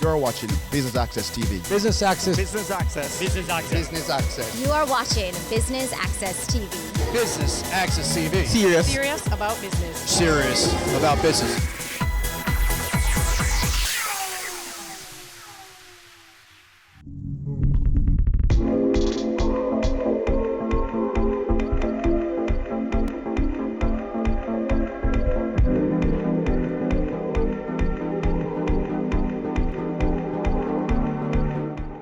You're watching Business Access TV. Business Access. Business Access. Business Access. Business Access. You are watching Business Access TV. Business Access TV. Serious about business. Serious about business.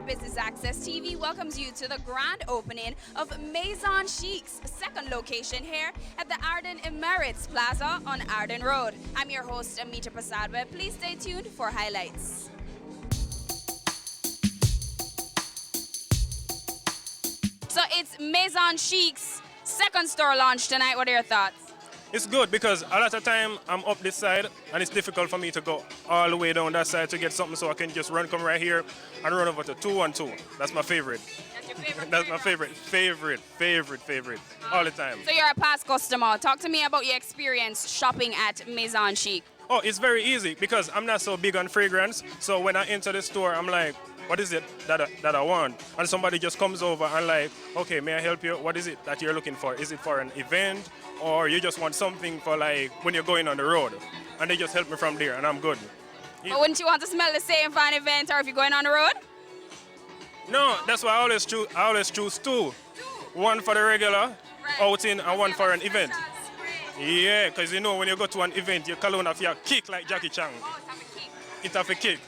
Business Access TV welcomes you to the grand opening of Maison Chic's second location here at the Arden Emirates Plaza on Arden Road. I'm your host, Amita Prasadwe. Please stay tuned for highlights. So it's Maison Chic's second store launch tonight. What are your thoughts? It's good because a lot of time I'm up this side and it's difficult for me to go all the way down that side to get something, so I can just come right here and run over to 212. That's my favorite. That's your favorite? That's my favorite. All the time. So you're a past customer. Talk to me about your experience shopping at Maison Chic. Oh, it's very easy because I'm not so big on fragrance. So when I enter the store, I'm like, what is it that I want? And somebody just comes over and like, okay, may I help you? What is it that you're looking for? Is it for an event? Or you just want something for like when you're going on the road? And they just help me from there and I'm good. But wouldn't you want to smell the same for an event or if you're going on the road? No, that's why I always choose two. One for the regular outing and one for an event. Yeah, because you know when you go to an event, your cologne have your kick like Jackie Chan. Oh, it's have a kick.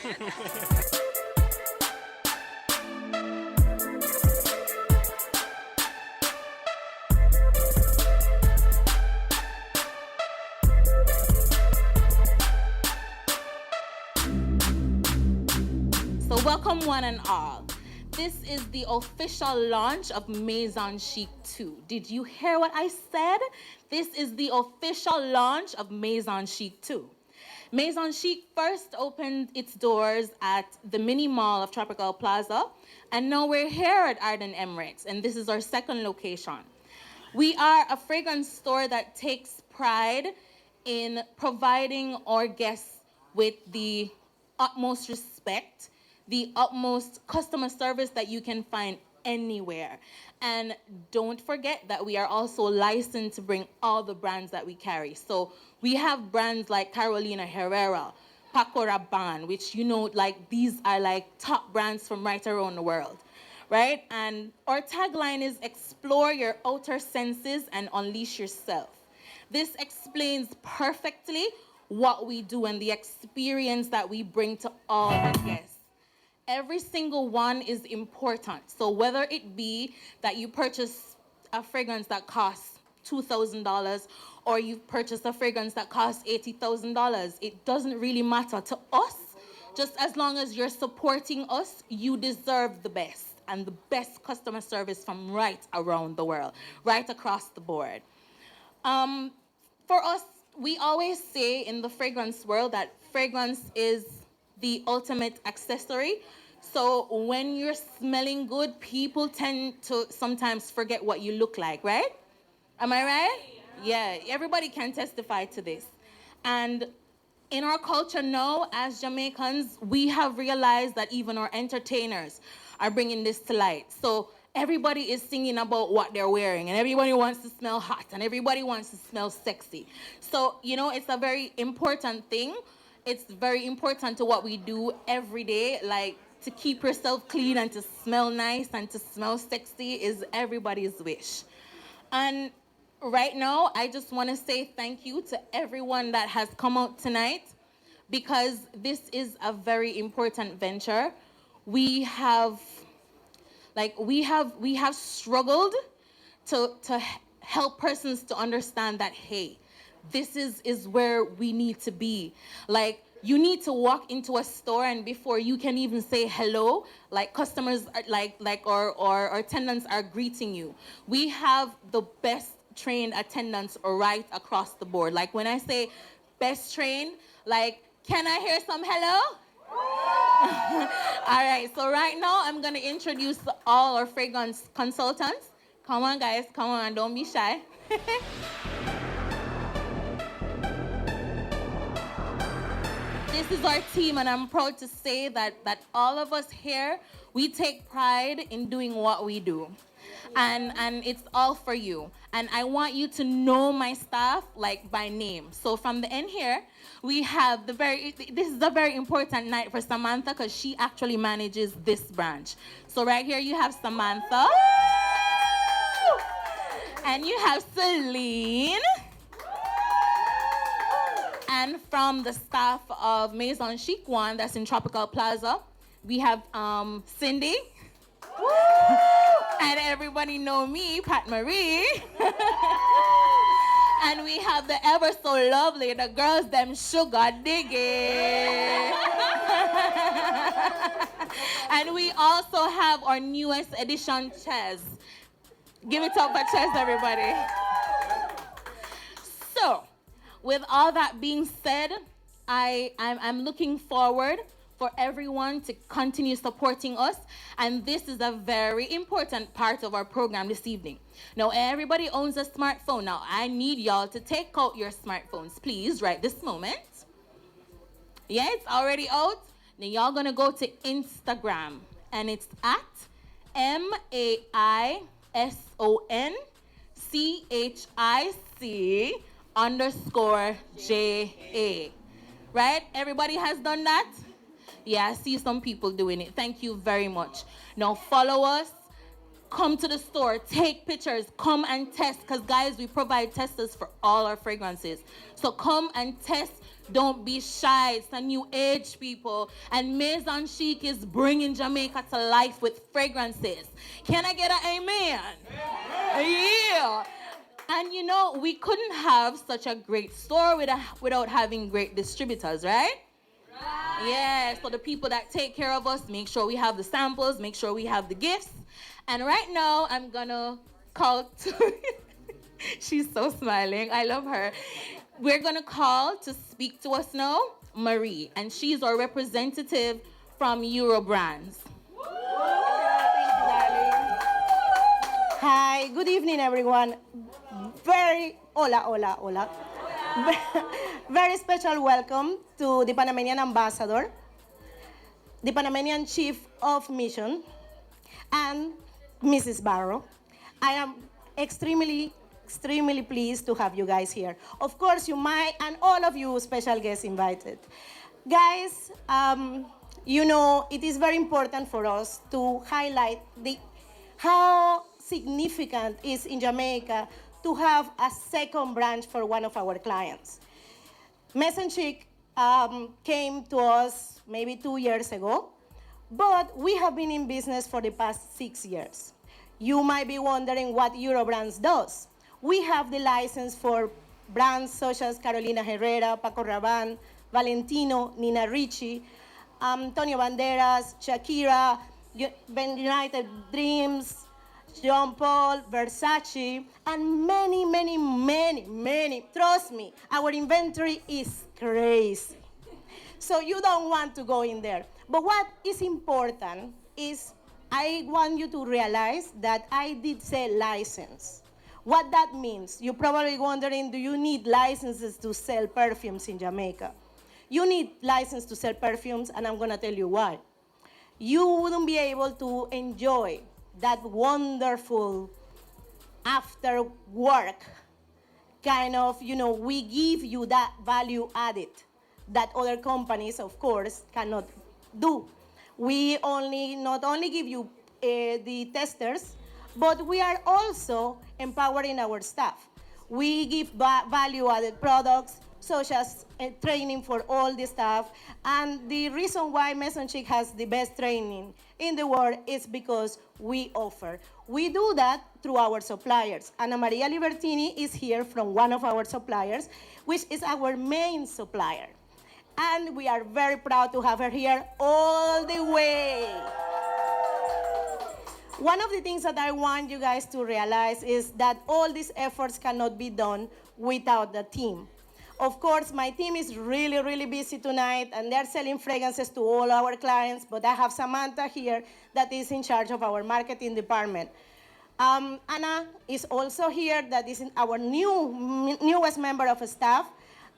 It have a kick. So welcome one and all. This is the official launch of Maison Chic 2. Did you hear what I said? This is the official launch of Maison Chic 2. Maison Chic first opened its doors at the mini mall of Tropical Plaza, and now we're here at Arden Emirates, and this is our second location. We are a fragrance store that takes pride in providing our guests with the utmost respect, the utmost customer service that you can find anywhere. And don't forget that we are also licensed to bring all the brands that we carry. So we have brands like Carolina Herrera, Paco Rabanne, which like these are like top brands from right around the world, right? And our tagline is explore your outer senses and unleash yourself. This explains perfectly what we do and the experience that we bring to all our guests. Every single one is important. So whether it be that you purchase a fragrance that costs $2,000 or you purchase a fragrance that costs $80,000, it doesn't really matter to us. Just as long as you're supporting us, you deserve the best and the best customer service from right around the world, right across the board. For us, we always say in the fragrance world that fragrance is the ultimate accessory. So when you're smelling good, people tend to sometimes forget what you look like, right? Am I right? Yeah, everybody can testify to this. And in our culture now, as Jamaicans, we have realized that even our entertainers are bringing this to light. So everybody is singing about what they're wearing, and everybody wants to smell hot, and everybody wants to smell sexy. So, it's a very important thing. It's very important to what we do every day, like to keep yourself clean and to smell nice and to smell sexy is everybody's wish. And right now, I just want to say thank you to everyone that has come out tonight because this is a very important venture. We have struggled to help persons to understand that, hey, this is where we need to be. Like, you need to walk into a store and before you can even say hello, like customers are or attendants are greeting you. We have the best trained attendants right across the board. Like when I say best trained, like, can I hear some hello? All right, so right now I'm gonna introduce all our fragrance consultants. Come on guys, come on, don't be shy. This is our team, and I'm proud to say that all of us here, we take pride in doing what we do. And it's all for you. And I want you to know my staff like by name. So from the end here, we have this is a very important night for Samantha because she actually manages this branch. So right here you have Samantha. And you have Celine. And from the staff of Maison Chic One, that's in Tropical Plaza, we have Cindy. And everybody know me, Pat Marie. And we have the ever so lovely, the girls them sugar digging. And we also have our newest edition, Ches. Give it up for Ches, everybody. So, with all that being said, I'm looking forward for everyone to continue supporting us. And this is a very important part of our program this evening. Now, everybody owns a smartphone. Now, I need y'all to take out your smartphones, please, right this moment. Yeah, it's already out. Now, y'all gonna go to Instagram. And it's at MAISONCHIC_JA. Right? Everybody has done that? Yeah, I see some people doing it. Thank you very much. Now follow us. Come to the store. Take pictures. Come and test. Because, guys, we provide testers for all our fragrances. So come and test. Don't be shy. It's a new age, people. And Maison Chic is bringing Jamaica to life with fragrances. Can I get an amen? Yeah. And, you know, we couldn't have such a great store without having great distributors, right? Yeah, so the people that take care of us, make sure we have the samples, make sure we have the gifts. And right now, I'm gonna call to, she's so smiling, I love her. We're gonna call to speak to us now, Marie, and she's our representative from Eurobrands. Thank you, darling. Hi, good evening, everyone. Hola. Very special welcome to the Panamanian Ambassador, the Panamanian Chief of Mission, and Mrs. Barrow. I am extremely pleased to have you guys here. Of course, you might, and all of you special guests invited. Guys, you know, it is very important for us to highlight how significant is in Jamaica to have a second branch for one of our clients. Maison Chic came to us maybe 2 years ago, but we have been in business for the past 6 years. You might be wondering what Eurobrands does. We have the license for brands such as Carolina Herrera, Paco Rabanne, Valentino, Nina Ricci, Antonio Banderas, Shakira, United Dreams, Jean Paul, Versace, and many. Trust me, our inventory is crazy. So you don't want to go in there. But what is important is I want you to realize that I did say license. What that means, you're probably wondering, do you need licenses to sell perfumes in Jamaica? You need license to sell perfumes, and I'm gonna tell you why. You wouldn't be able to enjoy that wonderful after work kind of, you know, we give you that value added that other companies, of course, cannot do. We not only give you the testers, but we are also empowering our staff. We give value added products, such as training for all the staff. And the reason why Maison Chic has the best training in the world is because we offer. We do that through our suppliers. Ana Maria Libertini is here from one of our suppliers, which is our main supplier. And we are very proud to have her here all the way. One of the things that I want you guys to realize is that all these efforts cannot be done without the team. Of course, my team is really busy tonight, and they're selling fragrances to all our clients, but I have Samantha here that is in charge of our marketing department. Anna is also here, that is our newest member of staff,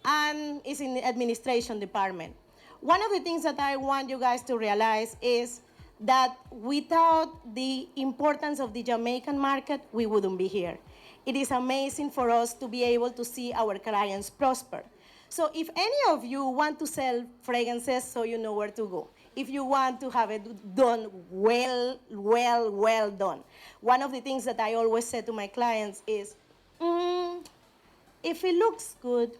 and is in the administration department. One of the things that I want you guys to realize is that without the importance of the Jamaican market, we wouldn't be here. It is amazing for us to be able to see our clients prosper. So if any of you want to sell fragrances, so you know where to go. If you want to have it done well done. One of the things that I always say to my clients is, if it looks good,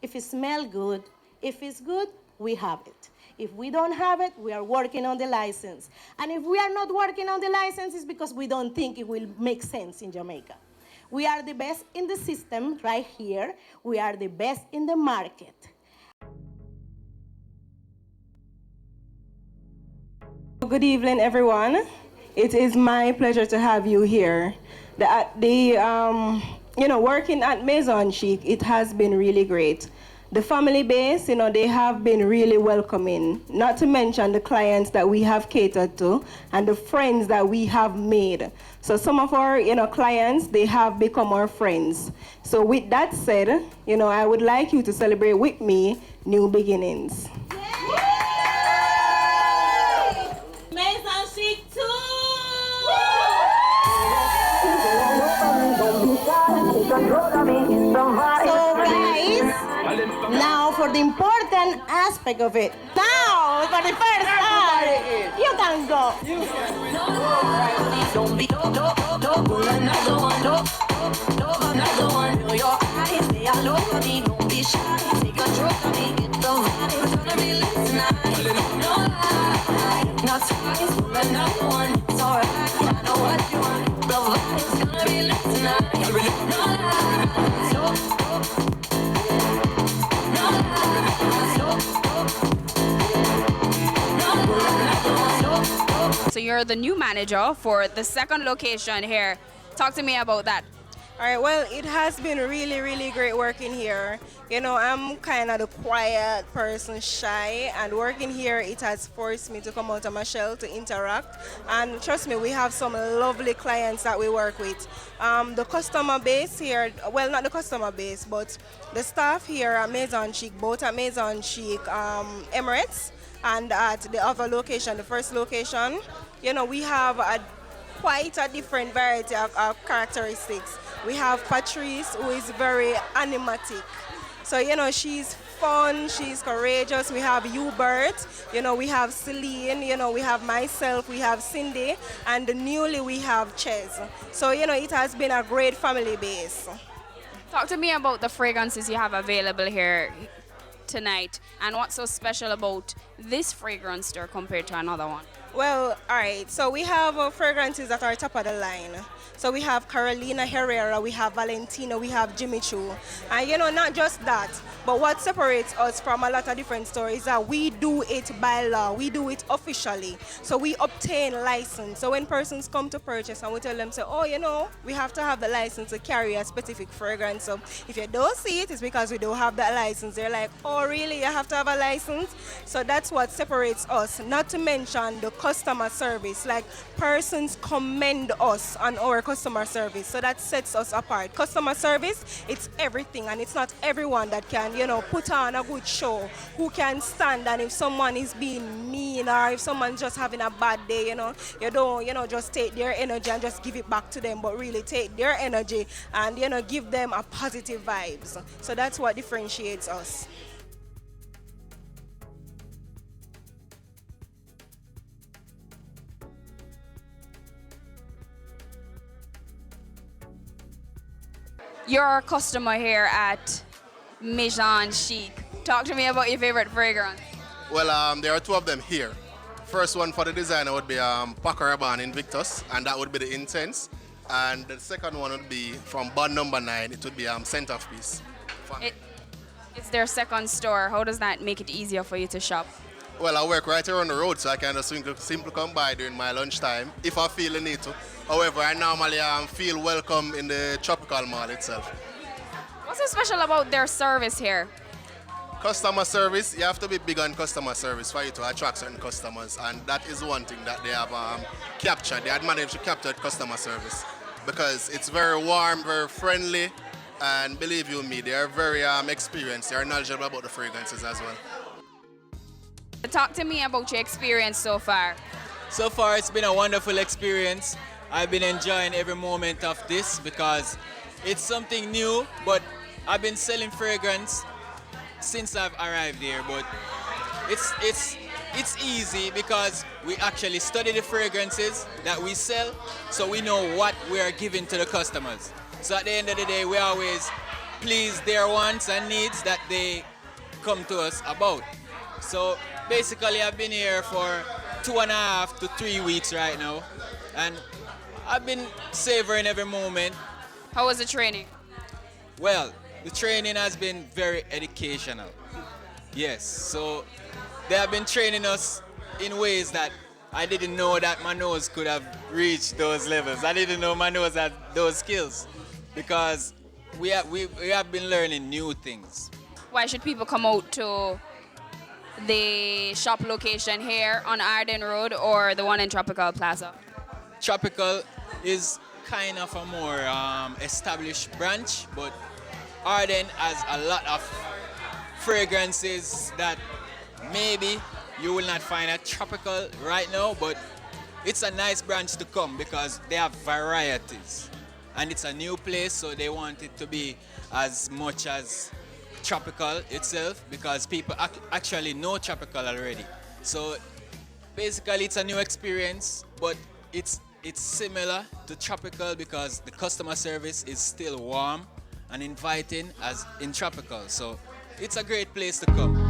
if it smells good, if it's good, we have it. If we don't have it, we are working on the license. And if we are not working on the license, it's because we don't think it will make sense in Jamaica. We are the best in the system right here. We are the best in the market. Good evening, everyone. It is my pleasure to have you here. Working at Maison Chic, it has been really great. The family base, they have been really welcoming, not to mention the clients that we have catered to and the friends that we have made. So some of our, clients, they have become our friends. So with that said, I would like you to celebrate with me new beginnings. Maison Chic 2! So guys, now for the important aspect of it. Now for the first part, you can go. Don't be don't pull another one, another one. Your eyes, they all over me. Don't be shy, take control of me. Get the vibe, it's gonna be lit tonight. No lie, not twice, pull another one. It's alright, I know what you want. The vibe is gonna be lit tonight. No lie, So you're the new manager for the second location here. Talk to me about that. All right, well, it has been really, really great working here. I'm kind of the quiet person, shy, and working here, it has forced me to come out of my shell to interact. And trust me, we have some lovely clients that we work with. The customer base here, well, not the customer base, but the staff here at Maison Chic, both at Maison Chic Emirates and at the other location, the first location, we have quite a different variety of characteristics. We have Patrice, who is very animatic. So, she's fun, she's courageous. We have Hubert, we have Celine, we have myself, we have Cindy, and newly we have Ches. So, it has been a great family base. Talk to me about the fragrances you have available here tonight and what's so special about this fragrance store compared to another one. Well, all right, so we have fragrances that are top of the line. So we have Carolina Herrera, we have Valentino, we have Jimmy Choo. And not just that, but what separates us from a lot of different stores is that we do it by law, we do it officially. So we obtain license. So when persons come to purchase and we tell them, we have to have the license to carry a specific fragrance. So if you don't see it, it's because we don't have that license. They're like, oh really, you have to have a license? So that's what separates us, not to mention the customer service. Like, persons commend us on our customer service, so that sets us apart. Customer service, it's everything, and it's not everyone that can, put on a good show, who can stand, and if someone is being mean or if someone's just having a bad day, you don't, just take their energy and just give it back to them, but really take their energy and, give them a positive vibes. So that's what differentiates us. You're a customer here at Maison Chic. Talk to me about your favorite fragrance. Well, there are two of them here. First one for the designer would be Paco Rabanne Invictus, and that would be the Intense. And the second one would be from Bond Number 9, it would be Center of Peace. It's their second store. How does that make it easier for you to shop? Well, I work right here on the road, so I can just simply come by during my lunchtime if I feel the need to. However, I normally feel welcome in the Tropical Mall itself. What's so special about their service here? Customer service, you have to be big on customer service for you to attract certain customers, and that is one thing that they have captured. They have managed to capture customer service because it's very warm, very friendly, and believe you me, they are very experienced. They are knowledgeable about the fragrances as well. Talk to me about your experience so far. So far, it's been a wonderful experience. I've been enjoying every moment of this because it's something new, but I've been selling fragrance since I've arrived here. But it's easy because we actually study the fragrances that we sell, so we know what we are giving to the customers. So at the end of the day, we always please their wants and needs that they come to us about. So basically, I've been here for 2.5 to 3 weeks right now, and I've been savoring every moment. How was the training? Well, the training has been very educational. Yes, so they have been training us in ways that I didn't know that my nose could have reached those levels. I didn't know my nose had those skills because we have been learning new things. Why should people come out to the shop location here on Arden Road or the one in Tropical Plaza? Tropical is kind of a more established branch, but Arden has a lot of fragrances that maybe you will not find at Tropical right now, but it's a nice branch to come because they have varieties. And it's a new place, so they want it to be as much as Tropical itself because people actually know Tropical already. So basically it's a new experience, but it's similar to Tropical because the customer service is still warm and inviting as in Tropical. So it's a great place to come.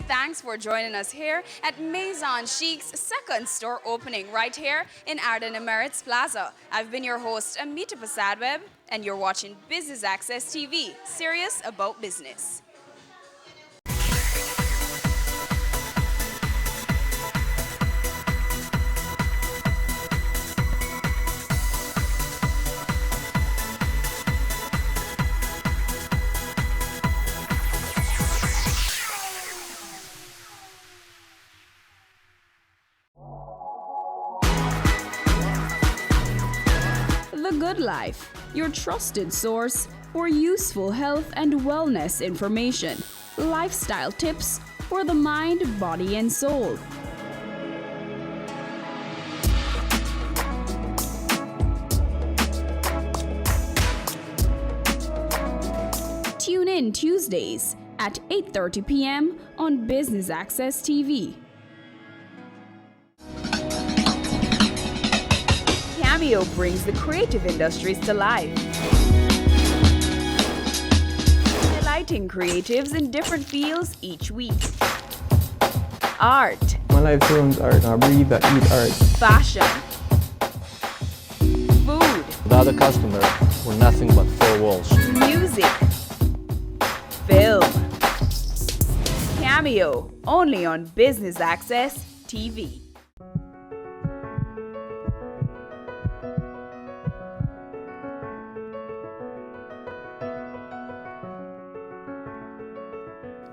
Thanks for joining us here at Maison Chic's second store opening right here in Arden Emirates Plaza. I've been your host, Amita Prasadweb, and you're watching Business Access TV, serious about business. The Good Life, your trusted source for useful health and wellness information, lifestyle tips for the mind, body, and soul. Tune in Tuesdays at 8:30 p.m. on Business Access TV. Cameo brings the creative industries to life. Highlighting creatives in different fields each week. Art. My life turns art. I breathe, I eat art. Fashion. Food. Without a customer, we're nothing but four walls. Music. Film. Cameo, only on Business Access TV.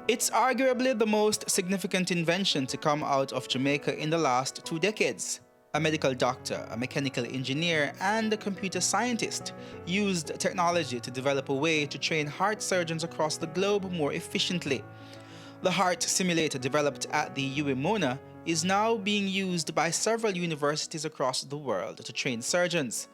It's arguably the most significant invention to come out of Jamaica in the last 2 decades. A medical doctor, a mechanical engineer, and a computer scientist used technology to develop a way to train heart surgeons across the globe more efficiently. The heart simulator developed at the UWI-Mona is now being used by several universities across the world to train surgeons.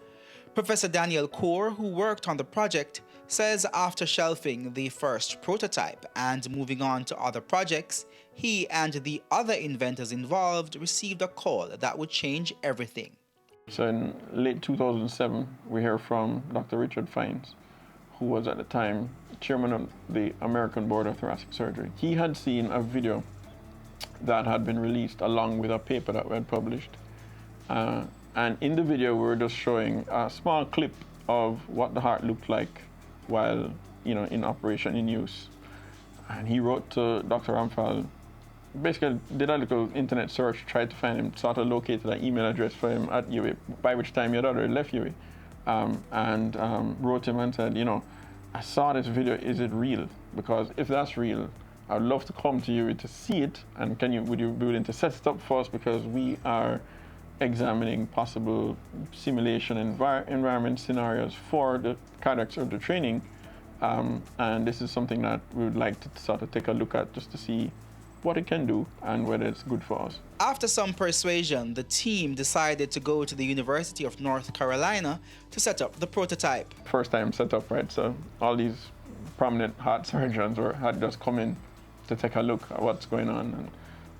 Professor Daniel Kaur, who worked on the project, says after shelving the first prototype and moving on to other projects, he and the other inventors involved received a call that would change everything. So in late 2007, we heard from Dr. Richard Fiennes, who was at the time chairman of the American Board of Thoracic Surgery. He had seen a video that had been released along with a paper that we had published. And in the video, we were just showing a small clip of what the heart looked like while, in operation, in use. And he wrote to Dr. Ramphal, basically did a little internet search, tried to find him, sort of located an email address for him at UWI, by which time he had already left UWI, and wrote him and said, I saw this video, is it real? Because if that's real, I'd love to come to you to see it, and would you be willing to set it up for us, because we are examining possible simulation environment scenarios for the cardiac surgery training, and this is something that we would like to sort of take a look at just to see what it can do and whether it's good for us. After some persuasion, the team decided to go to the University of North Carolina to set up the prototype. First time set up, right? So all these prominent heart surgeons had just come in to take a look at what's going on, and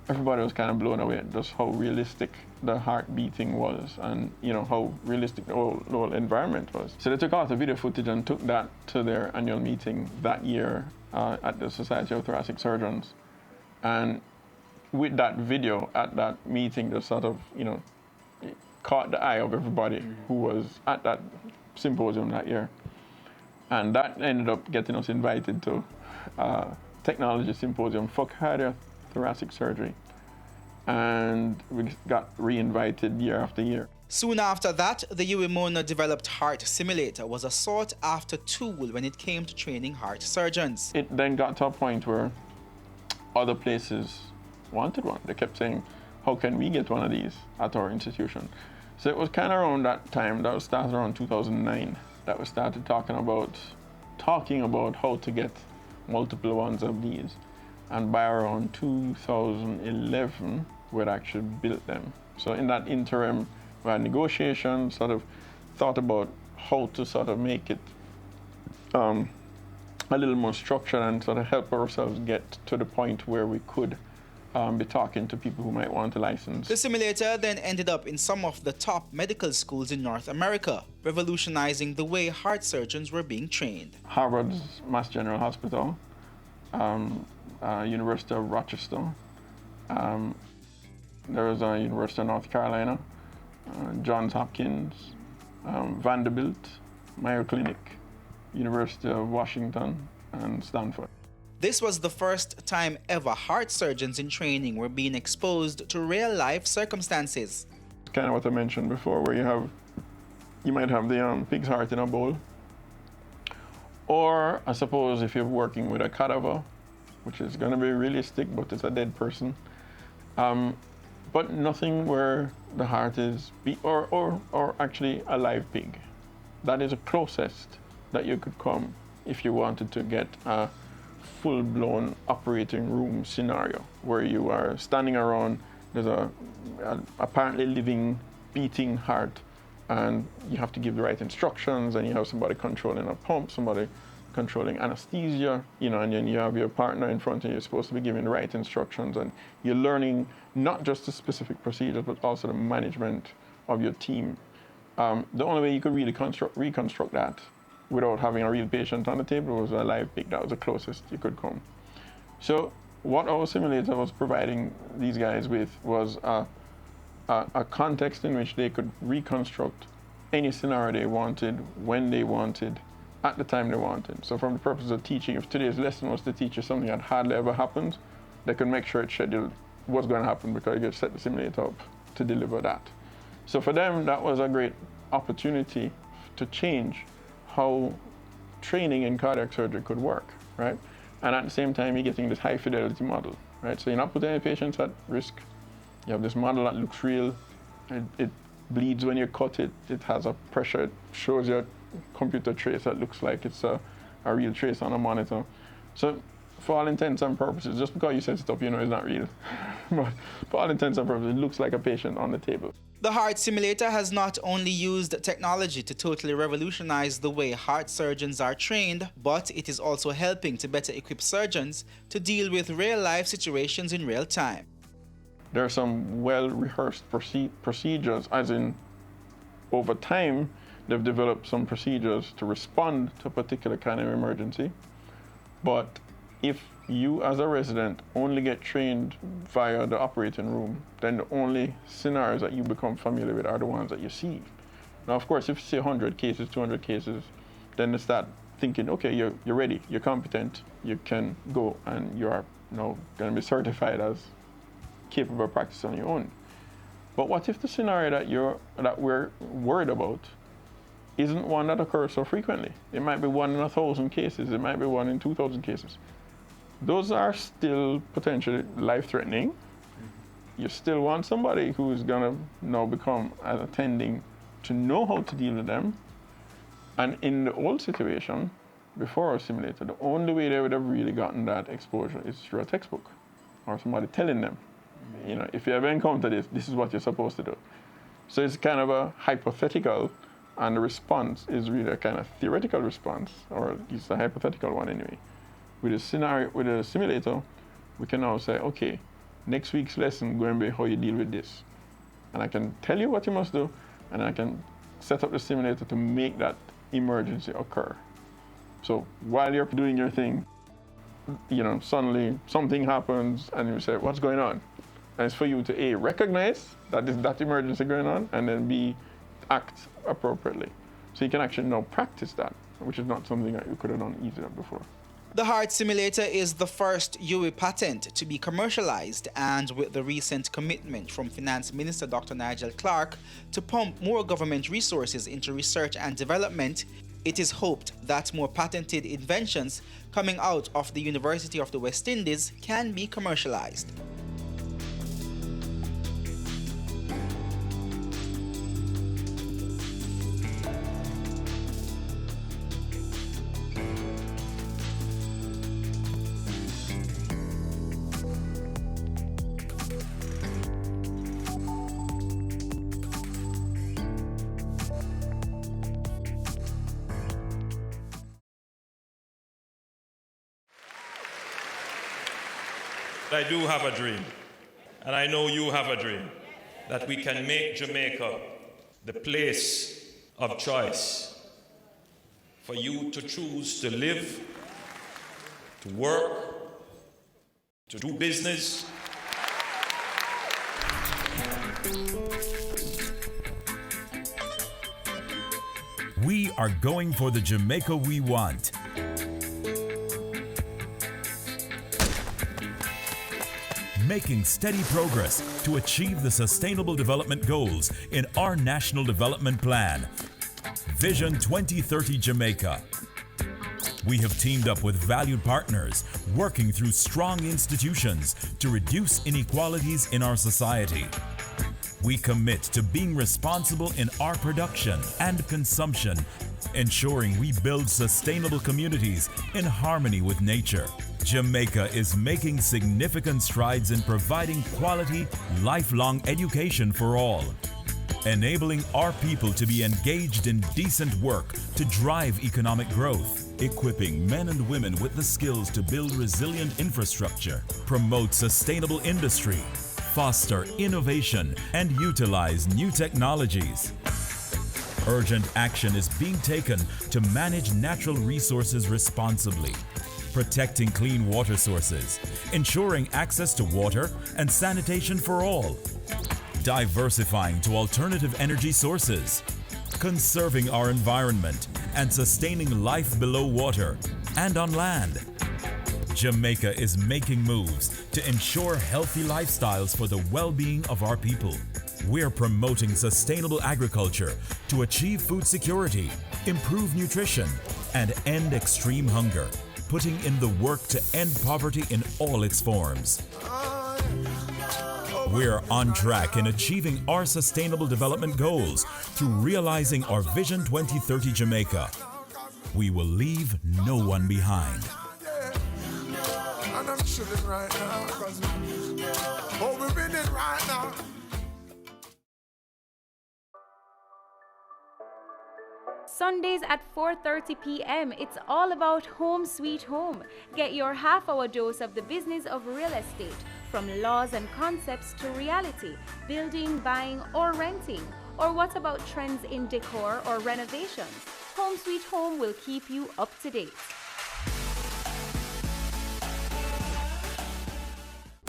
everybody was kind of blown away at just how realistic the heart beating was, and how realistic the whole environment was. So they took out the video footage and took that to their annual meeting that year at the Society of Thoracic Surgeons. And with that video at that meeting, just sort of, caught the eye of everybody who was at that symposium that year. And that ended up getting us invited to technology symposium for cardiothoracic surgery. And we got re-invited year after year. Soon after that, the UWI-Mona developed heart simulator was a sought-after tool when it came to training heart surgeons. It then got to a point where other places wanted one. They kept saying, how can we get one of these at our institution? So it was kind of around that time, that was started around 2009, that we started talking about how to get multiple ones of these. And by around 2011, we'd actually built them. So in that interim, we had negotiations, sort of thought about how to sort of make it a little more structured and sort of help ourselves get to the point where we could be talking to people who might want a license. The simulator then ended up in some of the top medical schools in North America, revolutionizing the way heart surgeons were being trained. Harvard's Mass General Hospital, University of Rochester, there was a University of North Carolina, Johns Hopkins, Vanderbilt, Mayo Clinic, University of Washington, and Stanford. This was the first time ever heart surgeons in training were being exposed to real-life circumstances. Kind of what I mentioned before, where you might have the pig's heart in a bowl, or I suppose if you're working with a cadaver, which is going to be realistic, but it's a dead person, but nothing where the heart is, or actually a live pig. That is the closest that you could come if you wanted to get a full-blown operating room scenario where you are standing around, there's a apparently living, beating heart, and you have to give the right instructions, and you have somebody controlling a pump, somebody controlling anesthesia, and then you have your partner in front and you're supposed to be giving the right instructions, and you're learning not just the specific procedures, but also the management of your team. The only way you could really reconstruct that without having a real patient on the table was a live pig. That was the closest you could come. So what our simulator was providing these guys with was a context in which they could reconstruct any scenario they wanted, when they wanted, at the time they wanted. So from the purpose of teaching, if today's lesson was to teach you something that hardly ever happened, they could make sure it's scheduled what's going to happen, because you could set the simulator up to deliver that. So for them, that was a great opportunity to change how training in cardiac surgery could work, right? And at the same time, you're getting this high fidelity model, right? So you're not putting any patients at risk. You have this model that looks real. It bleeds when you cut it. It has a pressure. It shows you a computer trace that looks like it's a real trace on a monitor. So for all intents and purposes, just because you set it up, it's not real. But for all intents and purposes, it looks like a patient on the table. The heart simulator has not only used technology to totally revolutionize the way heart surgeons are trained, but it is also helping to better equip surgeons to deal with real-life situations in real time. There are some well-rehearsed procedures, as in over time, they've developed some procedures to respond to a particular kind of emergency. But if you as a resident only get trained via the operating room, then the only scenarios that you become familiar with are the ones that you see. Now, of course, if you see 100 cases, 200 cases, then they start thinking, okay, you're ready, you're competent, you can go, and you are going to be certified as capable of practice on your own. But what if the scenario that we're worried about isn't one that occurs so frequently? It might be 1 in 1,000 cases, it might be 1 in 2,000 cases. those are still potentially life-threatening. You still want somebody who is going to now become an attending to know how to deal with them. And in the old situation, before our simulator, the only way they would have really gotten that exposure is through a textbook or somebody telling them, you know, if you ever encounter this, this is what you're supposed to do. So it's kind of a hypothetical, and the response is really a kind of theoretical response, or it's a hypothetical one anyway. With a scenario, with a simulator, we can now say, okay, next week's lesson going to be how you deal with this. And I can tell you what you must do, and I can set up the simulator to make that emergency occur. So while you're doing your thing, you know, suddenly something happens and you say, what's going on? And it's for you to A, recognize that there's that emergency going on, and then B, act appropriately. So you can actually now practice that, which is not something that you could have done easier before. The HEART simulator is the first UE patent to be commercialized, and with the recent commitment from Finance Minister Dr. Nigel Clarke to pump more government resources into research and development, it is hoped that more patented inventions coming out of the University of the West Indies can be commercialized. I do have a dream, and I know you have a dream, that we can make Jamaica the place of choice for you to choose to live, to work, to do business. We are going for the Jamaica we want. Making steady progress to achieve the Sustainable Development Goals in our National Development Plan, Vision 2030 Jamaica. We have teamed up with valued partners, working through strong institutions to reduce inequalities in our society. We commit to being responsible in our production and consumption, ensuring we build sustainable communities in harmony with nature. Jamaica is making significant strides in providing quality, lifelong education for all, enabling our people to be engaged in decent work to drive economic growth, equipping men and women with the skills to build resilient infrastructure, promote sustainable industry, foster innovation, and utilize new technologies. Urgent action is being taken to manage natural resources responsibly, protecting clean water sources, ensuring access to water and sanitation for all, diversifying to alternative energy sources, conserving our environment and sustaining life below water and on land. Jamaica is making moves to ensure healthy lifestyles for the well-being of our people. We're promoting sustainable agriculture to achieve food security, improve nutrition, and end extreme hunger, putting in the work to end poverty in all its forms. We're on track in achieving our Sustainable Development Goals through realizing our Vision 2030 Jamaica. We will leave no one behind. And I'm chilling right now, because we're winning right now. Sundays at 4:30 p.m. It's all about Home Sweet Home. Get your half-hour dose of the business of real estate, from laws and concepts to reality, building, buying, or renting. Or what about trends in decor or renovations? Home Sweet Home will keep you up to date.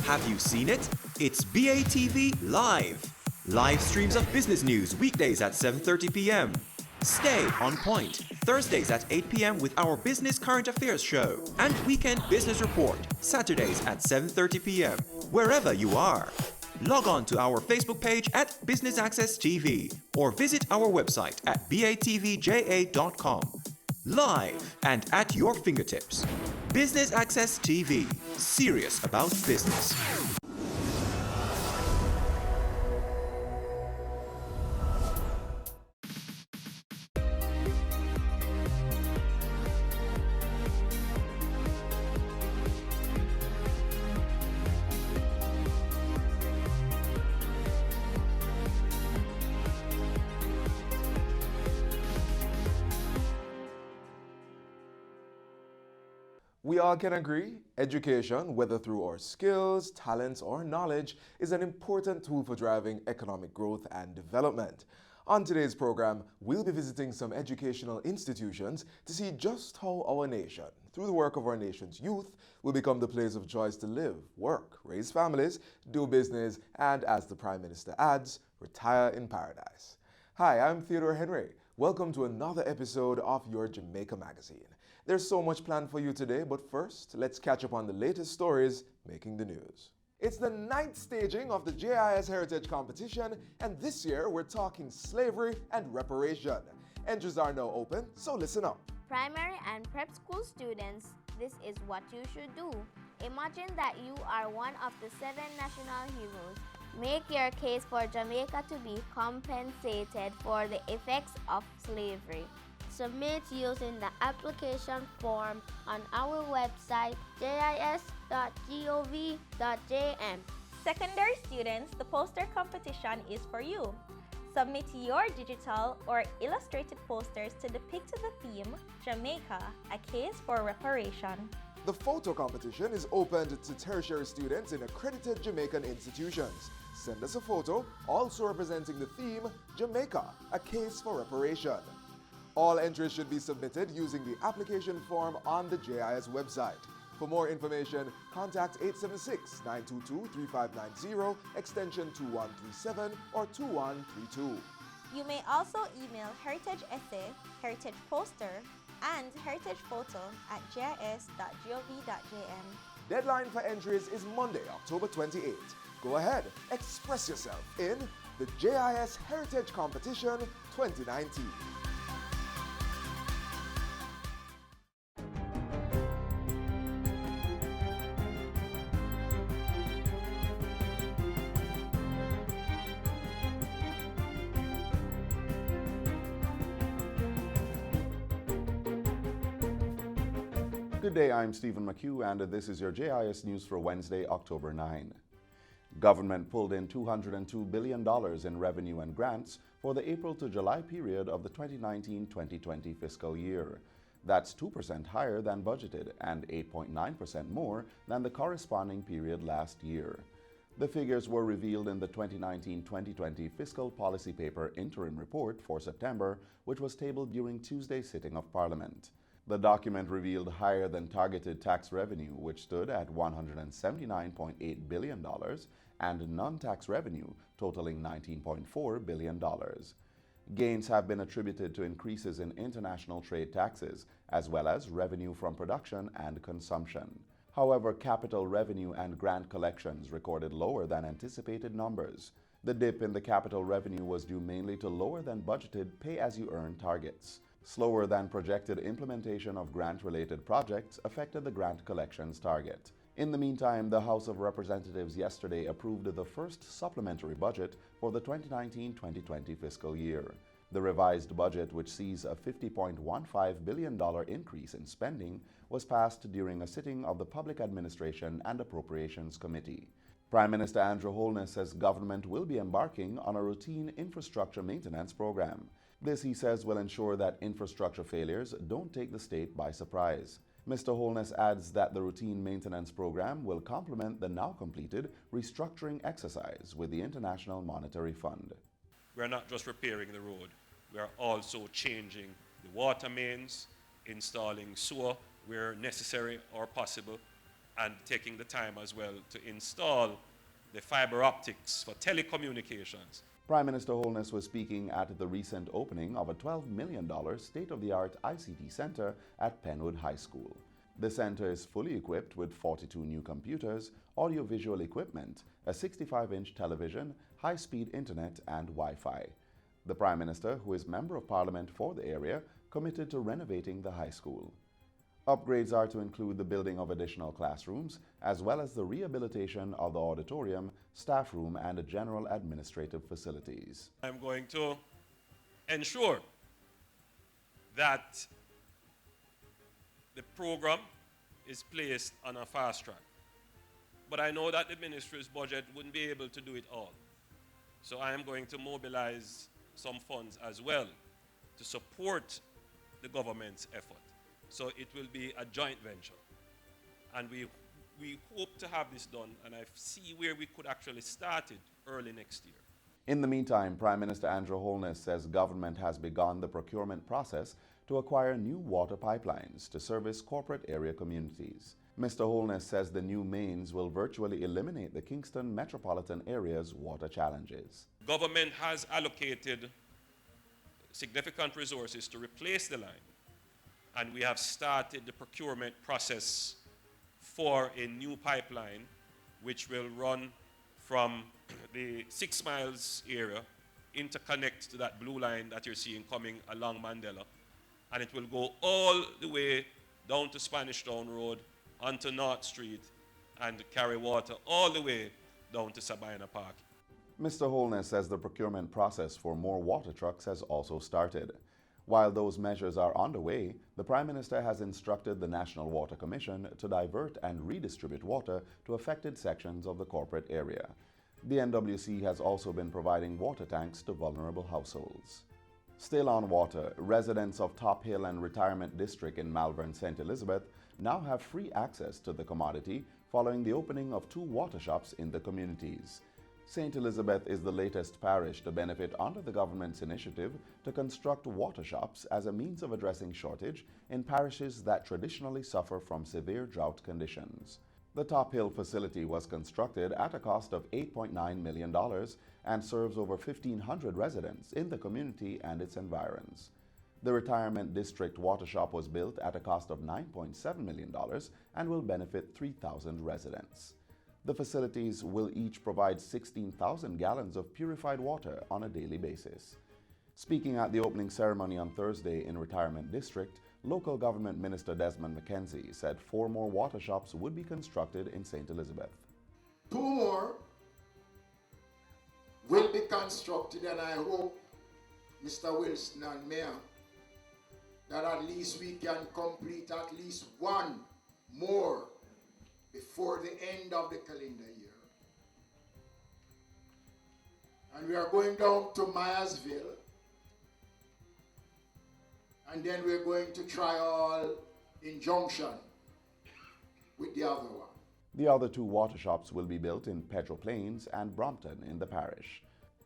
Have you seen it? It's BATV Live. Live streams of business news weekdays at 7:30 p.m. Stay on point Thursdays at 8 p.m. with our Business Current Affairs show, and Weekend Business Report Saturdays at 7:30 p.m. wherever you are. Log on to our Facebook page at Business Access TV or visit our website at batvja.com. Live and at your fingertips. Business Access TV. Serious about business. We all can agree, education, whether through our skills, talents, or knowledge, is an important tool for driving economic growth and development. On today's program, we'll be visiting some educational institutions to see just how our nation, through the work of our nation's youth, will become the place of choice to live, work, raise families, do business, and as the Prime Minister adds, retire in paradise. Hi, I'm Theodore Henry. Welcome to another episode of your Jamaica Magazine. There's so much planned for you today, but first, let's catch up on the latest stories making the news. It's the 9th staging of the JIS Heritage Competition, and this year we're talking slavery and reparation. Entries are now open, so listen up. Primary and prep school students, this is what you should do. Imagine that you are one of the 7 national heroes. Make your case for Jamaica to be compensated for the effects of slavery. Submit using the application form on our website jis.gov.jm. Secondary students, the poster competition is for you. Submit your digital or illustrated posters to depict the theme Jamaica, a case for reparation. The photo competition is opened to tertiary students in accredited Jamaican institutions. Send us a photo also representing the theme Jamaica, a case for reparation. All entries should be submitted using the application form on the JIS website. For more information, contact 876-922-3590, extension 2137 or 2132. You may also email Heritage Essay, Heritage Poster, and Heritage Photo at jis.gov.jm. Deadline for entries is Monday, October 28th. Go ahead, express yourself in the JIS Heritage Competition 2019. Good day, I'm Stephen McHugh, and this is your JIS News for Wednesday, October 9. Government pulled in $202 billion in revenue and grants for the April to July period of the 2019-2020 fiscal year. That's 2% higher than budgeted and 8.9% more than the corresponding period last year. The figures were revealed in the 2019-2020 Fiscal Policy Paper Interim Report for September, which was tabled during Tuesday's sitting of Parliament. The document revealed higher than targeted tax revenue, which stood at $179.8 billion, and non-tax revenue totaling $19.4 billion. Gains have been attributed to increases in international trade taxes, as well as revenue from production and consumption. However, capital revenue and grant collections recorded lower than anticipated numbers. The dip in the capital revenue was due mainly to lower than budgeted pay-as-you-earn targets. Slower than projected implementation of grant-related projects affected the grant collections target. In the meantime, the House of Representatives yesterday approved the first supplementary budget for the 2019-2020 fiscal year. The revised budget, which sees a $50.15 billion increase in spending, was passed during a sitting of the Public Administration and Appropriations Committee. Prime Minister Andrew Holness says government will be embarking on a routine infrastructure maintenance program. This, he says, will ensure that infrastructure failures don't take the state by surprise. Mr. Holness adds that the routine maintenance program will complement the now completed restructuring exercise with the International Monetary Fund. We are not just repairing the road, we are also changing the water mains, installing sewer where necessary or possible, and taking the time as well to install the fiber optics for telecommunications. Prime Minister Holness was speaking at the recent opening of a $12 million state-of-the-art ICT center at Penwood High School. The center is fully equipped with 42 new computers, audiovisual equipment, a 65-inch television, high-speed internet, and Wi-Fi. The Prime Minister, who is Member of Parliament for the area, committed to renovating the high school. Upgrades are to include the building of additional classrooms, as well as the rehabilitation of the auditorium, staff room, and general administrative facilities. I'm going to ensure that the program is placed on a fast track. But I know that the ministry's budget wouldn't be able to do it all. So I am going to mobilize some funds as well to support the government's effort. So it will be a joint venture. And we hope to have this done, and I see where we could actually start it early next year. In the meantime, Prime Minister Andrew Holness says government has begun the procurement process to acquire new water pipelines to service corporate area communities. Mr. Holness says the new mains will virtually eliminate the Kingston metropolitan area's water challenges. Government has allocated significant resources to replace the line, and we have started the procurement process for a new pipeline which will run from the 6 miles area, interconnect to that blue line that you're seeing coming along Mandela, and it will go all the way down to Spanish Town Road, onto North Street, and carry water all the way down to Sabina Park. Mr. Holness says the procurement process for more water trucks has also started. While those measures are underway, the Prime Minister has instructed the National Water Commission to divert and redistribute water to affected sections of the corporate area. The NWC has also been providing water tanks to vulnerable households. Still on water, residents of Top Hill and Retirement District in Malvern St. Elizabeth now have free access to the commodity following the opening of 2 water shops in the communities. St. Elizabeth is the latest parish to benefit under the government's initiative to construct water shops as a means of addressing shortage in parishes that traditionally suffer from severe drought conditions. The Top Hill facility was constructed at a cost of $8.9 million and serves over 1,500 residents in the community and its environs. The Retirement District water shop was built at a cost of $9.7 million and will benefit 3,000 residents. The facilities will each provide 16,000 gallons of purified water on a daily basis. Speaking at the opening ceremony on Thursday in Retirement District, Local Government Minister Desmond McKenzie said 4 more water shops would be constructed in St. Elizabeth. 2 more will be constructed, and I hope, Mr. Wilson and Mayor, that at least we can complete at least 1 more before the end of the calendar year. And we are going down to Myersville, and then we're going to Trial in Junction with the other one. The other 2 water shops will be built in Petro Plains and Brompton in the parish.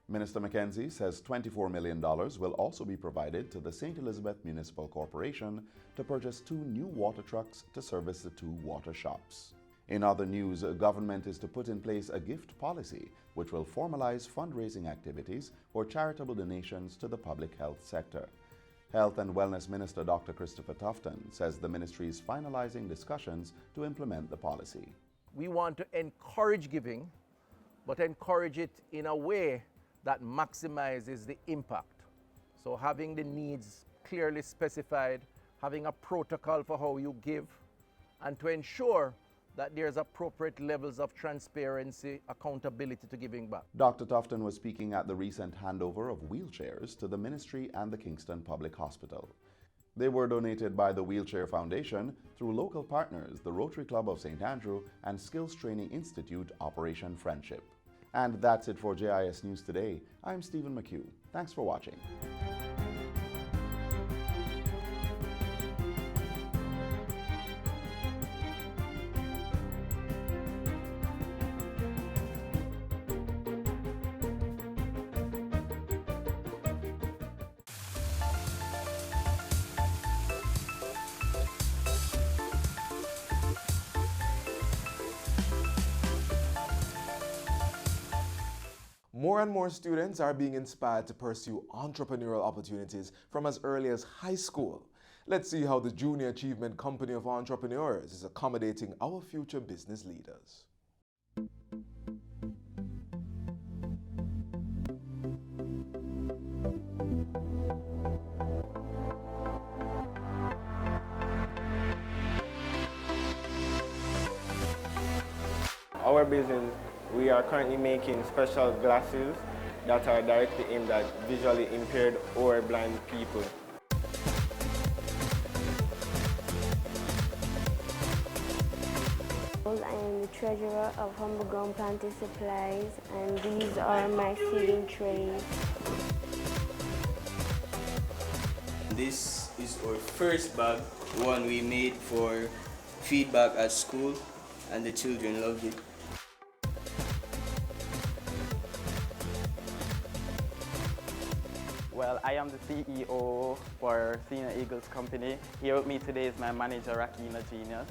Minister McKenzie says $24 million will also be provided to the St. Elizabeth Municipal Corporation to purchase 2 new water trucks to service the 2 water shops. In other news, government is to put in place a gift policy which will formalize fundraising activities for charitable donations to the public health sector. Health and Wellness Minister Dr. Christopher Tufton says the ministry is finalizing discussions to implement the policy. We want to encourage giving, but encourage it in a way that maximizes the impact. So having the needs clearly specified, having a protocol for how you give, and to ensure that there's appropriate levels of transparency, accountability to giving back. Dr. Tufton was speaking at the recent handover of wheelchairs to the ministry and the Kingston Public Hospital. They were donated by the Wheelchair Foundation through local partners, the Rotary Club of St. Andrew and Skills Training Institute Operation Friendship. And that's it for JIS News Today. I'm Stephen McHugh. Thanks for watching. More and more students are being inspired to pursue entrepreneurial opportunities from as early as high school. Let's see how the Junior Achievement Company of Entrepreneurs is accommodating our future business leaders. Our business, we are currently making special glasses that are directly aimed at visually impaired or blind people. I am the treasurer of Humble Ground Planting Supplies, and these are my seeding trays. This is our first bag, one we made for feedback at school, and the children loved it. Well, I am the CEO for Senior Eagles Company. Here with me today is my manager, Rakina Genius,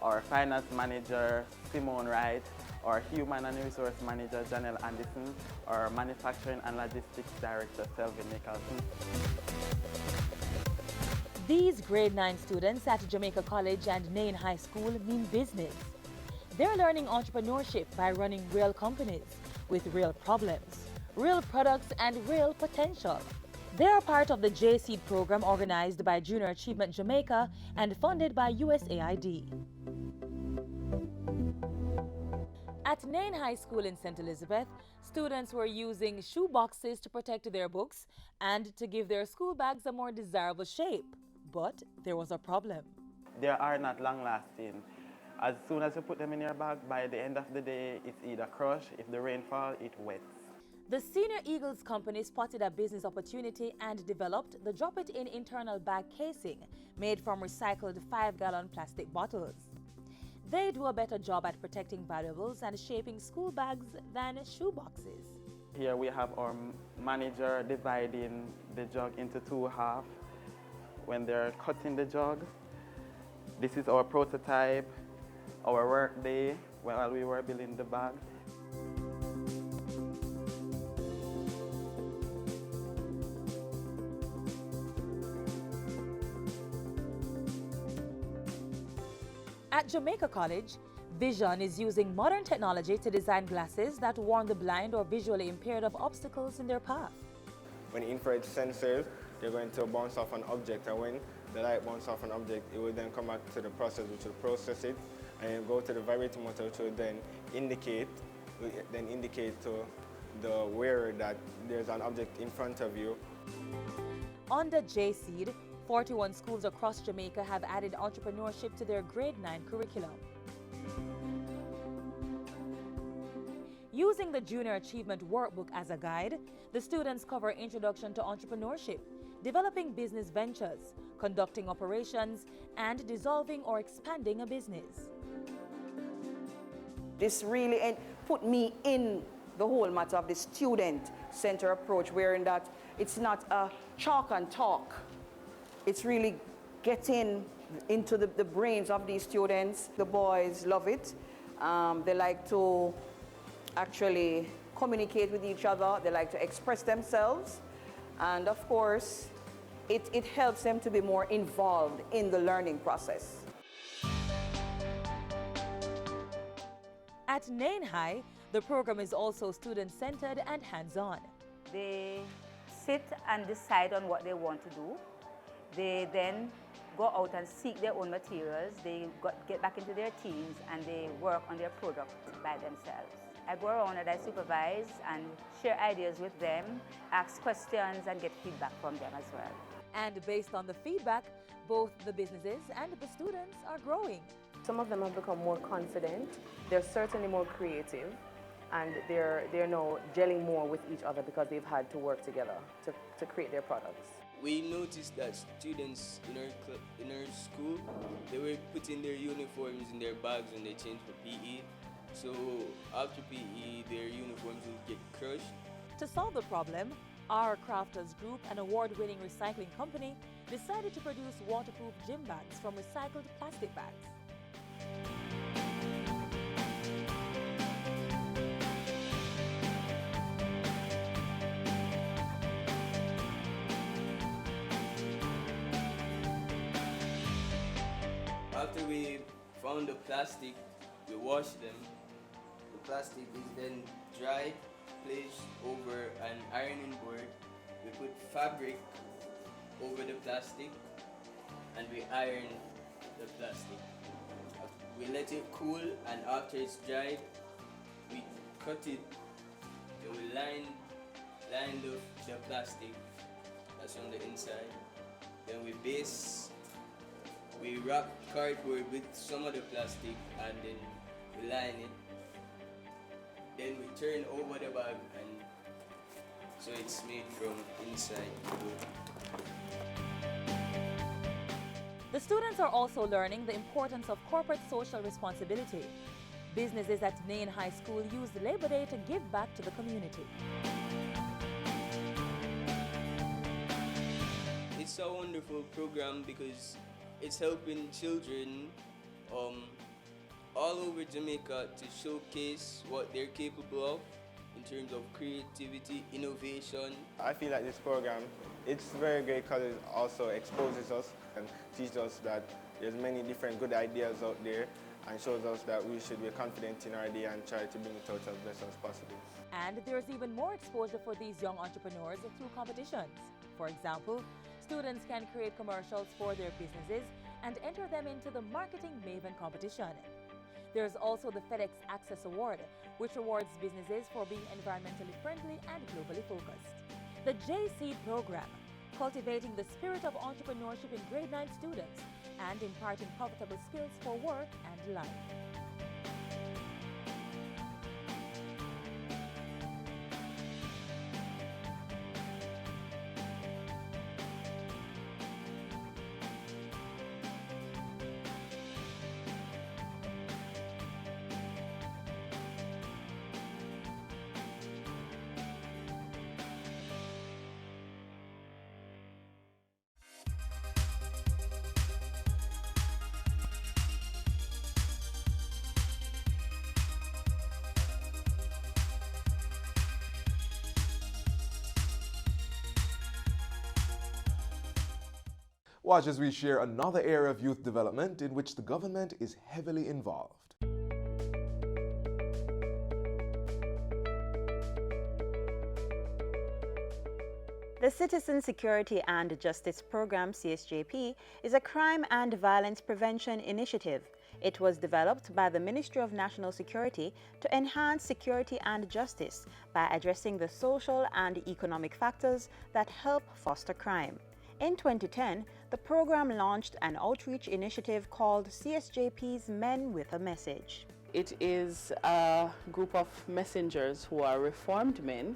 our finance manager, Simone Wright, our human and resource manager, Janelle Anderson, our manufacturing and logistics director, Selvin Nicholson. These grade 9 students at Jamaica College and Nain High School mean business. They're learning entrepreneurship by running real companies with real problems, real products, and real potential. They are part of the J-Seed program organized by Junior Achievement Jamaica and funded by USAID. At Nain High School in St. Elizabeth, students were using shoe boxes to protect their books and to give their school bags a more desirable shape. But there was a problem. They are not long-lasting. As soon as you put them in your bag, by the end of the day, it's either crushed. If the rain falls, it wets. The Senior Eagles Company spotted a business opportunity and developed the drop-it-in internal bag casing made from recycled 5-gallon plastic bottles. They do a better job at protecting valuables and shaping school bags than shoe boxes. Here we have our manager dividing the jug into two halves when they're cutting the jug. This is our prototype, our work day while we were building the bag. At Jamaica College, Vision is using modern technology to design glasses that warn the blind or visually impaired of obstacles in their path. When infrared sensors, they're going to bounce off an object, and when the light bounces off an object, it will then come back to the process, which will process it, and go to the vibrating motor, which will then indicate to the wearer that there's an object in front of you. Under J-Seed, 41 schools across Jamaica have added entrepreneurship to their grade 9 curriculum. Using the Junior Achievement Workbook as a guide, the students cover introduction to entrepreneurship, developing business ventures, conducting operations, and dissolving or expanding a business. This really put me in the whole matter of the student-centered approach, wherein that it's not a chalk and talk. It's really getting into the brains of these students. The boys love it. They like to actually communicate with each other. They like to express themselves. And of course, it helps them to be more involved in the learning process. At Nain High, the program is also student-centered and hands-on. They sit and decide on what they want to do. They then go out and seek their own materials. They get back into their teams and they work on their product by themselves. I go around and I supervise and share ideas with them, ask questions and get feedback from them as well. And based on the feedback, both the businesses and the students are growing. Some of them have become more confident. They're certainly more creative, and they're now gelling more with each other because they've had to work together to create their products. We noticed that students in our school, they were putting their uniforms in their bags when they changed for PE. So after PE, their uniforms would get crushed. To solve the problem, our Crafters Group, an award-winning recycling company, decided to produce waterproof gym bags from recycled plastic bags. After we found the plastic, we washed them. The plastic is then dried, placed over an ironing board. We put fabric over the plastic and we iron the plastic. We let it cool, and after it's dried, we cut it, then we line the plastic that's on the inside. Then we wrap cardboard with some of the plastic and then we line it. Then we turn over the bag and so it's made from inside. The students are also learning the importance of corporate social responsibility. Businesses at Nain High School used Labor Day to give back to the community. It's a wonderful program because it's helping children all over Jamaica to showcase what they're capable of in terms of creativity, innovation. I feel like this program, it's very great because it also exposes us and teaches us that there's many different good ideas out there and shows us that we should be confident in our idea and try to bring it out as best as possible. And there's even more exposure for these young entrepreneurs through competitions. For example, students can create commercials for their businesses and enter them into the Marketing Maven competition. There's also the FedEx Access Award, which rewards businesses for being environmentally friendly and globally focused. The JC program, cultivating the spirit of entrepreneurship in grade 9 students and imparting profitable skills for work and life. Watch as we share another area of youth development in which the government is heavily involved. The Citizen Security and Justice Program, CSJP, is a crime and violence prevention initiative. It was developed by the Ministry of National Security to enhance security and justice by addressing the social and economic factors that help foster crime. In 2010, the program launched an outreach initiative called CSJP's Men with a Message. It is a group of messengers who are reformed men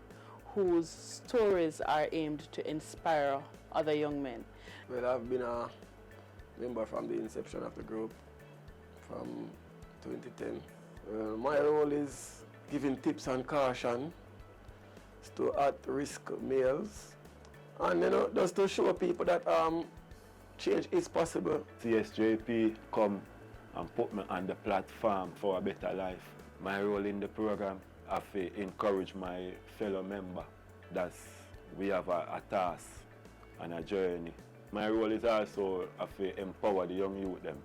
whose stories are aimed to inspire other young men. Well, I've been a member from the inception of the group from 2010. My role is giving tips and caution to at-risk males, and just to show people that change is possible. CSJP come and put me on the platform for a better life. My role in the program, I feel encourage my fellow member that we have a task and a journey. My role is also I feel empower the young youth them.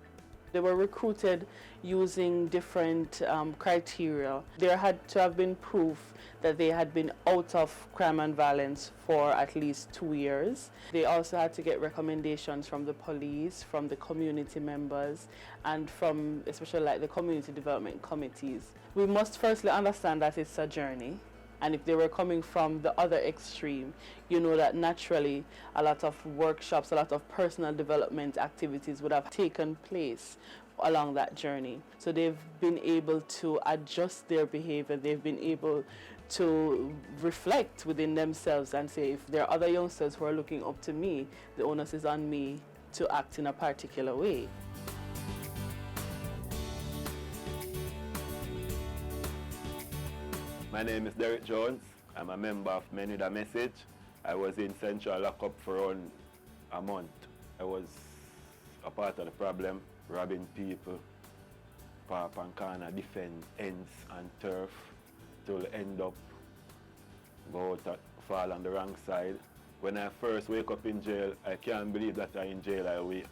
They were recruited using different criteria. There had to have been proof that they had been out of crime and violence for at least 2 years. They also had to get recommendations from the police, from the community members, and from especially like the community development committees. We must firstly understand that it's a journey. And if they were coming from the other extreme, you know that naturally a lot of workshops, a lot of personal development activities would have taken place along that journey. So they've been able to adjust their behavior. They've been able to reflect within themselves and say, if there are other youngsters who are looking up to me, the onus is on me to act in a particular way. My name is Derek Jones. I'm a member of Men with a Message. I was in Central Lockup for around a month. I was a part of the problem, robbing people, park and corner, defend ends and turf, till end up go out fall on the wrong side. When I first wake up in jail, I can't believe that I'm in jail I wake.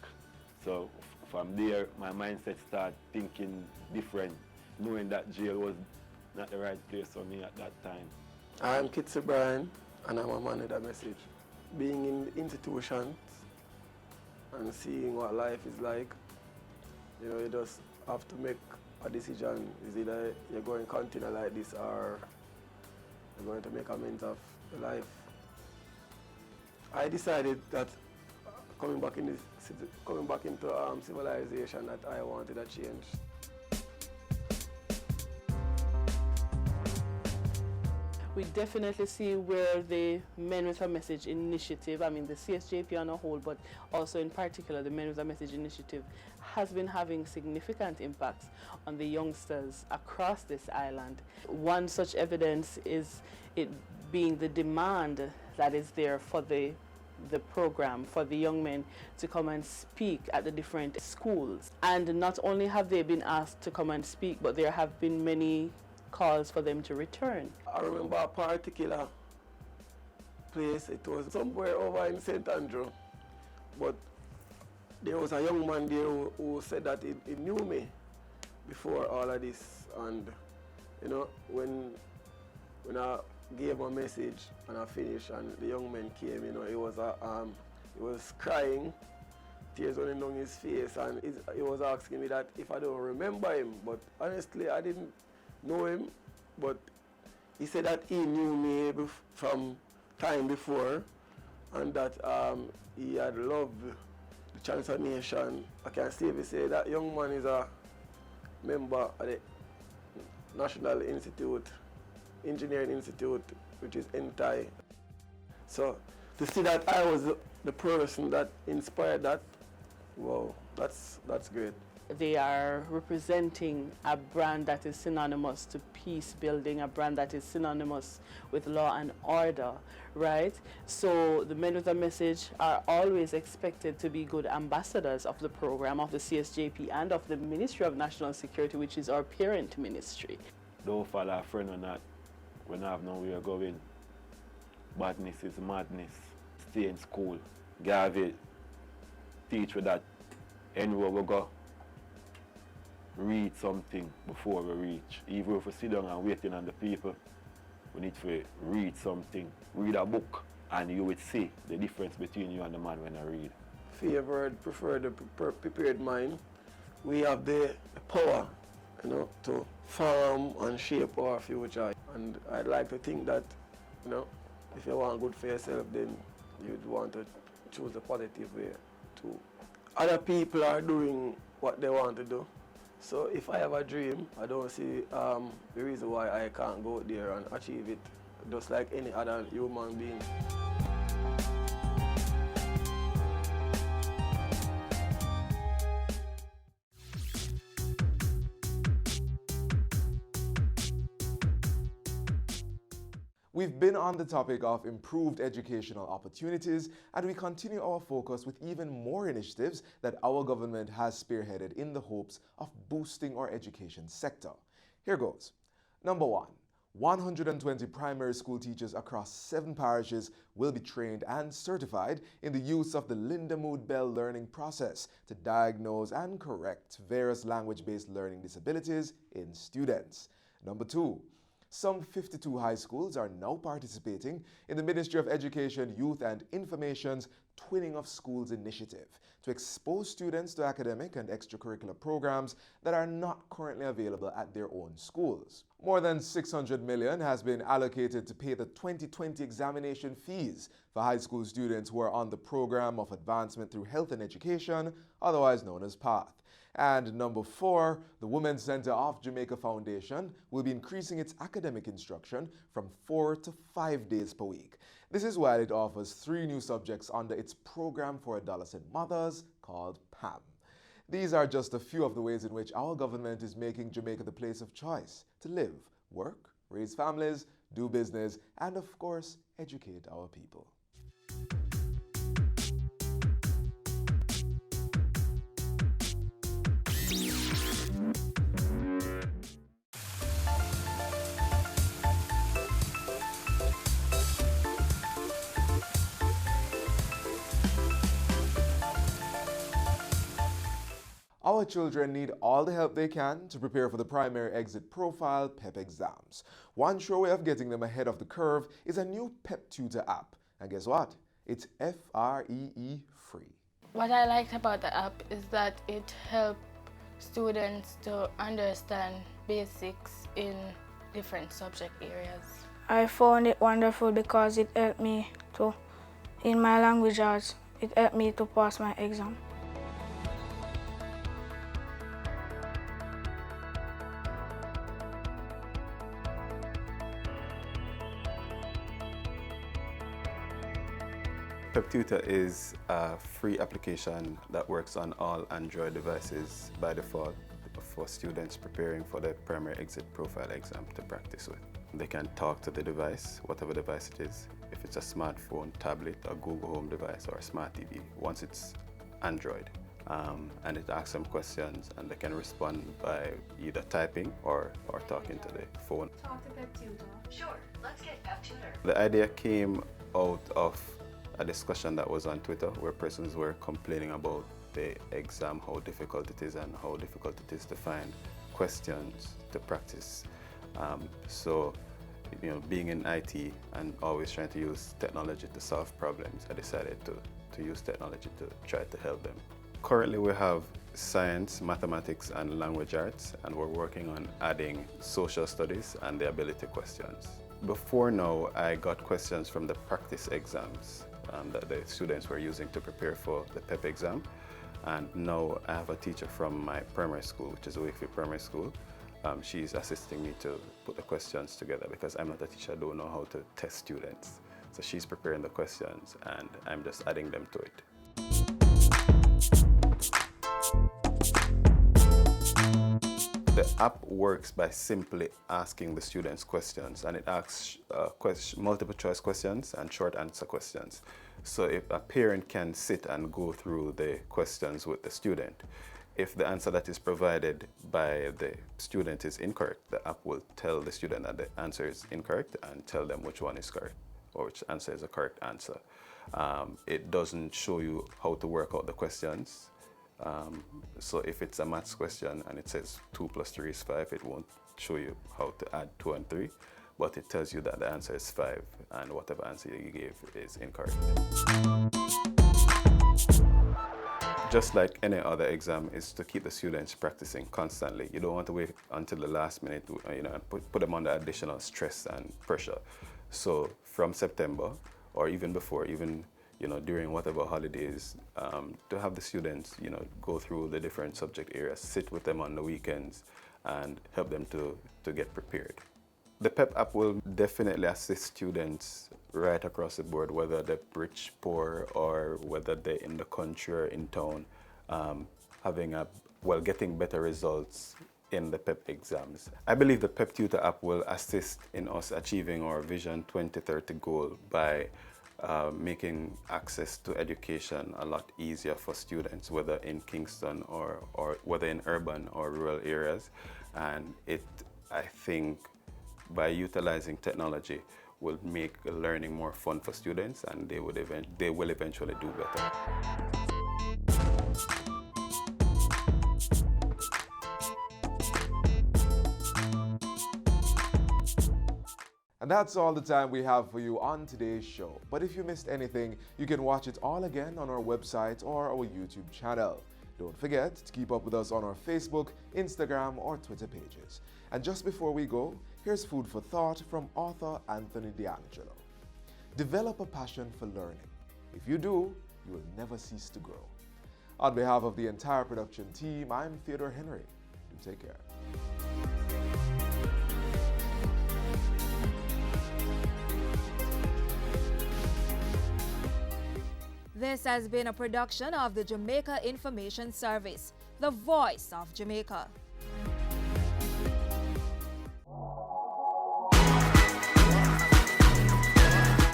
So from there, my mindset started thinking different, knowing that jail was not the right place for me at that time. I'm Kitsy Bryan, and I'm a Man with a Message. Being in institutions and seeing what life is like, you just have to make a decision. Is either you're going to continue like this or you're going to make amends of your life. I decided that coming back into civilization, that I wanted a change. We definitely see where the Men with a Message initiative, I mean the CSJP on a whole, but also in particular the Men with a Message initiative, has been having significant impacts on the youngsters across this island. One such evidence is it being the demand that is there for the program for the young men to come and speak at the different schools. And not only have they been asked to come and speak, but there have been many calls for them to return. I remember a particular place, it was somewhere over in St. Andrew, but there was a young man there who said that he knew me before all of this, and you know, when I gave a message and I finished and the young man came, you know, he was crying, tears running down his face, and he was asking me that if I don't remember him, but honestly I didn't know him, but he said that he knew me from time before, and that he had loved the transformation. I can safely say that young man is a member of the National Institute, Engineering Institute, which is NTI. So to see that I was the person that inspired that, wow, that's great. They are representing a brand that is synonymous to peace building, a brand that is synonymous with law and order, right? So the Men with a Message are always expected to be good ambassadors of the program, of the CSJP, and of the Ministry of National Security, which is our parent ministry. Don't follow a friend or not when I have nowhere going. Badness is madness. Stay in school. Garvey teach with that anywhere we go. Read something before we reach. Even if we sit down and waiting on the people, we need to read something. Read a book, and you would see the difference between you and the man when I read. Favored, preferred, prepared mind. We have the power, you know, to form and shape our future. And I'd like to think that, you know, if you want good for yourself, then you'd want to choose the positive way too. Other people are doing what they want to do. So if I have a dream, I don't see the reason why I can't go there and achieve it, just like any other human being. We've been on the topic of improved educational opportunities, and we continue our focus with even more initiatives that our government has spearheaded in the hopes of boosting our education sector. Here goes. Number 1, 120 primary school teachers across 7 parishes will be trained and certified in the use of the Linda Mood Bell learning process to diagnose and correct various language-based learning disabilities in students. Number 2, some 52 high schools are now participating in the Ministry of Education, Youth and Information's Twinning of Schools initiative to expose students to academic and extracurricular programs that are not currently available at their own schools. More than $600 million has been allocated to pay the 2020 examination fees for high school students who are on the Program of Advancement Through Health and Education, otherwise known as PATH. And number 4, the Women's Center of Jamaica Foundation will be increasing its academic instruction from 4 to 5 days per week. This is while it offers 3 new subjects under its program for adolescent mothers called PAM. These are just a few of the ways in which our government is making Jamaica the place of choice to live, work, raise families, do business, and of course, educate our people. Our children need all the help they can to prepare for the Primary Exit Profile PEP exams. One sure way of getting them ahead of the curve is a new PEP Tutor app. And guess what? It's FREE free. What I liked about the app is that it helped students to understand basics in different subject areas. I found it wonderful because it helped me in my language arts, it helped me to pass my exam. PepTutor is a free application that works on all Android devices by default for students preparing for the primary exit profile exam to practice with. They can talk to the device, whatever device it is. If it's a smartphone, tablet, a Google Home device, or a smart TV, once it's Android. And it asks them questions and they can respond by either typing or talking to the phone. Talk to PepTutor. Sure, let's get PepTutor. The idea came out of a discussion that was on Twitter where persons were complaining about the exam, how difficult it is and how difficult it is to find questions to practice. So, being in IT and always trying to use technology to solve problems, I decided to use technology to try to help them. Currently we have science, mathematics and language arts, and we're working on adding social studies and the ability questions. Before now, I got questions from the practice exams that the students were using to prepare for the PEP exam. And now I have a teacher from my primary school, which is Wakefield Primary School. She's assisting me to put the questions together because I'm not a teacher, I don't know how to test students. So she's preparing the questions and I'm just adding them to it. The app works by simply asking the students questions, and it asks multiple choice questions and short answer questions. So if a parent can sit and go through the questions with the student, if the answer that is provided by the student is incorrect, the app will tell the student that the answer is incorrect and tell them which one is correct or which answer is a correct answer. It doesn't show you how to work out the questions. So if it's a maths question and it says 2 + 3 is 5, it won't show you how to add 2 and 3, but it tells you that the answer is 5 and whatever answer you gave is incorrect. Just like any other exam, is to keep the students practicing constantly. You don't want to wait until the last minute, and put them under additional stress and pressure. So from September, or even before, during whatever holidays, to have the students, go through the different subject areas, sit with them on the weekends, and help them to get prepared. The PEP app will definitely assist students right across the board, whether they're rich, poor, or whether they're in the country or in town, getting better results in the PEP exams. I believe the PepTutor app will assist in us achieving our Vision 2030 goal by making access to education a lot easier for students, whether in Kingston or whether in urban or rural areas. And I think, by utilizing technology, will make learning more fun for students, and they will eventually do better. And that's all the time we have for you on today's show. But if you missed anything, you can watch it all again on our website or our YouTube channel. Don't forget to keep up with us on our Facebook, Instagram, or Twitter pages. And just before we go, here's food for thought from author Anthony D'Angelo. Develop a passion for learning. If you do, you will never cease to grow. On behalf of the entire production team, I'm Theodore Henry. Do take care. This has been a production of the Jamaica Information Service, the voice of Jamaica.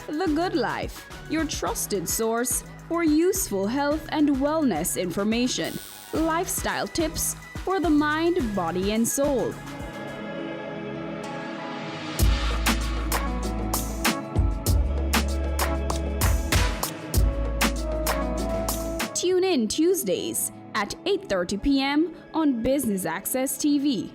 The Good Life, your trusted source for useful health and wellness information, lifestyle tips for the mind, body, and soul. Tune in Tuesdays at 8:30 p.m. on Business Access TV.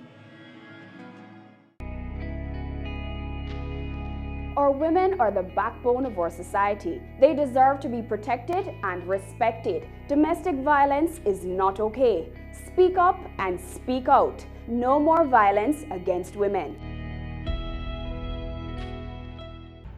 Our women are the backbone of our society. They deserve to be protected and respected. Domestic violence is not okay. Speak up and speak out. No more violence against women.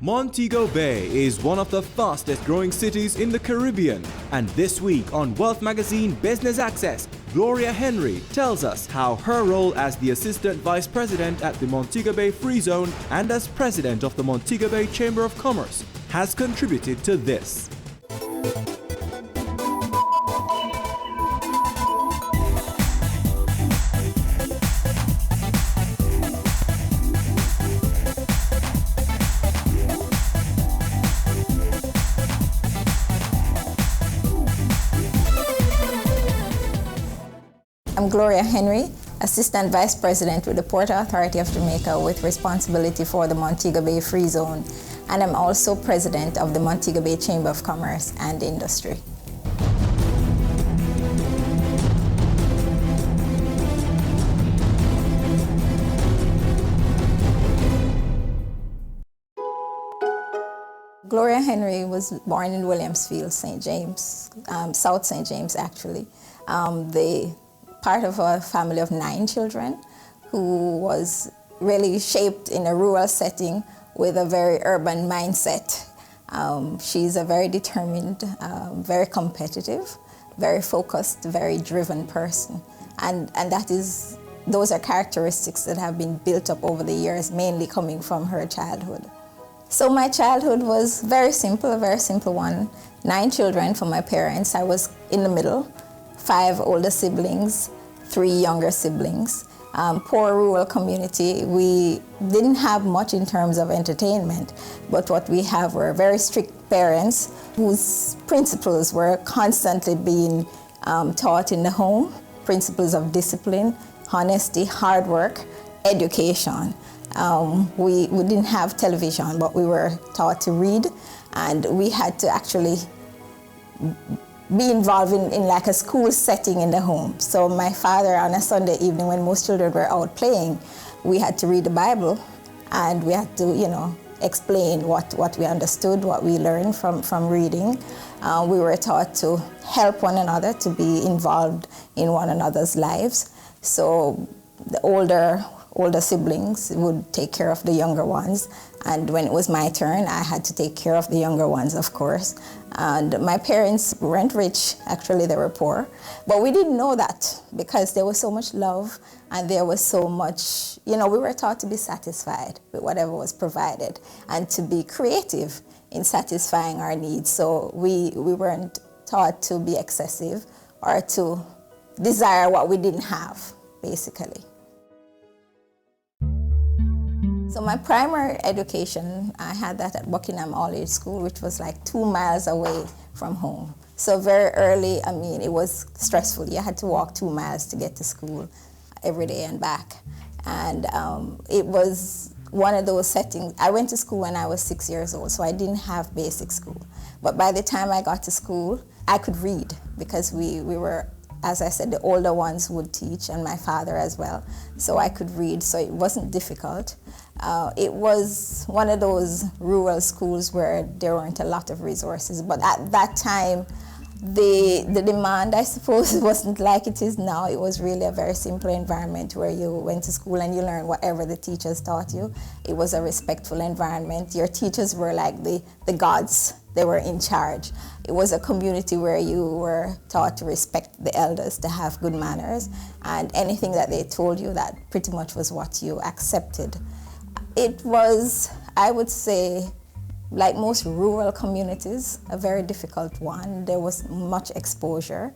Montego Bay is one of the fastest growing cities in the Caribbean. And this week on Wealth Magazine Business Access, Gloria Henry tells us how her role as the Assistant Vice President at the Montego Bay Free Zone and as President of the Montego Bay Chamber of Commerce has contributed to this. I'm Gloria Henry, Assistant Vice President with the Port Authority of Jamaica with responsibility for the Montego Bay Free Zone, and I'm also President of the Montego Bay Chamber of Commerce and Industry. Gloria Henry was born in Williamsfield, St. James, South St. James actually. Part of a family of 9 children who was really shaped in a rural setting with a very urban mindset. She's a very determined, very competitive, very focused, very driven person. And those are characteristics that have been built up over the years, mainly coming from her childhood. So my childhood was very simple, a very simple one. 9 children from my parents. I was in the middle. 5 older siblings, 3 younger siblings. Poor rural community. We didn't have much in terms of entertainment, but what we have were very strict parents whose principles were constantly being taught in the home. Principles of discipline, honesty, hard work, education. We didn't have television, but we were taught to read, and we had to actually be involved in like a school setting in the home. So my father, on a Sunday evening when most children were out playing, we had to read the Bible, and we had to, explain what we understood, what we learned from reading. We were taught to help one another, to be involved in one another's lives. So the older siblings would take care of the younger ones, and when it was my turn, I had to take care of the younger ones, of course. And my parents weren't rich, actually they were poor, but we didn't know that because there was so much love and there was so much, we were taught to be satisfied with whatever was provided and to be creative in satisfying our needs. So we weren't taught to be excessive or to desire what we didn't have, basically. So my primary education, I had that at Buckingham All-Age School, which was like 2 miles away from home. So very early, it was stressful. You had to walk 2 miles to get to school every day and back. And it was one of those settings. I went to school when I was 6 years old, so I didn't have basic school. But by the time I got to school, I could read because we were, as I said, the older ones would teach, and my father as well. So I could read, so it wasn't difficult. It was one of those rural schools where there weren't a lot of resources, but at that time, the demand, I suppose, wasn't like it is now. It was really a very simple environment where you went to school and you learned whatever the teachers taught you. It was a respectful environment. Your teachers were like the gods. They were in charge. It was a community where you were taught to respect the elders, to have good manners, and anything that they told you, that pretty much was what you accepted. It was, I would say, like most rural communities, a very difficult one. There was much exposure,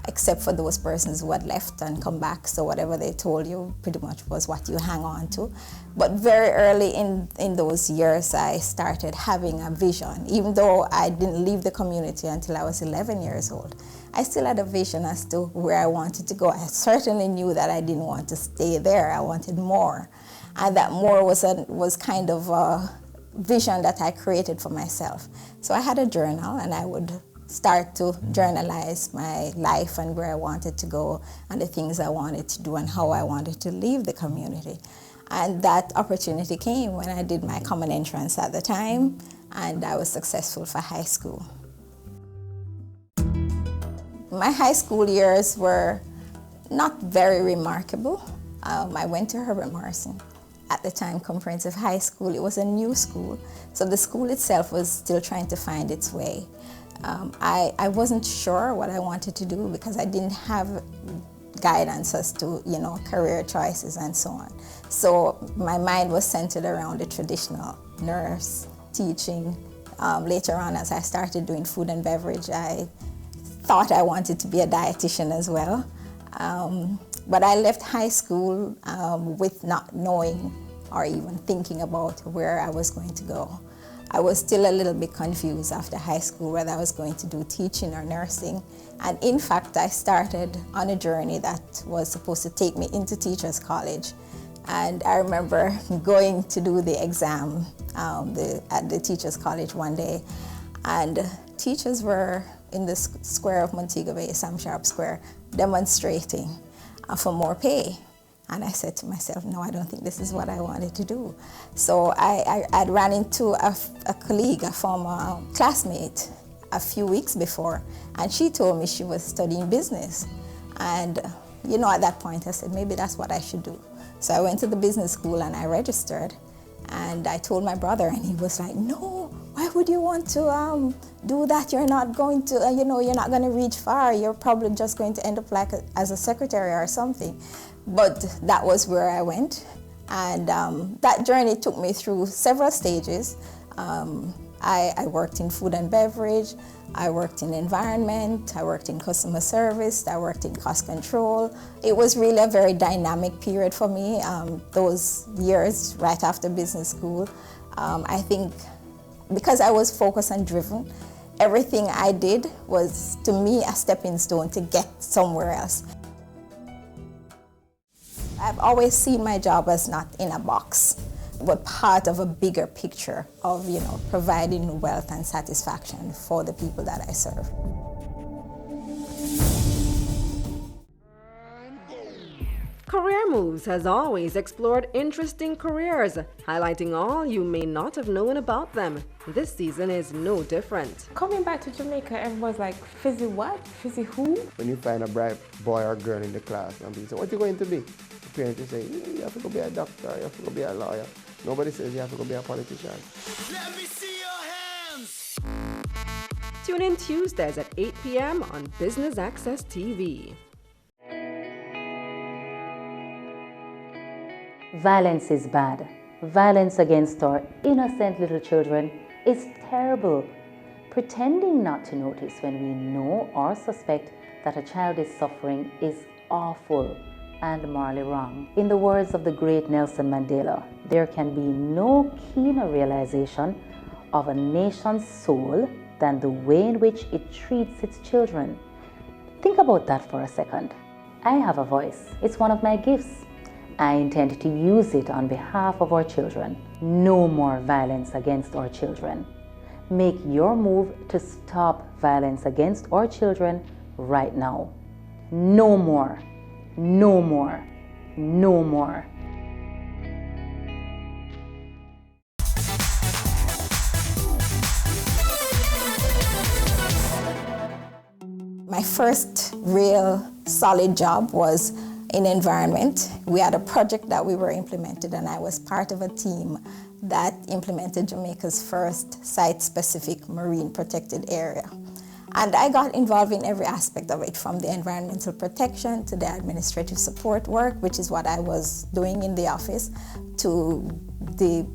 except for those persons who had left and come back, so whatever they told you pretty much was what you hang on to. But very early in those years, I started having a vision. Even though I didn't leave the community until I was 11 years old, I still had a vision as to where I wanted to go. I certainly knew that I didn't want to stay there. I wanted more. And that more was kind of a vision that I created for myself. So I had a journal, and I would start to journalize my life and where I wanted to go and the things I wanted to do and how I wanted to leave the community. And that opportunity came when I did my common entrance at the time, and I was successful for high school. My high school years were not very remarkable. I went to Herbert Morrison, at the time Comprehensive High School. It was a new school, so the school itself was still trying to find its way. I wasn't sure what I wanted to do because I didn't have guidance as to, career choices and so on. So my mind was centered around the traditional nurse, teaching. Later on, as I started doing food and beverage, I thought I wanted to be a dietitian as well. But I left high school with not knowing or even thinking about where I was going to go. I was still a little bit confused after high school whether I was going to do teaching or nursing. And in fact, I started on a journey that was supposed to take me into Teachers College. And I remember going to do the exam at the Teachers College one day, and teachers were in the square of Montego Bay, Sam Sharp Square, demonstrating for more pay. And I said to myself, no, I don't think this is what I wanted to do. So I ran into a colleague, a former classmate, a few weeks before, and she told me she was studying business. And at that point I said, maybe that's what I should do. So I went to the business school and I registered, and I told my brother, and he was like, no, why would you want to do that? You're not going to, you're not going to reach far. You're probably just going to end up like as a secretary or something. But that was where I went, and that journey took me through several stages. I worked in food and beverage, I worked in environment, I worked in customer service, I worked in cost control. It was really a very dynamic period for me, those years right after business school. I think because I was focused and driven, everything I did was, to me, a stepping stone to get somewhere else. I've always seen my job as not in a box, but part of a bigger picture of, providing wealth and satisfaction for the people that I serve. Career Moves has always explored interesting careers, highlighting all you may not have known about them. This season is no different. Coming back to Jamaica, everyone's like, Fizzy what? Fizzy who? When you find a bright boy or girl in the class and people say, what are you going to be? The parents say, you have to go be a doctor, you have to go be a lawyer. Nobody says you have to go be a politician. Let me see your hands! Tune in Tuesdays at 8 p.m. on Business Access TV. Violence is bad. Violence against our innocent little children is terrible. Pretending not to notice when we know or suspect that a child is suffering is awful and morally wrong. In the words of the great Nelson Mandela, there can be no keener realization of a nation's soul than the way in which it treats its children. Think about that for a second. I have a voice. It's one of my gifts. I intend to use it on behalf of our children. No more violence against our children. Make your move to stop violence against our children right now. No more. No more. No more. My first real solid job was in environment. We had a project that we were implemented, and I was part of a team that implemented Jamaica's first site-specific marine protected area. And I got involved in every aspect of it, from the environmental protection to the administrative support work, which is what I was doing in the office, to the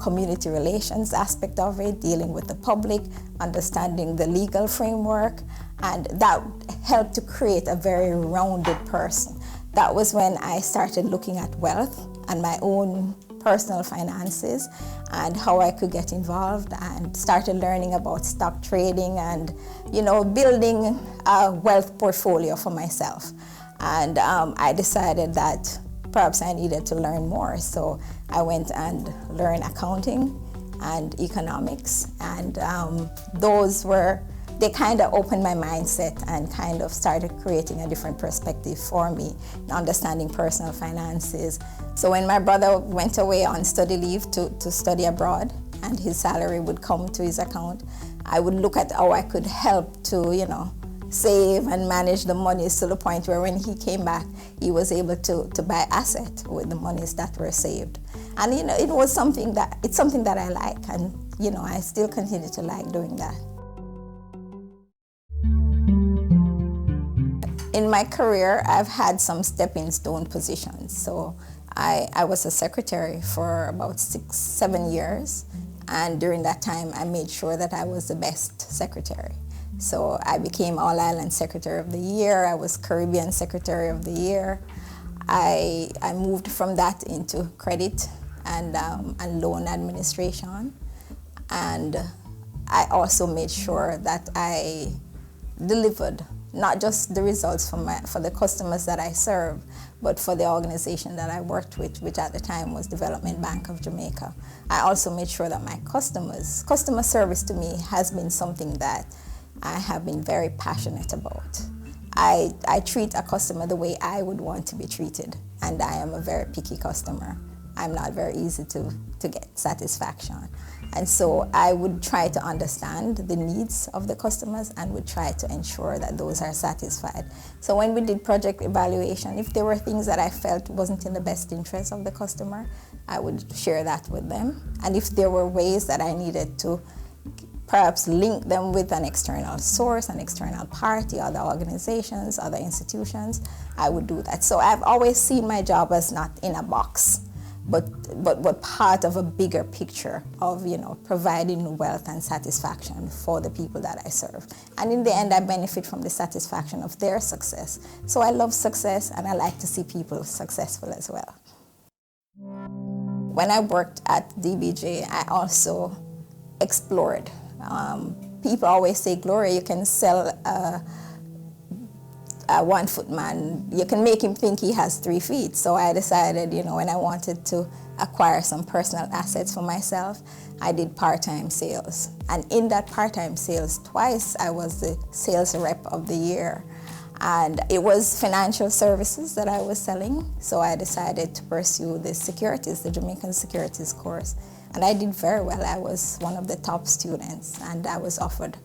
community relations aspect of it, dealing with the public, understanding the legal framework, and that helped to create a very rounded person. That was when I started looking at wealth and my own personal finances and how I could get involved, and started learning about stock trading and, building a wealth portfolio for myself. And I decided that perhaps I needed to learn more. So I went and learned accounting and economics, and those were they kind of opened my mindset and kind of started creating a different perspective for me in understanding personal finances. So when my brother went away on study leave to study abroad and his salary would come to his account, I would look at how I could help to, save and manage the monies to the point where when he came back, he was able to buy asset with the monies that were saved. And it was something that I like, and I still continue to like doing that. In my career, I've had some stepping stone positions. So I was a secretary for about 6-7 years, and during that time, I made sure that I was the best secretary. So I became All Island Secretary of the Year. I was Caribbean Secretary of the Year. I moved from that into credit and loan administration. And I also made sure that I delivered not just the results for the customers that I serve, but for the organization that I worked with, which at the time was Development Bank of Jamaica. I also made sure that my customer service to me has been something that I have been very passionate about. I treat a customer the way I would want to be treated, and I am a very picky customer. I'm not very easy to get satisfaction. And so I would try to understand the needs of the customers and would try to ensure that those are satisfied. So when we did project evaluation, if there were things that I felt wasn't in the best interest of the customer, I would share that with them. And if there were ways that I needed to perhaps link them with an external source, an external party, other organizations, other institutions, I would do that. So I've always seen my job as not in a box, but part of a bigger picture of providing wealth and satisfaction for the people that I serve. And in the end, I benefit from the satisfaction of their success. So I love success, and I like to see people successful as well. When I worked at DBJ, I also explored. People always say, Gloria, you can sell a one-foot man, you can make him think he has 3 feet. So I decided, when I wanted to acquire some personal assets for myself, I did part-time sales. And in that part-time sales, twice I was the sales rep of the year. And it was financial services that I was selling. So I decided to pursue the Jamaican Securities course. And I did very well. I was one of the top students, and I was offered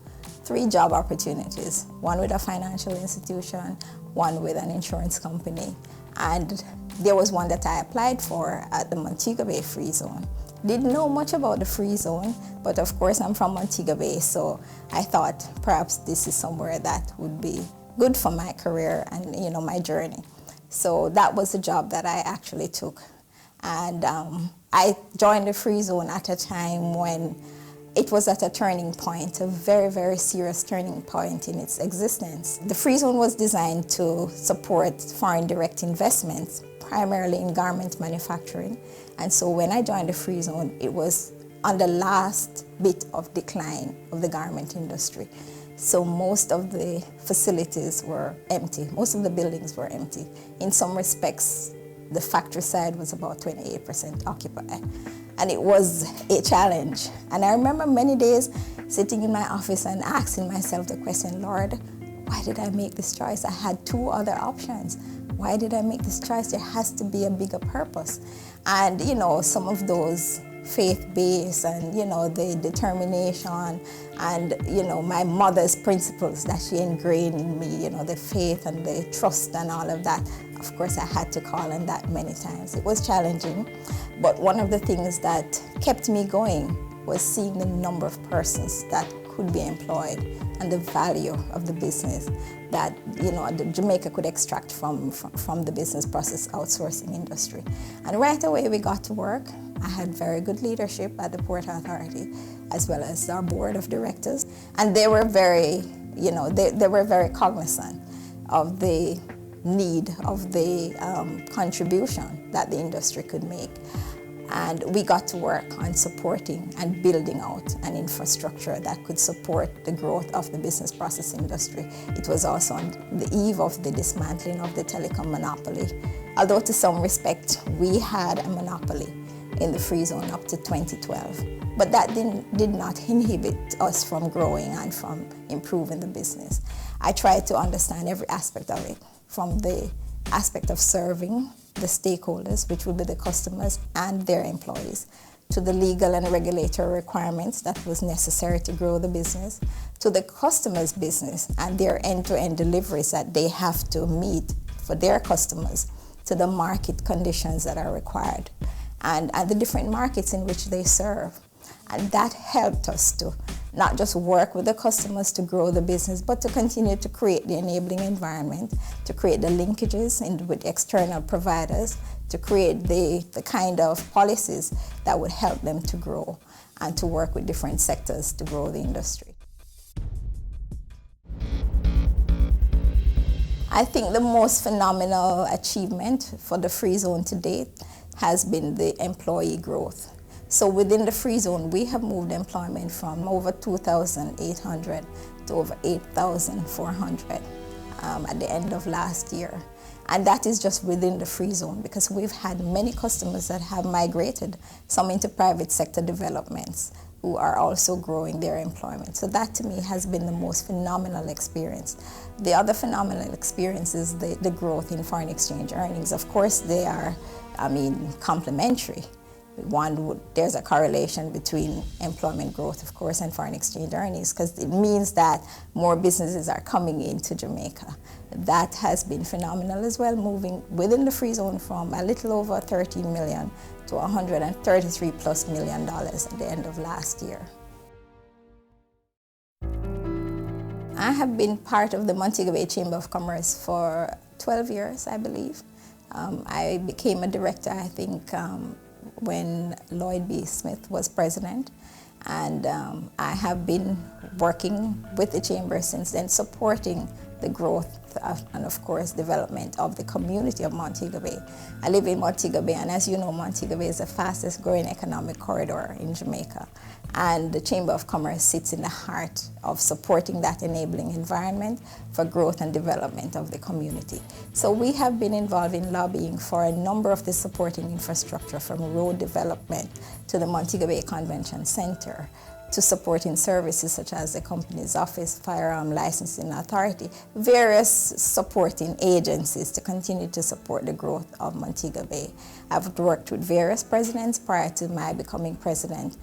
3 job opportunities, one with a financial institution, one with an insurance company. And there was one that I applied for at the Montego Bay Free Zone. Didn't know much about the Free Zone, but of course I'm from Montego Bay, so I thought perhaps this is somewhere that would be good for my career and my journey. So that was the job that I actually took. And I joined the Free Zone at a time when it was at a turning point, a very, very serious turning point in its existence. The Free Zone was designed to support foreign direct investments, primarily in garment manufacturing. And so when I joined the Free Zone, it was on the last bit of decline of the garment industry. So most of the facilities were empty. Most of the buildings were empty. In some respects, the factory side was about 28% occupied. And it was a challenge. And I remember many days sitting in my office and asking myself the question, Lord, why did I make this choice? I had 2 other options. Why did I make this choice? There has to be a bigger purpose. And, some of those faith-based and, the determination and, my mother's principles that she ingrained in me, the faith and the trust and all of that. Of course, I had to call on that many times. It was challenging, but one of the things that kept me going was seeing the number of persons that could be employed and the value of the business that Jamaica could extract from the business process outsourcing industry. And right away we got to work. I had very good leadership at the Port Authority, as well as our board of directors, and they were very, they were very cognizant of the need of the contribution that the industry could make. And we got to work on supporting and building out an infrastructure that could support the growth of the business process industry. It was also on the eve of the dismantling of the telecom monopoly. Although to some respect we had a monopoly, in the free zone up to 2012. But that did not inhibit us from growing and from improving the business. I tried to understand every aspect of it, from the aspect of serving the stakeholders, which would be the customers and their employees, to the legal and regulatory requirements that was necessary to grow the business, to the customer's business and their end-to-end deliveries that they have to meet for their customers, to the market conditions that are required, and the different markets in which they serve. And that helped us to not just work with the customers to grow the business, but to continue to create the enabling environment, to create the linkages with external providers, to create the kind of policies that would help them to grow and to work with different sectors to grow the industry. I think the most phenomenal achievement for the free zone to date has been the employee growth. So within the free zone, we have moved employment from over 2,800 to over 8,400 at the end of last year. And that is just within the free zone, because we've had many customers that have migrated, some into private sector developments, who are also growing their employment. So that to me has been the most phenomenal experience. The other phenomenal experience is the growth in foreign exchange earnings. Of course, they are, complementary. There's a correlation between employment growth, of course, and foreign exchange earnings, because it means that more businesses are coming into Jamaica. That has been phenomenal as well, moving within the free zone from a little over 13 million to $133+ million at the end of last year. I have been part of the Montego Bay Chamber of Commerce for 12 years, I believe. I became a director, I think, when Lloyd B. Smith was president, and I have been working with the Chamber since then, supporting the growth and of course development of the community of Montego Bay. I live in Montego Bay, and as you know, Montego Bay is the fastest growing economic corridor in Jamaica, and the Chamber of Commerce sits in the heart of supporting that enabling environment for growth and development of the community. So we have been involved in lobbying for a number of the supporting infrastructure, from road development to the Montego Bay Convention Center, to supporting services such as the Company's Office, Firearm Licensing Authority, various supporting agencies to continue to support the growth of Montego Bay. I've worked with various presidents prior to my becoming president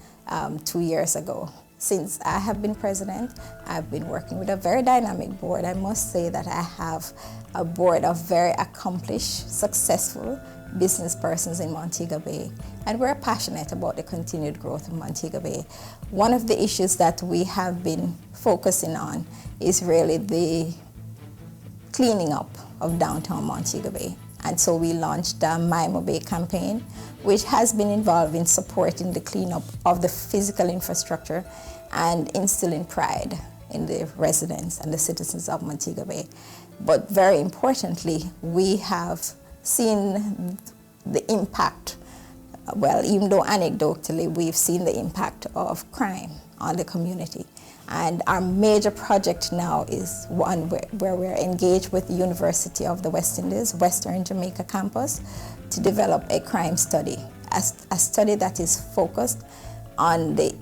2 years ago. Since I have been president, I've been working with a very dynamic board. I must say that I have a board of very accomplished, successful business persons in Montego Bay, and we're passionate about the continued growth of Montego Bay. One of the issues that we have been focusing on is really the cleaning up of downtown Montego Bay. And so we launched the Maimo Bay campaign, which has been involved in supporting the cleanup of the physical infrastructure and instilling pride in the residents and the citizens of Montego Bay. But very importantly, we have seen the impact, well, even though anecdotally, we've seen the impact of crime on the community. And our major project now is one where we're engaged with the University of the West Indies, Western Jamaica campus, to develop a crime study, a study that is focused on the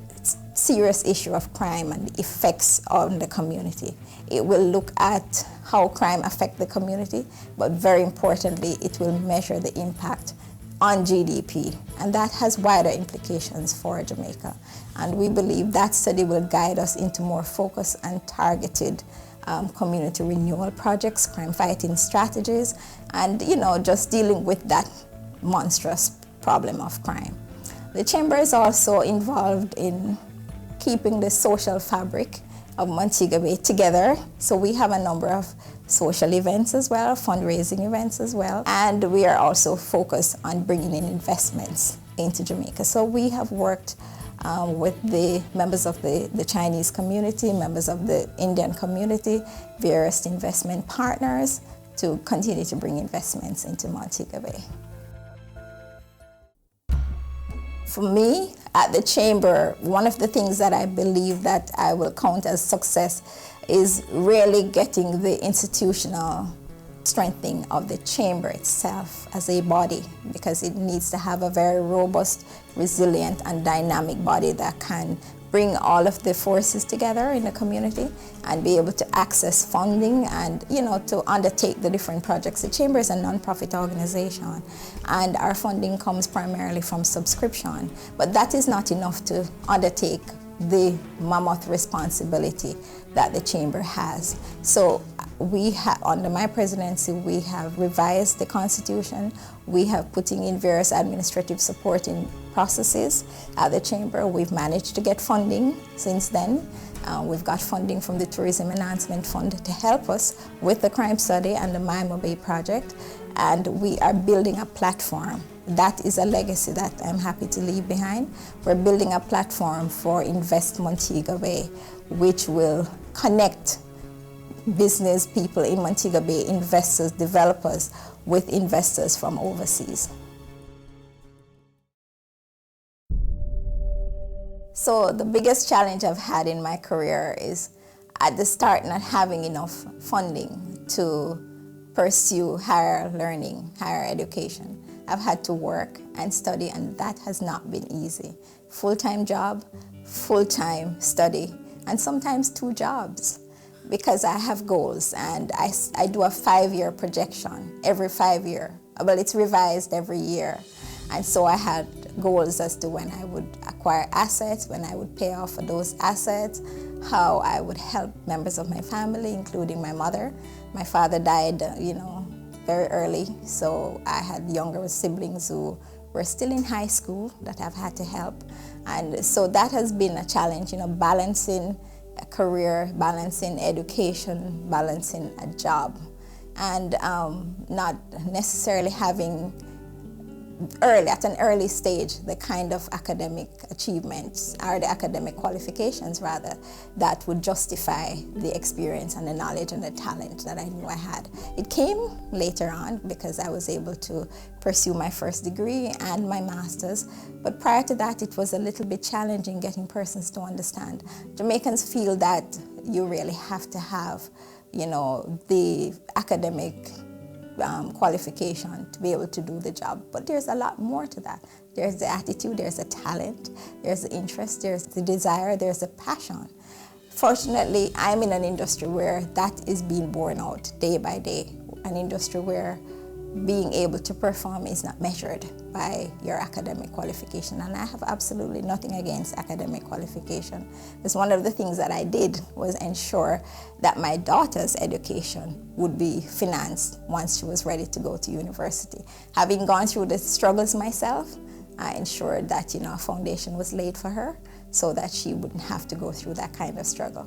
serious issue of crime and the effects on the community. It will look at how crime affects the community, but very importantly, it will measure the impact on GDP, and that has wider implications for Jamaica. And we believe that study will guide us into more focused and targeted community renewal projects, crime fighting strategies, and just dealing with that monstrous problem of crime. The Chamber is also involved in keeping the social fabric of Montego Bay together. So we have a number of social events as well, fundraising events as well, and we are also focused on bringing in investments into Jamaica. So we have worked with the members of the Chinese community, members of the Indian community, various investment partners to continue to bring investments into Montego Bay. For me, at the Chamber, one of the things that I believe that I will count as success is really getting the institutional strengthening of the chamber itself as a body, because it needs to have a very robust, resilient, and dynamic body that can bring all of the forces together in the community and be able to access funding and, to undertake the different projects. The chamber is a non-profit organization, and our funding comes primarily from subscription, but that is not enough to undertake the mammoth responsibility that the chamber has. So we have, under my presidency, we have revised the Constitution. We have putting in various administrative supporting processes at the chamber. We've managed to get funding since then. We've got funding from the Tourism Enhancement Fund to help us with the crime study and the Miami Bay project. And we are building a platform. That is a legacy that I'm happy to leave behind. We're building a platform for Invest Montego Bay, which will connect business people in Montego Bay, investors, developers, with investors from overseas. So the biggest challenge I've had in my career is at the start not having enough funding to pursue higher learning, higher education. I've had to work and study, and that has not been easy. Full-time job, full-time study, and sometimes 2 jobs, because I have goals, and I do a 5-year projection every 5 years. Well, it's revised every year. And so I had goals as to when I would acquire assets, when I would pay off for those assets, how I would help members of my family, including my mother. My father died, very early, so I had younger siblings who were still in high school that I've had to help. And so that has been a challenge, balancing a career, balancing education, balancing a job, and not necessarily having at an early stage, the kind of academic achievements, or the academic qualifications rather, that would justify the experience and the knowledge and the talent that I knew I had. It came later on because I was able to pursue my first degree and my master's, but prior to that it was a little bit challenging getting persons to understand. Jamaicans feel that you really have to have, the academic qualification to be able to do the job. But there's a lot more to that. There's the attitude, there's the talent, there's the interest, there's the desire, there's the passion. Fortunately, I'm in an industry where that is being borne out day by day, an industry where being able to perform is not measured by your academic qualification. And I have absolutely nothing against academic qualification. Because one of the things that I did was ensure that my daughter's education would be financed once she was ready to go to university. Having gone through the struggles myself, I ensured that a foundation was laid for her so that she wouldn't have to go through that kind of struggle.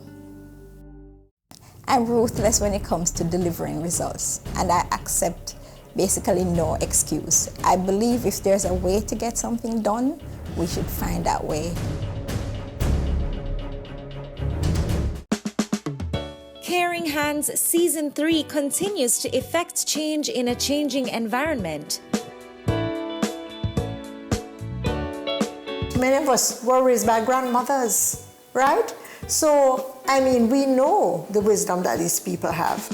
I'm ruthless when it comes to delivering results, and I accept basically no excuse. I believe if there's a way to get something done, we should find that way. Caring Hands Season 3 continues to effect change in a changing environment. Many of us were raised by grandmothers, right? So, we know the wisdom that these people have.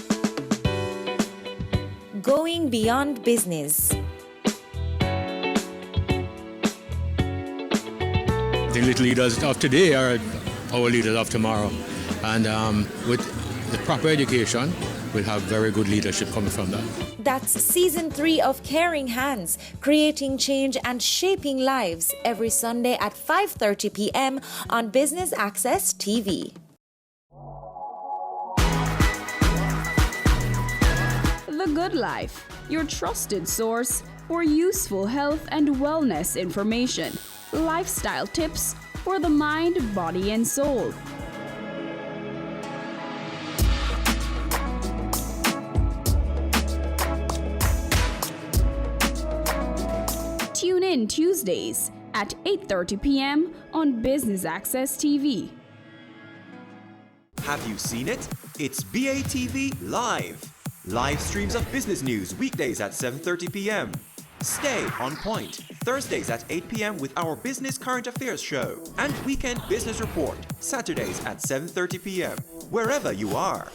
Going beyond business. The little leaders of today are our leaders of tomorrow. And with the proper education, we'll have very good leadership coming from that. That's Season 3 of Caring Hands, creating change and shaping lives, every Sunday at 5:30 p.m. on Business Access TV. The Good Life, your trusted source for useful health and wellness information, lifestyle tips for the mind, body, and soul. Tune in Tuesdays at 8:30 p.m. on Business Access TV. Have you seen it? It's BATV Live. Live streams of business news weekdays at 7:30 p.m. Stay on point Thursdays at 8 p.m. with our Business Current Affairs show, and Weekend Business Report Saturdays at 7:30 p.m. wherever you are.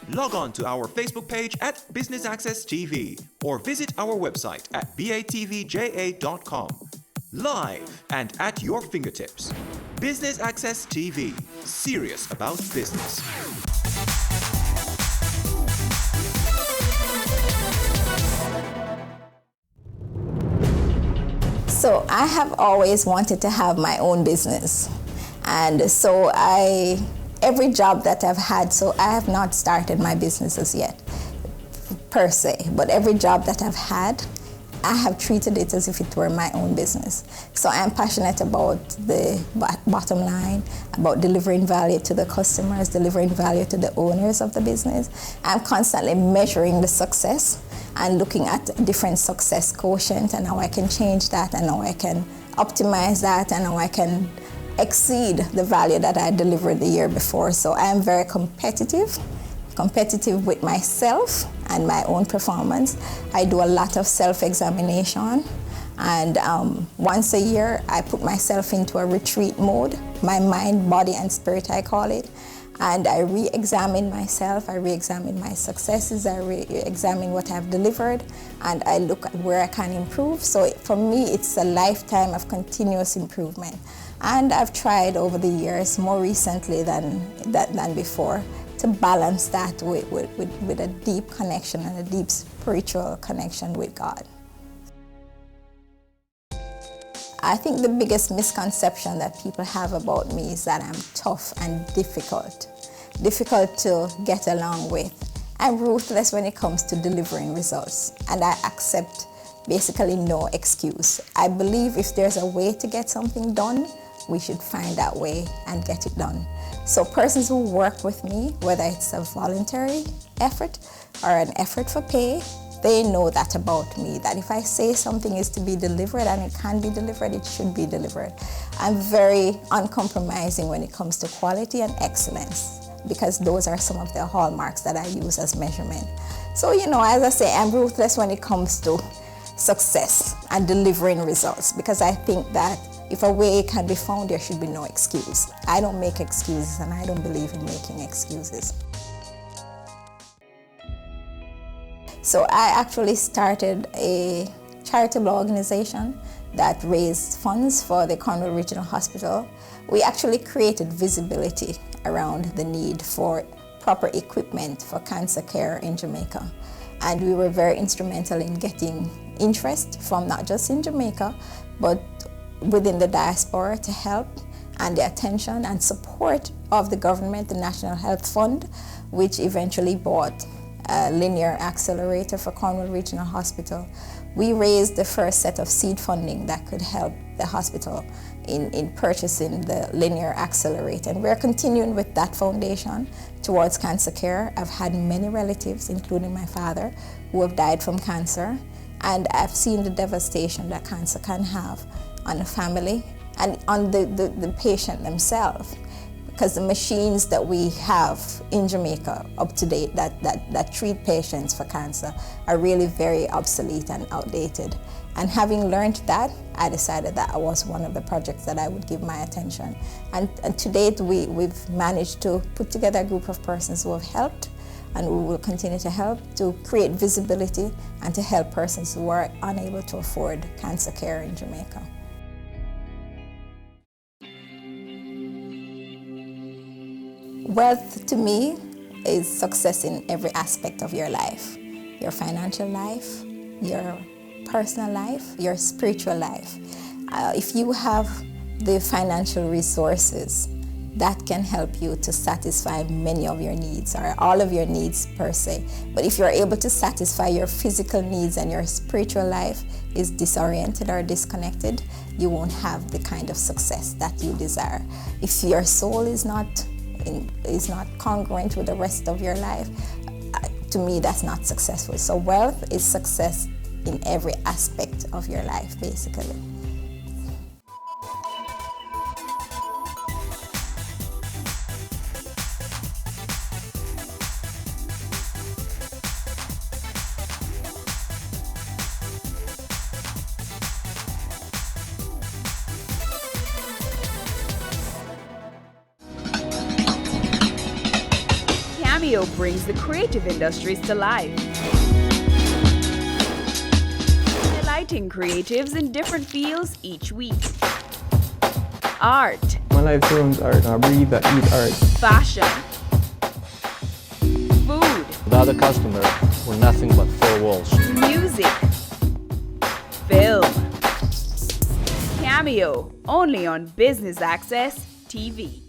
Log on to our Facebook page at Business Access TV or visit our website at batvja.com. Live and at your fingertips. Business Access TV. Serious about business. So I have always wanted to have my own business. And so every job that I've had, so I have not started my businesses yet, per se, but every job that I've had, I have treated it as if it were my own business. So I'm passionate about the bottom line, about delivering value to the customers, delivering value to the owners of the business. I'm constantly measuring the success and looking at different success quotient and how I can change that and how I can optimize that and how I can exceed the value that I delivered the year before. So I am very competitive with myself and my own performance. I do a lot of self-examination, and once a year I put myself into a retreat mode, my mind, body, and spirit I call it, and I re-examine myself, I re-examine my successes, I re-examine what I've delivered, and I look at where I can improve. So for me, it's a lifetime of continuous improvement. And I've tried over the years, more recently than before, to balance that with a deep connection and a deep spiritual connection with God. I think the biggest misconception that people have about me is that I'm tough and difficult to get along with. I'm ruthless when it comes to delivering results, and I accept basically no excuse. I believe if there's a way to get something done, we should find that way and get it done. So persons who work with me, whether it's a voluntary effort or an effort for pay, they know that about me, that if I say something is to be delivered and it can be delivered, it should be delivered. I'm very uncompromising when it comes to quality and excellence, because those are some of the hallmarks that I use as measurement. So, as I say, I'm ruthless when it comes to success and delivering results, because I think that if a way can be found, there should be no excuse. I don't make excuses, and I don't believe in making excuses. So I actually started a charitable organization that raised funds for the Cornwall Regional Hospital. We actually created visibility around the need for proper equipment for cancer care in Jamaica. And we were very instrumental in getting interest from not just in Jamaica, but within the diaspora to help, and the attention and support of the government, the National Health Fund, which eventually bought a linear accelerator for Cornwall Regional Hospital. We raised the first set of seed funding that could help the hospital in purchasing the linear accelerator. And we're continuing with that foundation towards cancer care. I've had many relatives, including my father, who have died from cancer, and I've seen the devastation that cancer can have on the family and on the patient themselves, because the machines that we have in Jamaica up to date that treat patients for cancer are really very obsolete and outdated. And having learned that, I decided that was one of the projects that I would give my attention. And to date, we've managed to put together a group of persons who have helped, and we will continue to help to create visibility and to help persons who are unable to afford cancer care in Jamaica. Wealth to me is success in every aspect of your life. Your financial life, your personal life, your spiritual life. If you have the financial resources, that can help you to satisfy many of your needs, or all of your needs per se. But if you're able to satisfy your physical needs and your spiritual life is disoriented or disconnected, you won't have the kind of success that you desire. If your soul is not congruent with the rest of your life, to me that's not successful. So wealth is success in every aspect of your life, basically. Cameo brings the creative industries to life. Highlighting creatives in different fields each week. Art. My life surrounds art. I breathe, I eat art. Fashion. Food. Without a customer, we're nothing but four walls. Music. Film. Cameo, only on Business Access TV.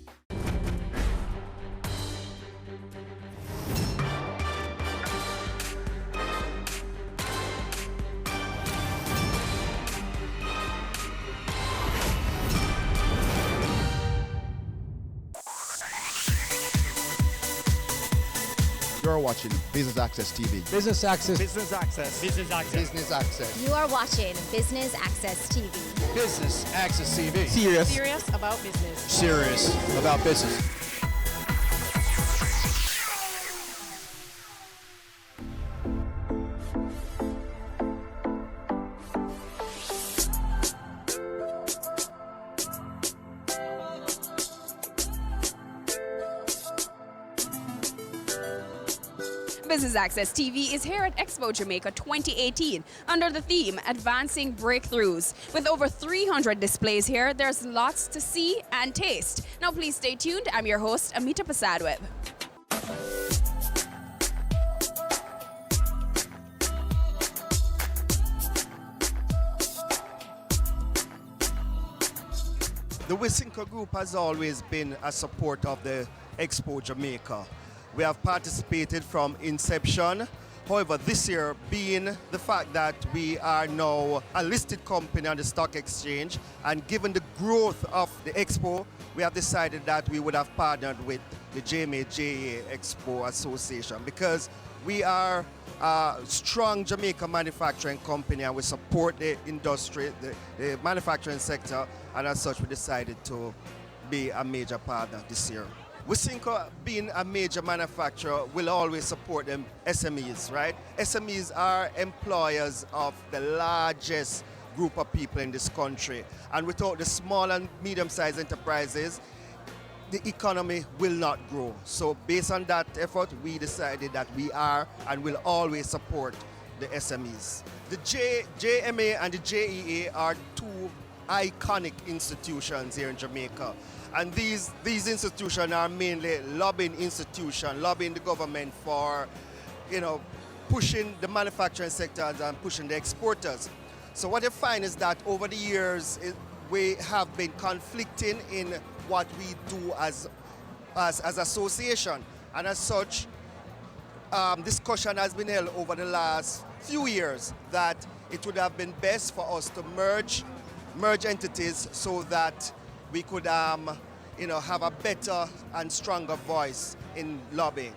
You're watching Business Access TV. Business Access. Business Access. Business Access. Business Access. You are watching Business Access TV. Business Access TV. Serious about business. Serious about business. Business Access TV is here at Expo Jamaica 2018 under the theme Advancing Breakthroughs. With over 300 displays here, there's lots to see and taste. Now please stay tuned. I'm your host, Amita Pasadweb. The Wisynco Group has always been a support of the Expo Jamaica. We have participated from inception. However, this year, being the fact that we are now a listed company on the stock exchange, and given the growth of the Expo, we have decided that we would have partnered with the JMA Expo Association, because we are a strong Jamaica manufacturing company and we support the industry, the manufacturing sector, and as such we decided to be a major partner this year. Wisynco, being a major manufacturer, will always support them SMEs, right? SMEs are employers of the largest group of people in this country. And without the small and medium-sized enterprises, the economy will not grow. So based on that effort, we decided that we are and will always support the SMEs. The JMA and the JEA are two iconic institutions here in Jamaica. And these institutions are mainly lobbying institutions, lobbying the government for, pushing the manufacturing sectors and pushing the exporters. So what you find is that over the years, we have been conflicting in what we do as association. And as such, discussion has been held over the last few years that it would have been best for us to merge entities so that we could have a better and stronger voice in lobbying.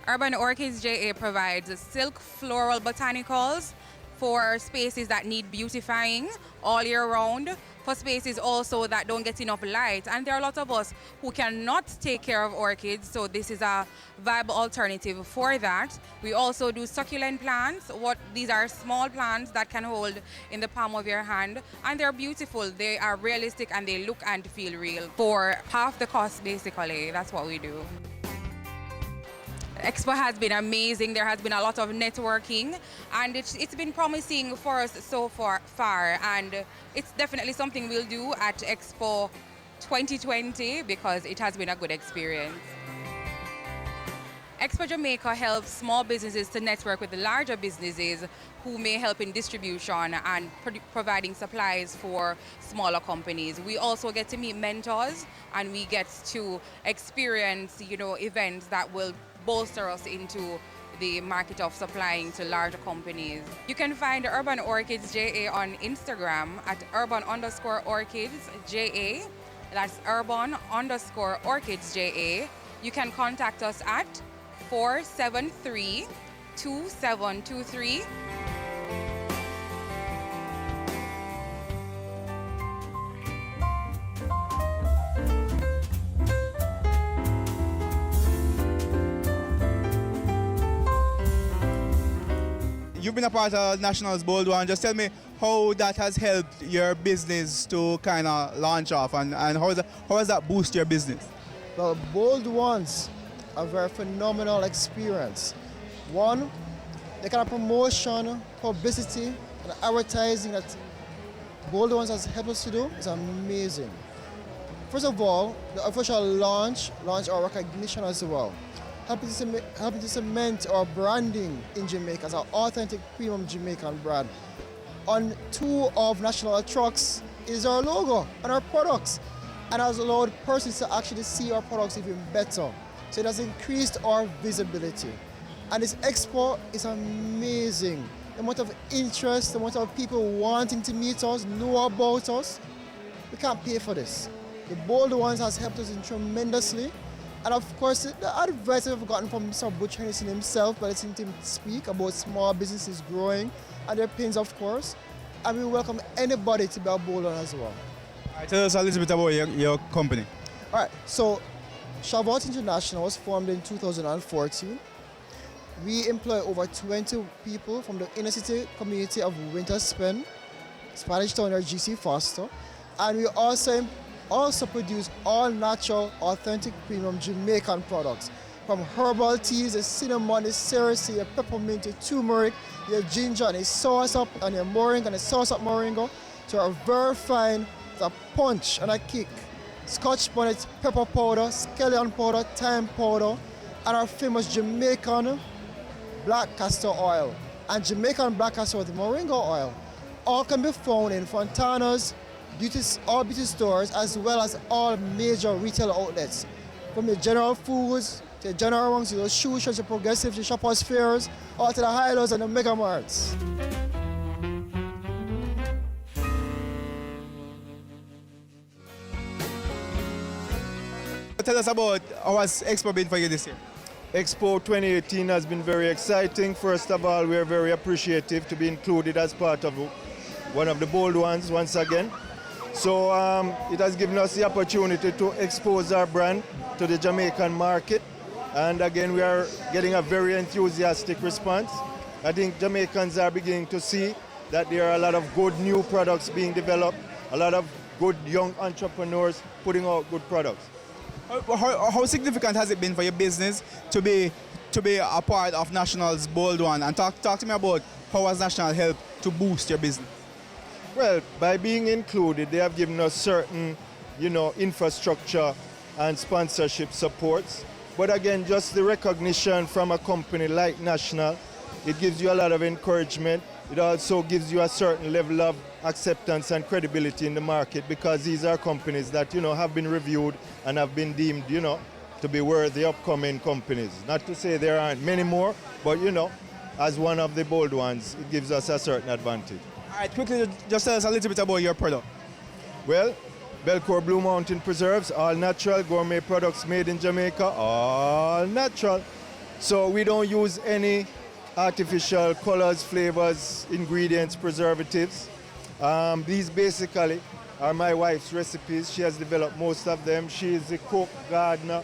Urban Orchids JA provides silk floral botanicals for spaces that need beautifying all year round, for spaces also that don't get enough light. And there are a lot of us who cannot take care of orchids, so this is a viable alternative for that. We also do succulent plants. These are small plants that can hold in the palm of your hand, and they're beautiful. They are realistic and they look and feel real. For half the cost, basically, that's what we do. Expo has been amazing. There has been a lot of networking, and it's been promising for us so far, and it's definitely something we'll do at Expo 2020 because it has been a good experience. Expo Jamaica helps small businesses to network with the larger businesses who may help in distribution and providing supplies for smaller companies. We also get to meet mentors, and we get to experience, events that will bolster us into the market of supplying to larger companies. You can find Urban Orchids JA on Instagram at urban_orchids JA. That's urban_orchids JA. You can contact us at 473-2723. you've been a part of Nationals Bold One. Just tell me how that has helped your business to kind of launch off, and how has that boost your business? Well, Bold Ones are a very phenomenal experience. One, the kind of promotion, publicity, and advertising that Bold Ones has helped us to do is amazing. First of all, the official launch our recognition as well, helping to cement our branding in Jamaica as an authentic premium Jamaican brand. On 2 of national trucks is our logo and our products, and has allowed persons to actually see our products even better. So it has increased our visibility. And this expo is amazing. The amount of interest, the amount of people wanting to meet us, know about us, we can't pay for this. The Bold Ones has helped us tremendously. And of course, the advice I've gotten from Mr. Butch Henderson himself, by listening to him speak about small businesses growing and their pains, of course. And we welcome anybody to be a Bold One as well. All right, tell us a little bit about your company. All right, so Shavot International was formed in 2014. We employ over 20 people from the inner city community of Winterspen, Spanish Town or GC Foster. And we also produce all natural, authentic, premium Jamaican products. From herbal teas, the cinnamon, the cerasee, the peppermint, the turmeric, your ginger, and the sauce up, and your moringa, and the sauce up moringa, to our very fine, the punch and a kick. Scotch bonnet, pepper powder, scallion powder, thyme powder, and our famous Jamaican black castor oil, and Jamaican black castor with moringa oil. All can be found in Fontana's, all beauty stores, as well as all major retail outlets. From the General Foods, to the General ones, to the shoe shops, the Progressive, the Shoppers Fairs, all to the Highlows and the Mega Marts. Tell us about how has Expo been for you this year? Expo 2018 has been very exciting. First of all, we are very appreciative to be included as part of one of the Bold Ones once again. So it has given us the opportunity to expose our brand to the Jamaican market. And again, we are getting a very enthusiastic response. I think Jamaicans are beginning to see that there are a lot of good new products being developed, a lot of good young entrepreneurs putting out good products. How significant has it been for your business to be a part of Nationals Bold One? And talk to me about how has National helped to boost your business? Well, by being included, they have given us certain, infrastructure and sponsorship supports. But again, just the recognition from a company like National, it gives you a lot of encouragement. It also gives you a certain level of acceptance and credibility in the market, because these are companies that, have been reviewed and have been deemed, to be worthy upcoming companies. Not to say there aren't many more, but, as one of the Bold Ones, it gives us a certain advantage. All right, quickly, just tell us a little bit about your product. Well, Belcourt Blue Mountain Preserves, all natural gourmet products made in Jamaica, all natural. So we don't use any artificial colors, flavors, ingredients, preservatives. These basically are my wife's recipes. She has developed most of them. She is a cook, gardener,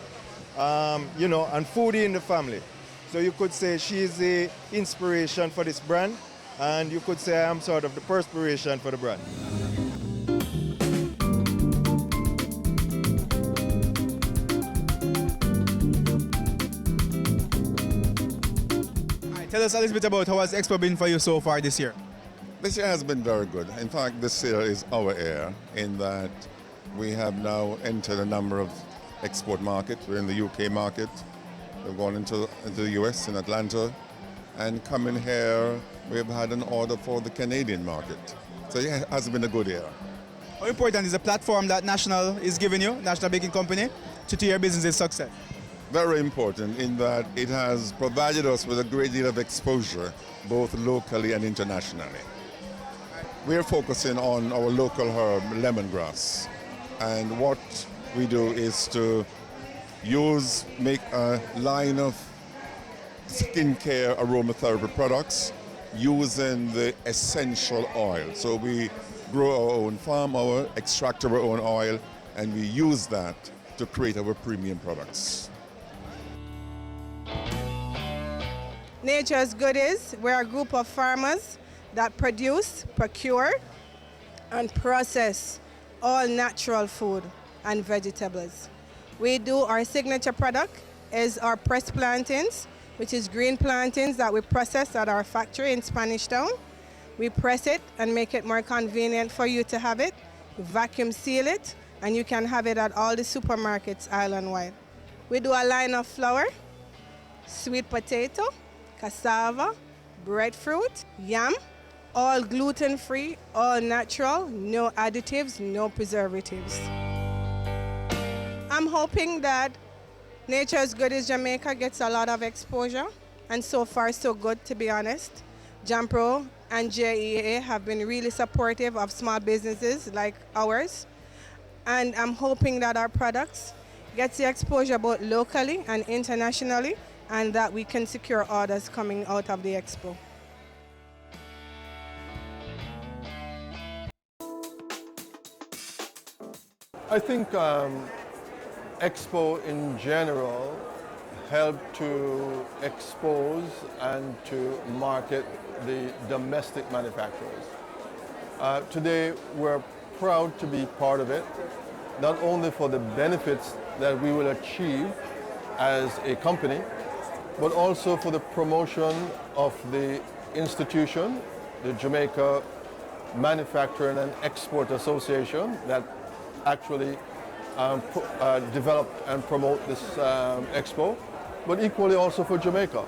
and foodie in the family. So you could say she is the inspiration for this brand, and you could say I am sort of the perspiration for the brand. Tell us a little bit about how has Expo been for you so far this year? This year has been very good. In fact, this year is our year in that we have now entered a number of export markets. We're in the UK market. We've gone into the US in Atlanta. And coming here, we've had an order for the Canadian market. So it has been a good year. How important is the platform that National is giving you, National Baking Company, to your business's success? Very important in that it has provided us with a great deal of exposure, both locally and internationally. We're focusing on our local herb, lemongrass. And what we do is to make a line of skincare aromatherapy products using the essential oil. So we grow our own farm, extract our own oil, and we use that to create our premium products. Nature's Goodies, we're a group of farmers that produce, procure, and process all natural food and vegetables. Our signature product is our pressed plantains, which is green plantains that we process at our factory in Spanish Town. We press it and make it more convenient for you to have it, vacuum seal it, and you can have it at all the supermarkets island-wide. We do a line of flour, sweet potato, cassava, breadfruit, yam, all gluten-free, all natural, no additives, no preservatives. I'm hoping that Nature's Goodies Jamaica gets a lot of exposure, and so far so good, to be honest. JAMPRO and JEA have been really supportive of small businesses like ours, and I'm hoping that our products get the exposure both locally and internationally, and that we can secure orders coming out of the expo. I think Expo in general helped to expose and to market the domestic manufacturers. Today we're proud to be part of it, not only for the benefits that we will achieve as a company, but also for the promotion of the institution, the Jamaica Manufacturing and Export Association, that actually develop and promote this expo, but equally also for Jamaica.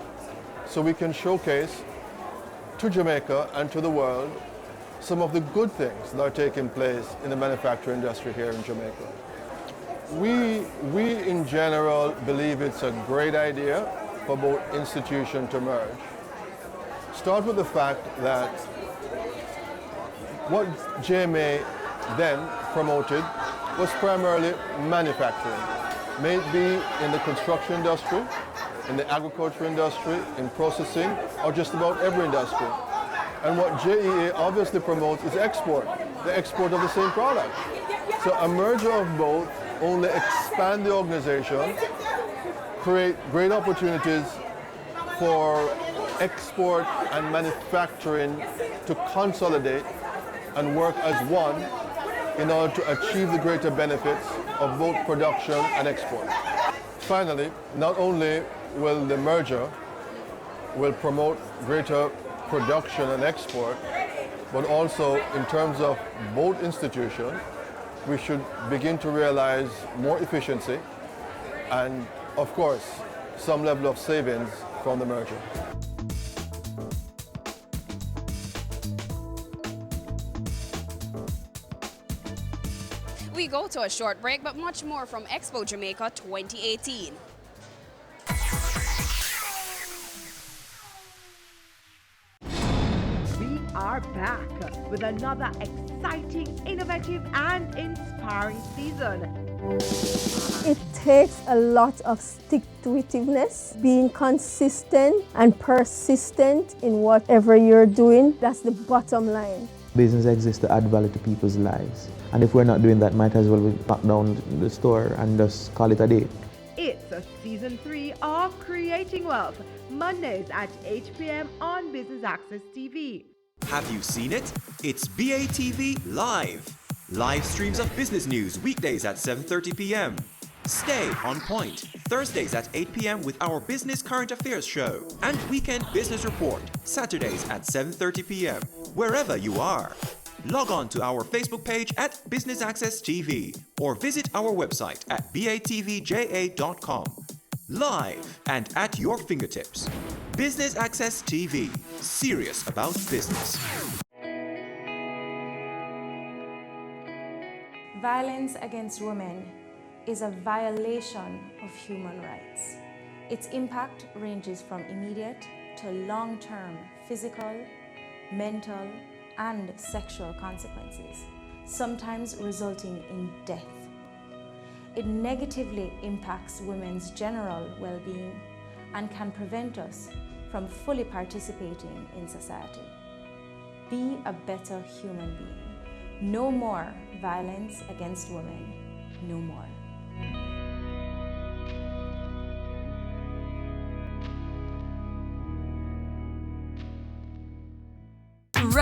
So we can showcase to Jamaica and to the world some of the good things that are taking place in the manufacturing industry here in Jamaica. We in general believe it's a great idea for both institutions to merge. Start with the fact that what JMA then promoted was primarily manufacturing, may it be in the construction industry, in the agriculture industry, in processing, or just about every industry. And what JEA obviously promotes is export, the export of the same product. So a merger of both only expand the organization, create great opportunities for export and manufacturing to consolidate and work as one in order to achieve the greater benefits of both production and export. Finally, not only will the merger promote greater production and export, but also in terms of both institutions, we should begin to realize more efficiency and, of course, some level of savings from the merger. We go to a short break, but much more from Expo Jamaica 2018. We are back with another exciting, innovative, and inspiring season. It takes a lot of stick-to-itiveness, being consistent and persistent in whatever you're doing. That's the bottom line. Business exists to add value to people's lives. And if we're not doing that, might as well lock down the store and just call it a day. It's a season 3 of Creating Wealth, Mondays at 8 p.m. on Business Access TV. Have you seen it? It's BATV Live. Live streams of business news weekdays at 7:30 p.m. Stay on point Thursdays at 8 p.m. with our Business Current Affairs show and Weekend Business Report Saturdays at 7:30 p.m. wherever you are. Log on to our Facebook page at Business Access TV or visit our website at batvja.com. Live and at your fingertips. Business Access TV. Serious about business. Violence against women is a violation of human rights. Its impact ranges from immediate to long-term physical, mental, and sexual consequences, sometimes resulting in death. It negatively impacts women's general well-being and can prevent us from fully participating in society. Be a better human being. No more violence against women. No more.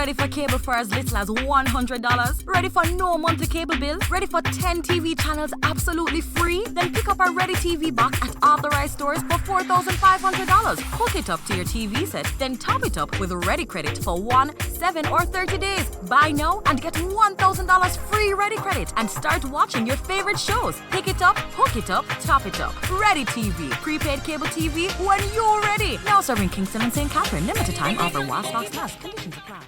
Ready for cable for as little as $100? Ready for no monthly cable bill? Ready for 10 TV channels absolutely free? Then pick up our Ready TV box at authorized stores for $4,500. Hook it up to your TV set, then top it up with Ready Credit for 1, 7, or 30 days. Buy now and get $1,000 free Ready Credit and start watching your favorite shows. Pick it up, hook it up, top it up. Ready TV. Prepaid cable TV when you're ready. Now serving Kingston and St. Catherine. Limited time offer while stocks last. Conditions apply.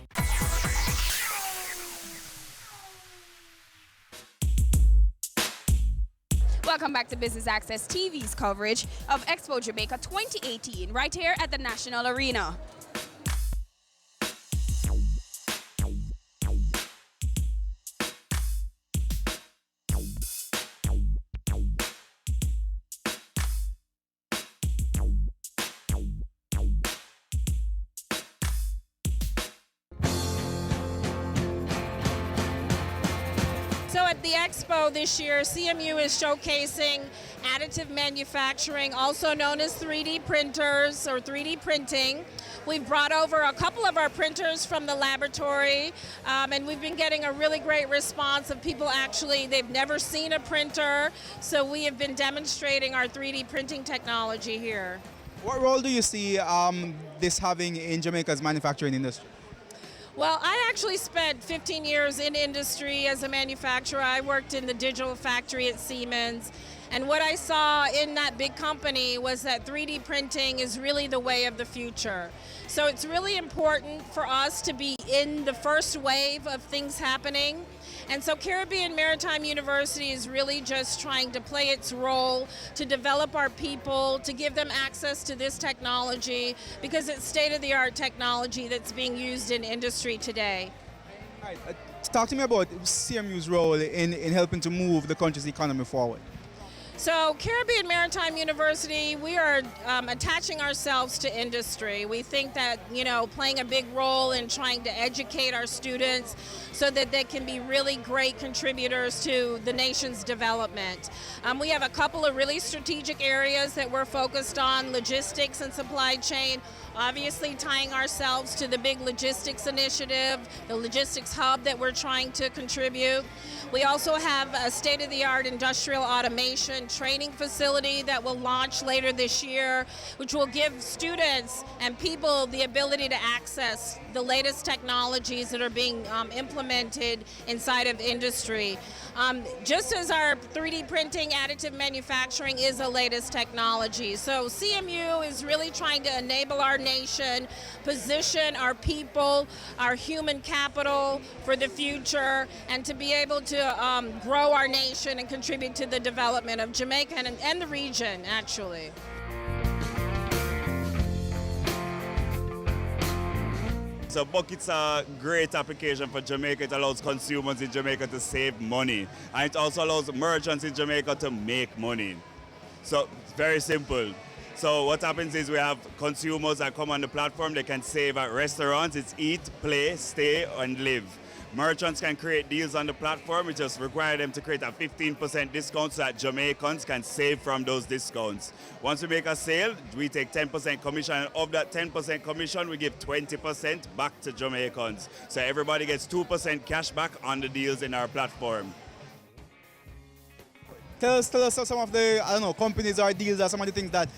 Welcome back to Business Access TV's coverage of Expo Jamaica 2018 right here at the National Arena. At the Expo this year, CMU is showcasing additive manufacturing, also known as 3D printers or 3D printing. We've brought over a couple of our printers from the laboratory, and we've been getting a really great response of people they've never seen a printer, so we have been demonstrating our 3D printing technology here. What role do you see this having in Jamaica's manufacturing industry? Well, I actually spent 15 years in industry as a manufacturer. I worked in the digital factory at Siemens. And what I saw in that big company was that 3D printing is really the way of the future. So it's really important for us to be in the first wave of things happening. And so Caribbean Maritime University is really just trying to play its role to develop our people, to give them access to this technology, because it's state-of-the-art technology that's being used in industry today. All right, talk to me about CMU's role in helping to move the country's economy forward. So Caribbean Maritime University, we are attaching ourselves to industry. We think that, playing a big role in trying to educate our students so that they can be really great contributors to the nation's development. We have a couple of really strategic areas that we're focused on: logistics and supply chain, obviously tying ourselves to the big logistics initiative, the logistics hub that we're trying to contribute. We also have a state-of-the-art industrial automation training facility that will launch later this year, which will give students and people the ability to access the latest technologies that are being implemented inside of industry. Just as our 3D printing, additive manufacturing is the latest technology. So CMU is really trying to enable our nation, position our people, our human capital for the future, and to be able to grow our nation and contribute to the development of Jamaica and the region, actually. So buckets are a great application for Jamaica. It allows consumers in Jamaica to save money. And it also allows merchants in Jamaica to make money. So it's very simple. So what happens is we have consumers that come on the platform. They can save at restaurants. It's eat, play, stay, and live. Merchants can create deals on the platform. We just require them to create a 15% discount so that Jamaicans can save from those discounts. Once we make a sale, we take 10% commission, and of that 10% commission, we give 20% back to Jamaicans. So everybody gets 2% cash back on the deals in our platform. Tell us some of the, companies or deals or some of the things that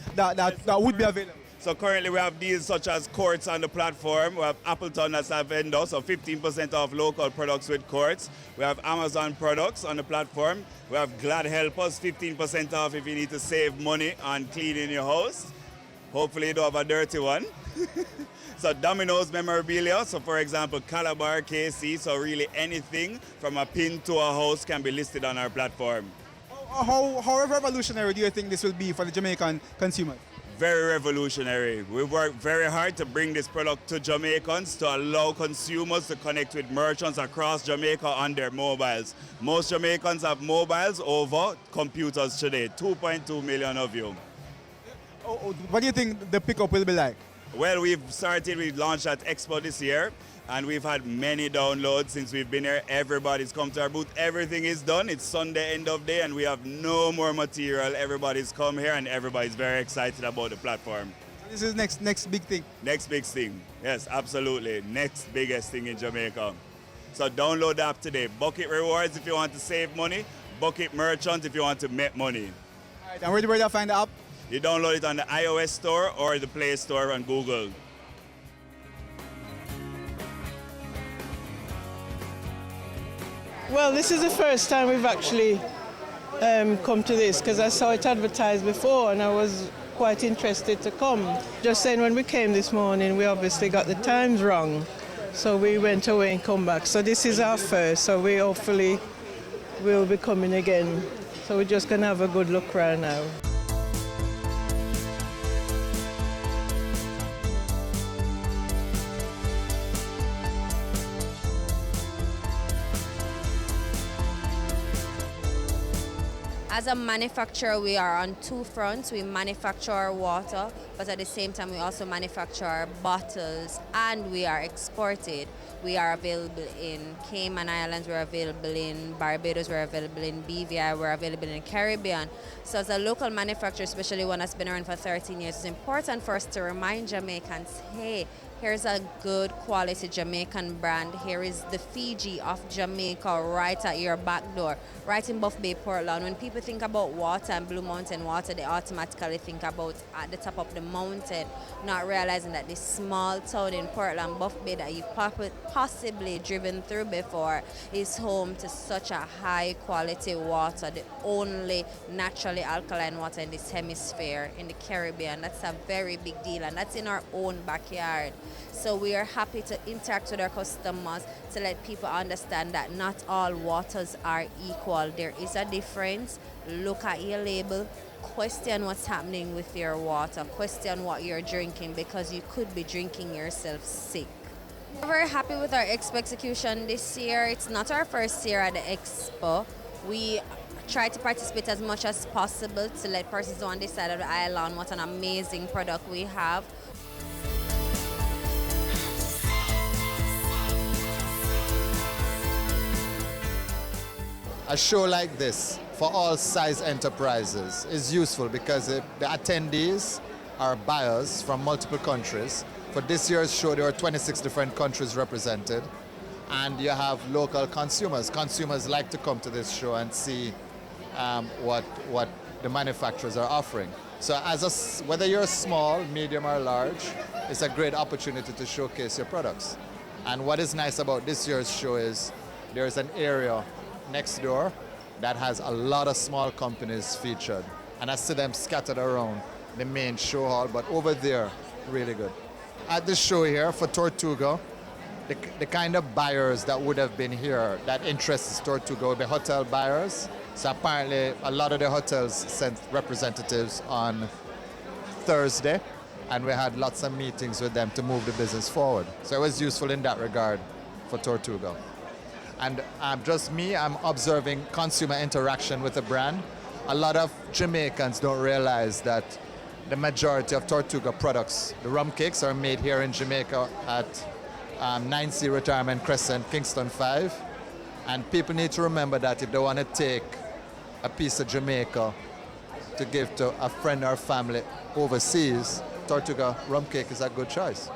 would be available. So currently we have deals such as Quartz on the platform. We have Appleton as our vendor, so 15% off local products with Quartz. We have Amazon products on the platform. We have Glad Helpers, 15% off if you need to save money on cleaning your house. Hopefully you don't have a dirty one. So Domino's memorabilia, so for example, Calabar, KC, so really anything from a pin to a house can be listed on our platform. How revolutionary do you think this will be for the Jamaican consumer? Very revolutionary. We work very hard to bring this product to Jamaicans to allow consumers to connect with merchants across Jamaica on their mobiles. Most Jamaicans have mobiles over computers today, 2.2 million of you. What do you think the pickup will be like? Well, we launched at Expo this year, and we've had many downloads since we've been here. Everybody's come to our booth. Everything is done. It's Sunday, end of day, and we have no more material. Everybody's come here, and everybody's very excited about the platform. This is next big thing. Next big thing. Yes, absolutely. Next biggest thing in Jamaica. So download the app today. Bucket Rewards if you want to save money. Bucket Merchant if you want to make money. All right, and where do I find the app? You download it on the iOS store or the Play Store on Google. Well, this is the first time we've actually come to this because I saw it advertised before and I was quite interested to come. Just saying, when we came this morning, we obviously got the times wrong, so we went away and come back. So this is our first, so we hopefully will be coming again. So we're just going to have a good look around now. As a manufacturer, we are on two fronts. We manufacture our water, but at the same time, we also manufacture our bottles, and we are exported. We are available in Cayman Islands, we're available in Barbados, we're available in BVI, we're available in the Caribbean. So as a local manufacturer, especially one that's been around for 13 years, it's important for us to remind Jamaicans, hey, here's a good quality Jamaican brand. Here is the Fiji of Jamaica right at your back door, right in Buff Bay, Portland. When people think about water and Blue Mountain water, they automatically think about at the top of the mountain, not realizing that this small town in Portland, Buff Bay, that you've possibly driven through before, is home to such a high quality water, the only naturally alkaline water in this hemisphere, in the Caribbean. That's a very big deal, and that's in our own backyard. So we are happy to interact with our customers to let people understand that not all waters are equal. There is a difference. Look at your label. Question what's happening with your water. Question what you're drinking, because you could be drinking yourself sick. We're very happy with our Expo execution this year. It's not our first year at the Expo. We try to participate as much as possible to let persons on this side of the island what an amazing product we have. A show like this for all size enterprises is useful because the attendees are buyers from multiple countries. For this year's show, there are 26 different countries represented, and you have local consumers. Consumers like to come to this show and see what the manufacturers are offering. So whether you're small, medium, or large, it's a great opportunity to showcase your products. And what is nice about this year's show is there's an area next door that has a lot of small companies featured, and I see them scattered around the main show hall, but over there, really good. At the show here for Tortuga, the kind of buyers that would have been here that interests Tortuga would be hotel buyers. So apparently a lot of the hotels sent representatives on Thursday, and we had lots of meetings with them to move the business forward. So it was useful in that regard for Tortuga. And just me, I'm observing consumer interaction with the brand. A lot of Jamaicans don't realize that the majority of Tortuga products, the rum cakes, are made here in Jamaica at 9C Retirement Crescent, Kingston 5. And people need to remember that if they want to take a piece of Jamaica to give to a friend or family overseas, Tortuga rum cake is a good choice.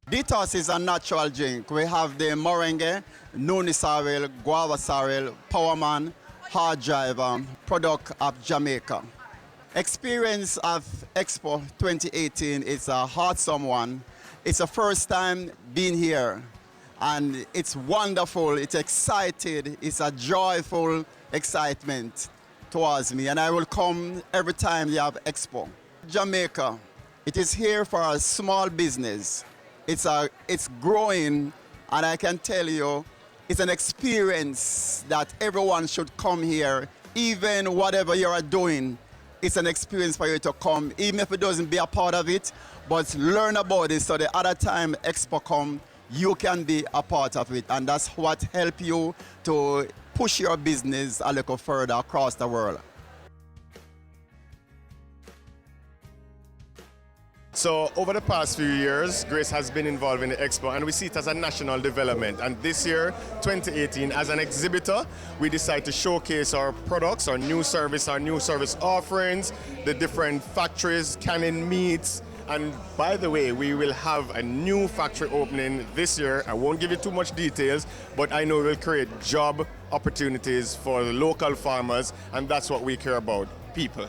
Detox is a natural drink. We have the Moringue, Noni Sorrel, Guava Sorrel, Powerman, Hard Driver, product of Jamaica. Experience of Expo 2018 is a awesome one. It's the first time being here, and it's wonderful, it's excited, it's a joyful excitement towards me, and I will come every time you have Expo. Jamaica, it is here for a small business. It's growing, and I can tell you, it's an experience that everyone should come here, even whatever you are doing. It's an experience for you to come, even if it doesn't be a part of it, but learn about it so the other time Expo come, you can be a part of it. And that's what helps you to push your business a little further across the world. So over the past few years, Grace has been involved in the expo, and we see it as a national development. And this year, 2018, as an exhibitor, we decided to showcase our products, our new service offerings, the different factories, canning meats. And by the way, we will have a new factory opening this year. I won't give you too much details, but I know it will create job opportunities for the local farmers, and that's what we care about, people.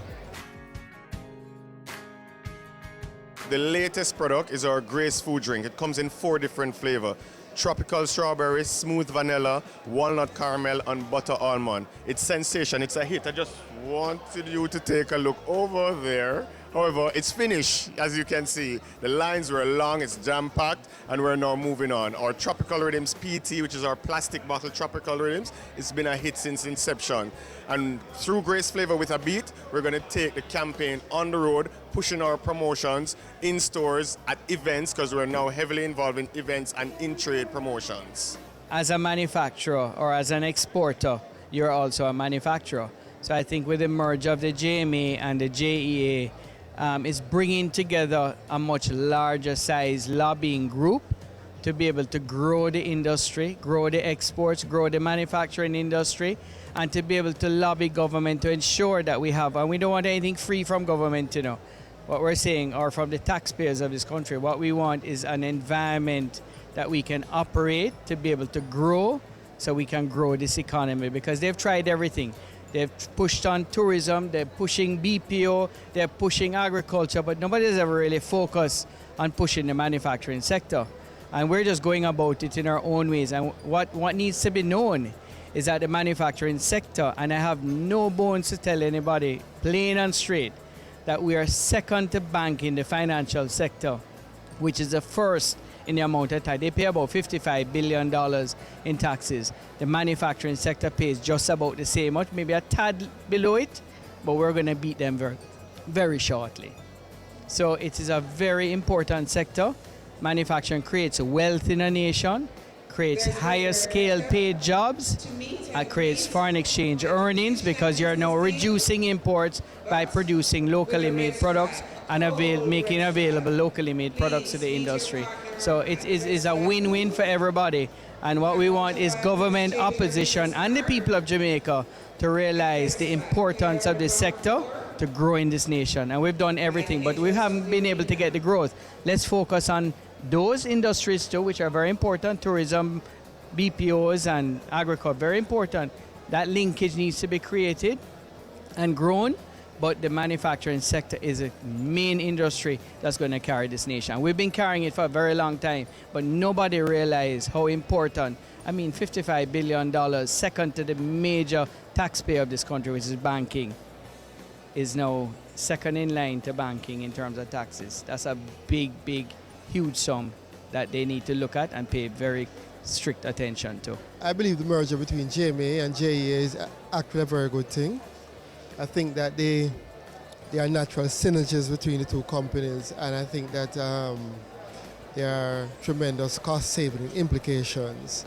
The latest product is our Grace food drink. It comes in 4 different flavors: tropical strawberry, smooth vanilla, walnut caramel, and butter almond. It's sensation, it's a hit. I just wanted you to take a look over there. However, it's finished, as you can see. The lines were long, it's jam-packed, and we're now moving on. Our Tropical Rhythms PT, which is our plastic bottle Tropical Rhythms, it's been a hit since inception. And through Grace Flavor with a Beat, we're going to take the campaign on the road, pushing our promotions in stores, at events, because we're now heavily involved in events and in-trade promotions. As a manufacturer or as an exporter, you're also a manufacturer. So I think with the merge of the JMA and the JEA, is bringing together a much larger size lobbying group to be able to grow the industry, grow the exports, grow the manufacturing industry, and to be able to lobby government to ensure that we have, and we don't want anything free from government, you know. What we're saying, or from the taxpayers of this country, what we want is an environment that we can operate to be able to grow, so we can grow this economy, because they've tried everything. They've pushed on tourism, they're pushing BPO, they're pushing agriculture, but nobody's ever really focused on pushing the manufacturing sector. And we're just going about it in our own ways. And what needs to be known is that the manufacturing sector, and I have no bones to tell anybody, plain and straight, that we are second to bank in the financial sector, which is the first in the amount of tax. They pay about $55 billion in taxes. The manufacturing sector pays just about the same much, maybe a tad below it, but we're going to beat them very, very shortly. So it is a very important sector. Manufacturing creates wealth in a nation, creates higher scale paid jobs, creates foreign exchange earnings, because you're now reducing imports by producing locally made products and making available locally made products to the industry. So it is a win-win for everybody. And what we want is government, opposition, and the people of Jamaica to realize the importance of this sector to grow in this nation. And we've done everything, but we haven't been able to get the growth. Let's focus on those industries too, which are very important: tourism, BPOs, and agriculture, very important. That linkage needs to be created and grown, but the manufacturing sector is a main industry that's going to carry this nation. We've been carrying it for a very long time, but nobody realized how important. I mean, $55 billion, second to the major taxpayer of this country, which is banking, is now second in line to banking in terms of taxes. That's a big, huge sum that they need to look at and pay very strict attention to. I believe the merger between JMA and JEA is actually a very good thing. I think that there are natural synergies between the two companies, and I think that there are tremendous cost-saving implications.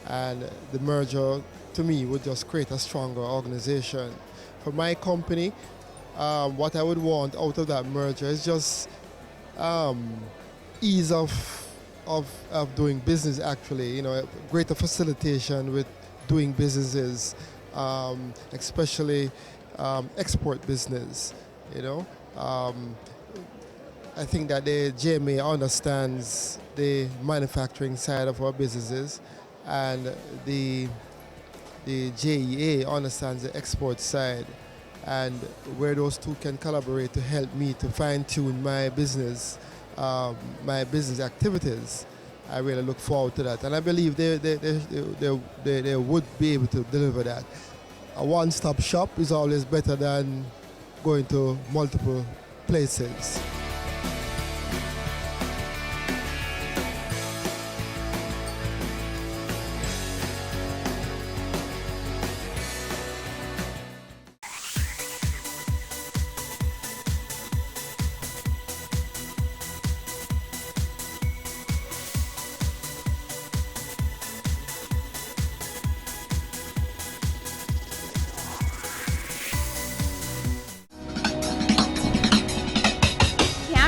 And the merger, to me, would just create a stronger organization. For my company, what I would want out of that merger is just ease of doing business, actually, greater facilitation with doing businesses, especially export business, I think that the JMA understands the manufacturing side of our businesses, and the JEA understands the export side, and where those two can collaborate to help me to fine-tune my business activities. I really look forward to that, and I believe they would be able to deliver that. A one-stop shop is always better than going to multiple places.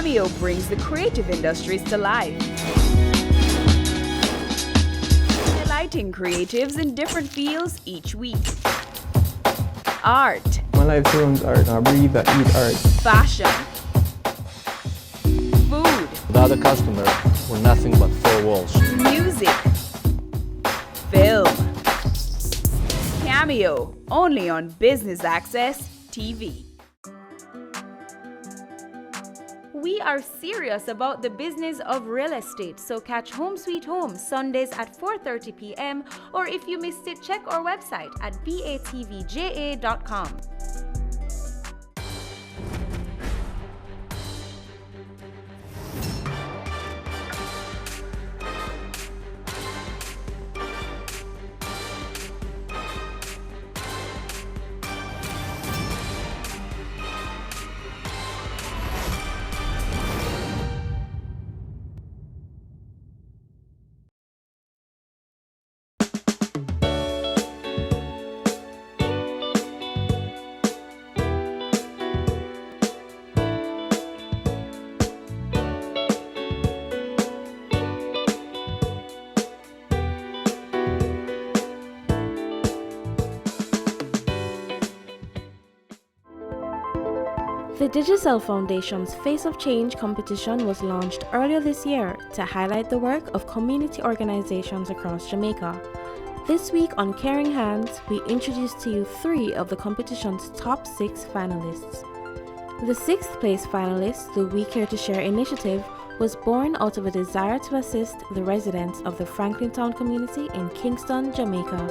Cameo brings the creative industries to life, highlighting creatives in different fields each week. Art. My life surrounds art. I breathe, I eat art. Fashion. Food. Without a customer, we're nothing but four walls. Music. Film. Cameo, only on Business Access TV. We are serious about the business of real estate, so catch Home Sweet Home Sundays at 4:30 p.m. or if you missed it, check our website at batvja.com. The Digicel Foundation's Face of Change competition was launched earlier this year to highlight the work of community organizations across Jamaica. This week on Caring Hands, we introduce to you 3 of the competition's top 6 finalists. The 6th place finalist, the We Care to Share initiative, was born out of a desire to assist the residents of the Franklin Town community in Kingston, Jamaica.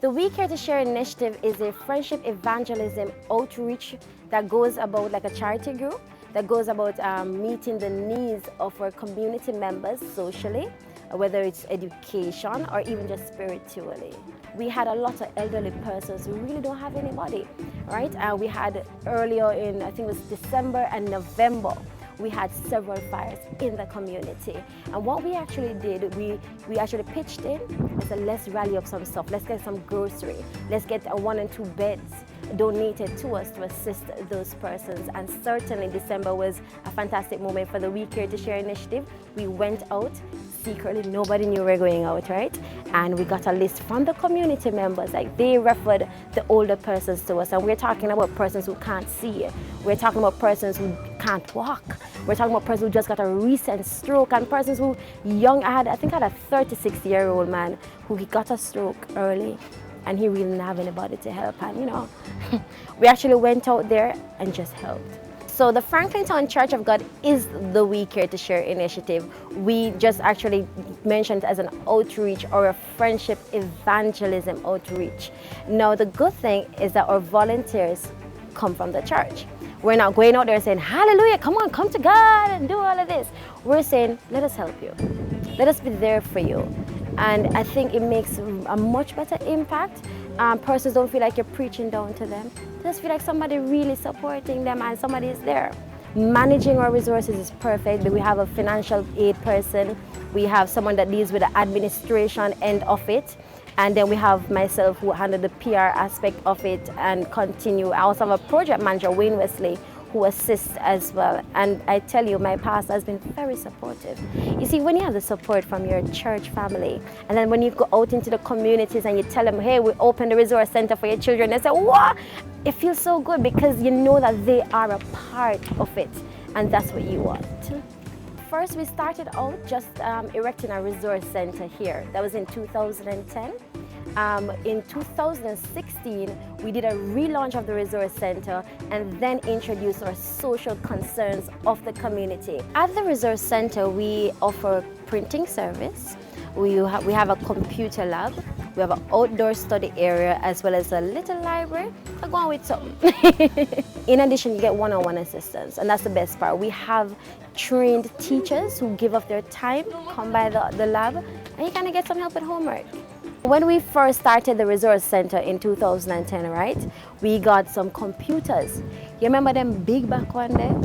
The We Care to Share initiative is a friendship evangelism outreach that goes about like a charity group that goes about meeting the needs of our community members socially, whether it's education or even just spiritually. We had a lot of elderly persons who really don't have anybody, right? We had earlier in, I think it was December and November, we had several fires in the community. And what we actually did, we actually pitched in and said, let's rally up some stuff. Let's get some grocery. Let's get 1 and 2 beds donated to us to assist those persons. And certainly December was a fantastic moment for the We Care to Share initiative. We went out secretly, nobody knew we were going out, right? And we got a list from the community members, like they referred the older persons to us. And we're talking about persons who can't see. We're talking about persons who can't walk. We're talking about persons who just got a recent stroke and persons who young. I think I had a 36-year-old man who got a stroke early and he really didn't have anybody to help. And you know, we actually went out there and just helped. So the Franklin Town Church of God is the We Care to Share initiative. We just actually mentioned it as an outreach or a friendship evangelism outreach. Now the good thing is that our volunteers come from the church. We're not going out there saying, hallelujah, come on, come to God and do all of this. We're saying, let us help you. Let us be there for you. And I think it makes a much better impact. Persons don't feel like you're preaching down to them. They just feel like somebody really supporting them and somebody is there. Managing our resources is perfect. We have a financial aid person. We have someone that deals with the administration end of it. And then we have myself who handle the PR aspect of it and continue. I also have a project manager, Wayne Wesley, who assists as well. And I tell you, my pastor has been very supportive. You see, when you have the support from your church family, and then when you go out into the communities and you tell them, hey, we opened the resource center for your children, they say, what? It feels so good because you know that they are a part of it. And that's what you want. First, we started out just erecting a resource center here. That was in 2010. In 2016, we did a relaunch of the resource center and then introduced our social concerns of the community. At the resource center, we offer printing service. We have a computer lab. We have an outdoor study area as well as a little library. Go on with something. In addition, you get one-on-one assistance, and that's the best part. We have trained teachers who give up their time, come by the lab, and you kind of get some help with homework. When we first started the resource center in 2010, right, we got some computers. You remember them big back one day?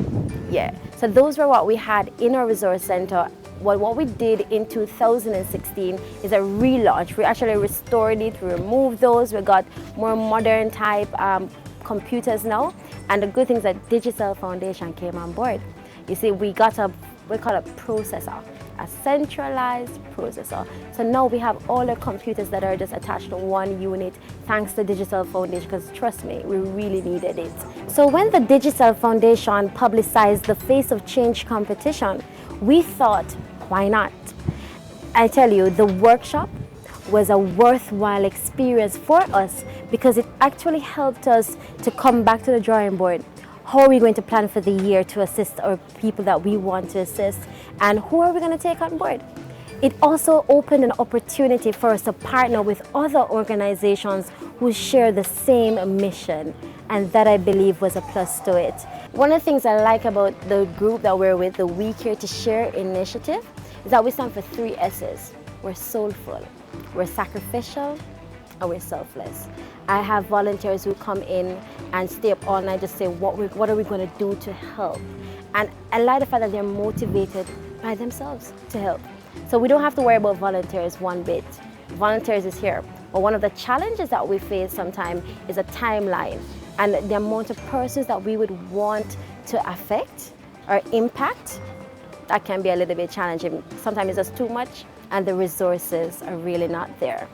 Yeah. So those were what we had in our resource center what we did in 2016 is a relaunch. We actually restored it, we removed those, we got more modern type computers now. And the good thing is that Digicel Foundation came on board. You see, we got we call it processor, a centralized processor. So now we have all the computers that are just attached to one unit thanks to Digicel Foundation, because trust me, we really needed it. So when the Digicel Foundation publicized the Face of Change competition, we thought, why not? I tell you, the workshop was a worthwhile experience for us because it actually helped us to come back to the drawing board. How are we going to plan for the year to assist our people that we want to assist, and who are we going to take on board? It also opened an opportunity for us to partner with other organizations who share the same mission, and that I believe was a plus to it. One of the things I like about the group that we're with, the We Care to Share initiative, is that we stand for 3 S's. We're soulful, we're sacrificial, and we're selfless. I have volunteers who come in and stay up all night just say, what are we going to do to help? And I like the fact that they're motivated by themselves to help. So we don't have to worry about volunteers one bit. Volunteers is here. But one of the challenges that we face sometimes is a timeline and the amount of persons that we would want to affect or impact. That can be a little bit challenging. Sometimes it's just too much and the resources are really not there.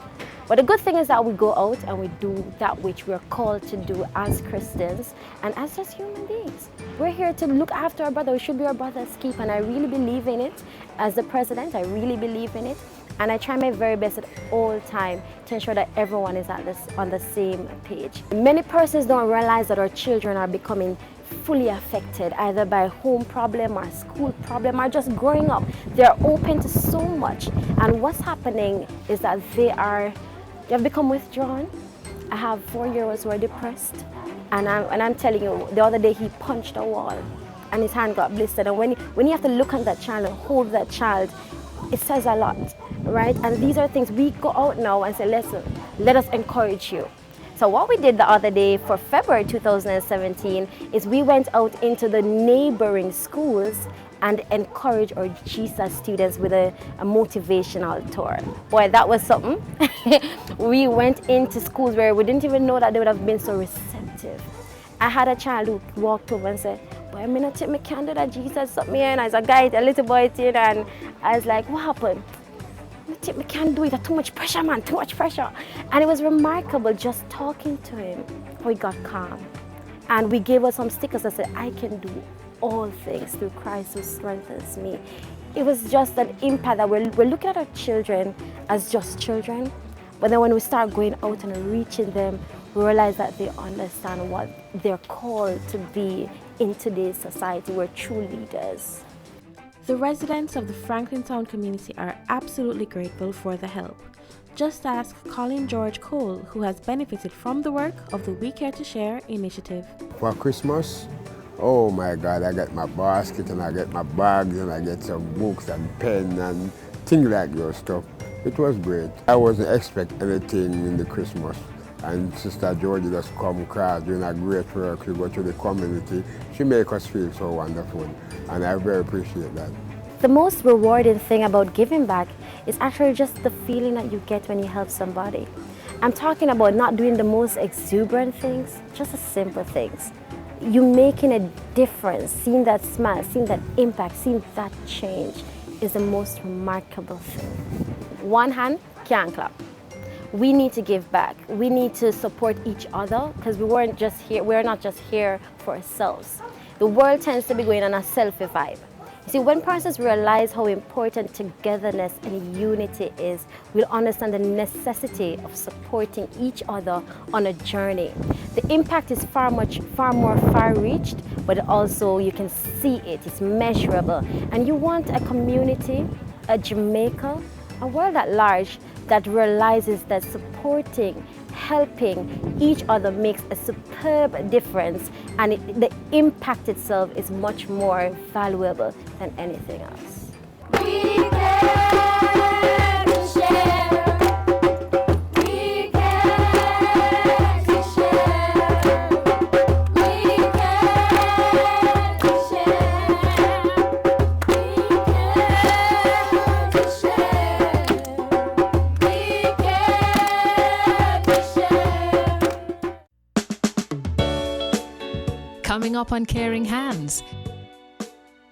But the good thing is that we go out and we do that which we're called to do as Christians and as just human beings. We're here to look after our brother. We should be our brother's keeper, and I really believe in it. As the president, I really believe in it. And I try my very best at all time to ensure that everyone is on the same page. Many persons don't realize that our children are becoming fully affected either by home problem or school problem or just growing up. They're open to so much. And what's happening is that they have become withdrawn. I have 4-year-olds who are depressed, and I'm telling you, the other day he punched a wall and his hand got blistered. And when you have to look at that child and hold that child, it says a lot, right? And these are things we go out now and say, listen, let us encourage you. So what we did the other day for February 2017 is we went out into the neighboring schools and encourage our Jesus students with a motivational tour. Boy, that was something. We went into schools where we didn't even know that they would have been so receptive. I had a child who walked over and said, boy, I'm gonna take my candle that Jesus up me, and as a guy, a little boy, and I was like, what happened? I can't do it, too much pressure, man, too much pressure. And it was remarkable just talking to him, how he got calm. And we gave us some stickers that said, I can do all things through Christ who strengthens me. It was just an impact that we're looking at our children as just children, but then when we start going out and reaching them, we realize that they understand what they're called to be in today's society. We're true leaders. The residents of the Franklin Town community are absolutely grateful for the help. Just ask Colin George Cole, who has benefited from the work of the We Care to Share initiative. For Christmas, oh my God, I get my basket and I get my bags and I get some books and pen and things like those stuff. It was great. I wasn't expecting anything in the Christmas. And Sister Georgie just come across doing a great work. She go to the community. She make us feel so wonderful. And I very appreciate that. The most rewarding thing about giving back is actually just the feeling that you get when you help somebody. I'm talking about not doing the most exuberant things, just the simple things. You making a difference, seeing that smile, seeing that impact, seeing that change is the most remarkable thing. One hand can't clap. We need to give back. We need to support each other because we're not just here for ourselves. The world tends to be going on a selfie vibe. You see, when persons realize how important togetherness and unity is, we'll understand the necessity of supporting each other on a journey. The impact is far more far-reached, but also you can see it, it's measurable. And you want a community, a Jamaica, a world at large that realizes that supporting, helping each other makes a superb difference, and the impact itself is much more valuable than anything else. We care to share. We care to share. We care to share. We care. holding up on caring hands.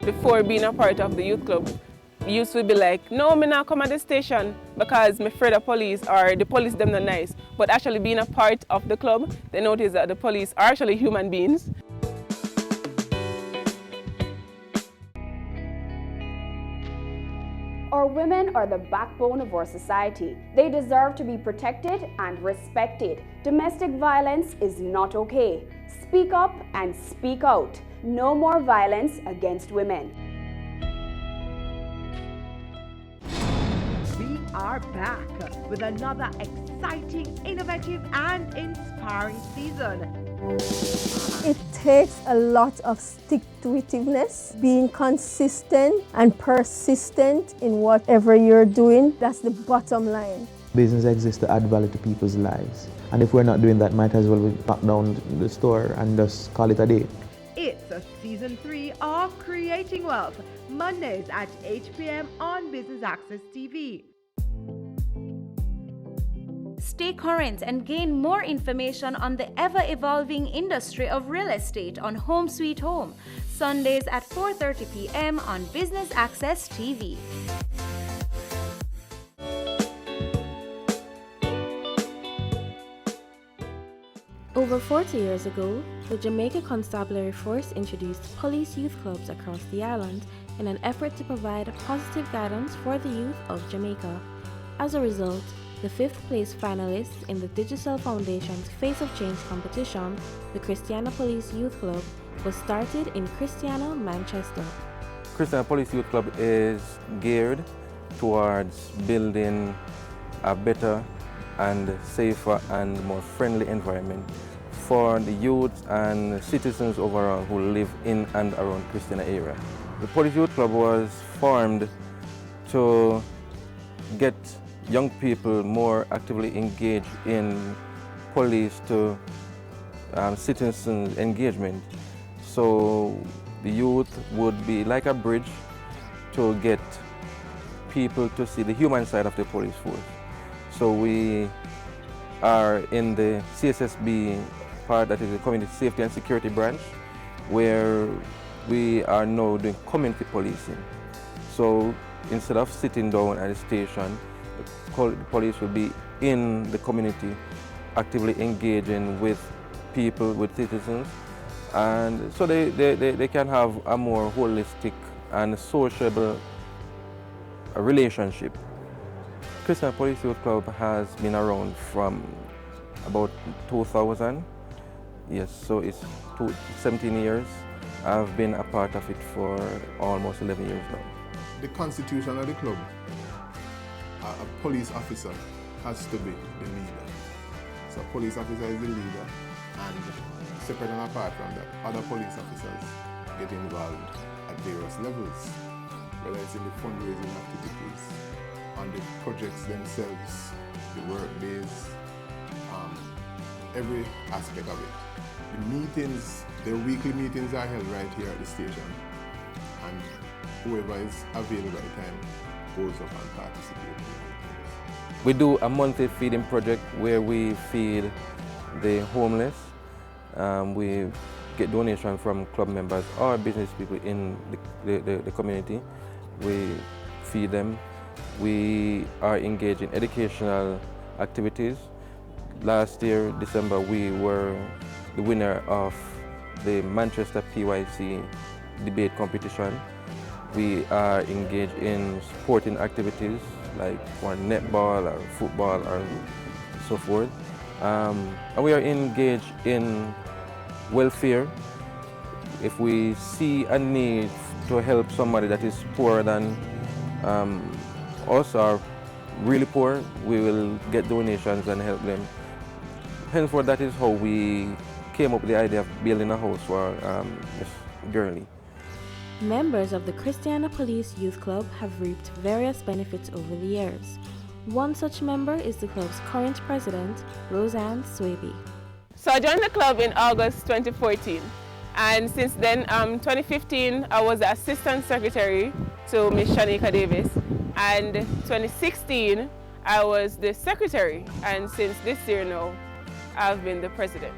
Before being a part of the youth club, youth would be like, no, me not come at the station because me afraid of police or the police them not nice. But actually being a part of the club, they notice that the police are actually human beings. Our women are the backbone of our society. They deserve to be protected and respected. Domestic violence is not okay. Speak up and speak out. No more violence against women. We are back with another exciting, innovative and inspiring season. It takes a lot of stick-to-itiveness, being consistent and persistent in whatever you're doing. That's the bottom line. Business exists to add value to people's lives. And if we're not doing that, might as well we knock down the store and just call it a day. It's a season 3 of Creating Wealth, Mondays at 8 p.m. on Business Access TV. Stay current and gain more information on the ever-evolving industry of real estate on Home Sweet Home, Sundays at 4:30 p.m. on Business Access TV. Over 40 years ago, the Jamaica Constabulary Force introduced police youth clubs across the island in an effort to provide positive guidance for the youth of Jamaica. As a result, the 5th place finalists in the Digicel Foundation's Face of Change competition, the Christiana Police Youth Club, was started in Christiana, Manchester. Christiana Police Youth Club is geared towards building a better and safer and more friendly environment for the youth and citizens overall who live in and around Christiana area. The Police Youth Club was formed to get young people more actively engaged in police to citizen engagement. So the youth would be like a bridge to get people to see the human side of the police force. So we are in the CSSB part, that is the Community Safety and Security branch, where we are now doing community policing. So instead of sitting down at the station, the police will be in the community, actively engaging with people, with citizens, and so they can have a more holistic and sociable relationship. Christiana Police Youth Club has been around from about 2000. Yes, so it's 17 years. I've been a part of it for almost 11 years now. The constitution of the club, a police officer has to be the leader. So a police officer is the leader, and separate and apart from that, other police officers get involved at various levels, whether it's in the fundraising activities, on the projects themselves, the work days, every aspect of it. The meetings, the weekly meetings are held right here at the station, and whoever is available at the time goes up and participates. We do a monthly feeding project where we feed the homeless. We get donations from club members or business people in the community. We feed them. We are engaged in educational activities. Last year, December, we were the winner of the Manchester PYC debate competition. We are engaged in sporting activities like netball or football or so forth. And we are engaged in welfare. If we see a need to help somebody that is poorer than us or really poor, we will get donations and help them. Henceforth, that is how we came up with the idea of building a house for Miss Gurley. Members of the Christiana Police Youth Club have reaped various benefits over the years. One such member is the club's current president, Roseanne Swaby. So I joined the club in August 2014, and since then, 2015, I was the assistant secretary to Miss Shanika Davis, and 2016, I was the secretary, and since this year now, I've been the president.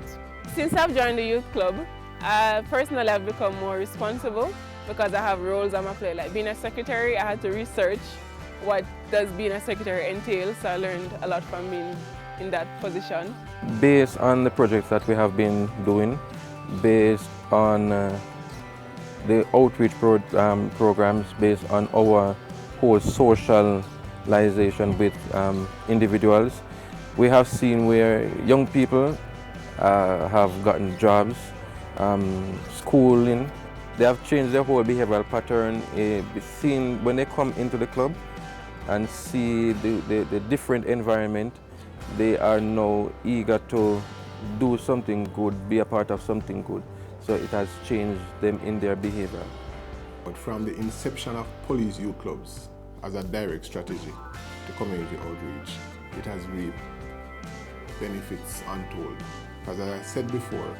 Since I've joined the youth club, Personally, I've become more responsible because I have roles on my plate. Like being a secretary, I had to research what does being a secretary entail, so I learned a lot from being in that position. Based on the projects that we have been doing, based on the outreach programs, based on our whole socialization with individuals, we have seen where young people have gotten jobs, schooling. They have changed their whole behavioral pattern. Seen when they come into the club and see the different environment, they are now eager to do something good, be a part of something good. So it has changed them in their behavior. But from the inception of police youth clubs as a direct strategy to community outreach, it has reaped benefits untold. As I said before,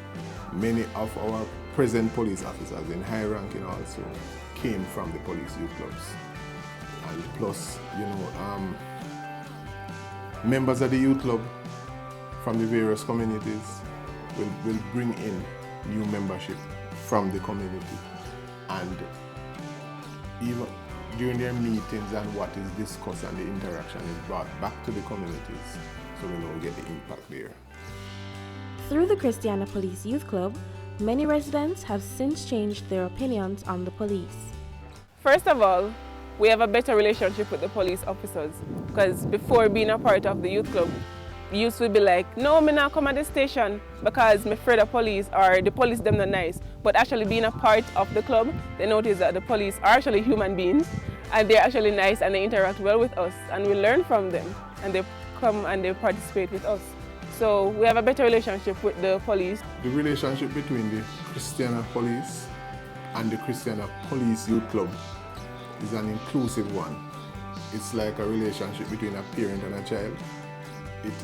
many of our present police officers in high ranking also came from the police youth clubs. And plus, members of the youth club from the various communities will bring in new membership from the community. And even during their meetings and what is discussed and the interaction is brought back to the communities, so we get the impact there. Through the Christiana Police Youth Club, many residents have since changed their opinions on the police. First of all, we have a better relationship with the police officers, because before being a part of the youth club, youth would be like, no, me not come at the station because I'm afraid of police, or the police them not nice. But actually being a part of the club, they notice that the police are actually human beings and they're actually nice and they interact well with us and we learn from them and they come and they participate with us. So we have a better relationship with the police. The relationship between the Christiana Police and the Christiana Police Youth Club is an inclusive one. It's like a relationship between a parent and a child. It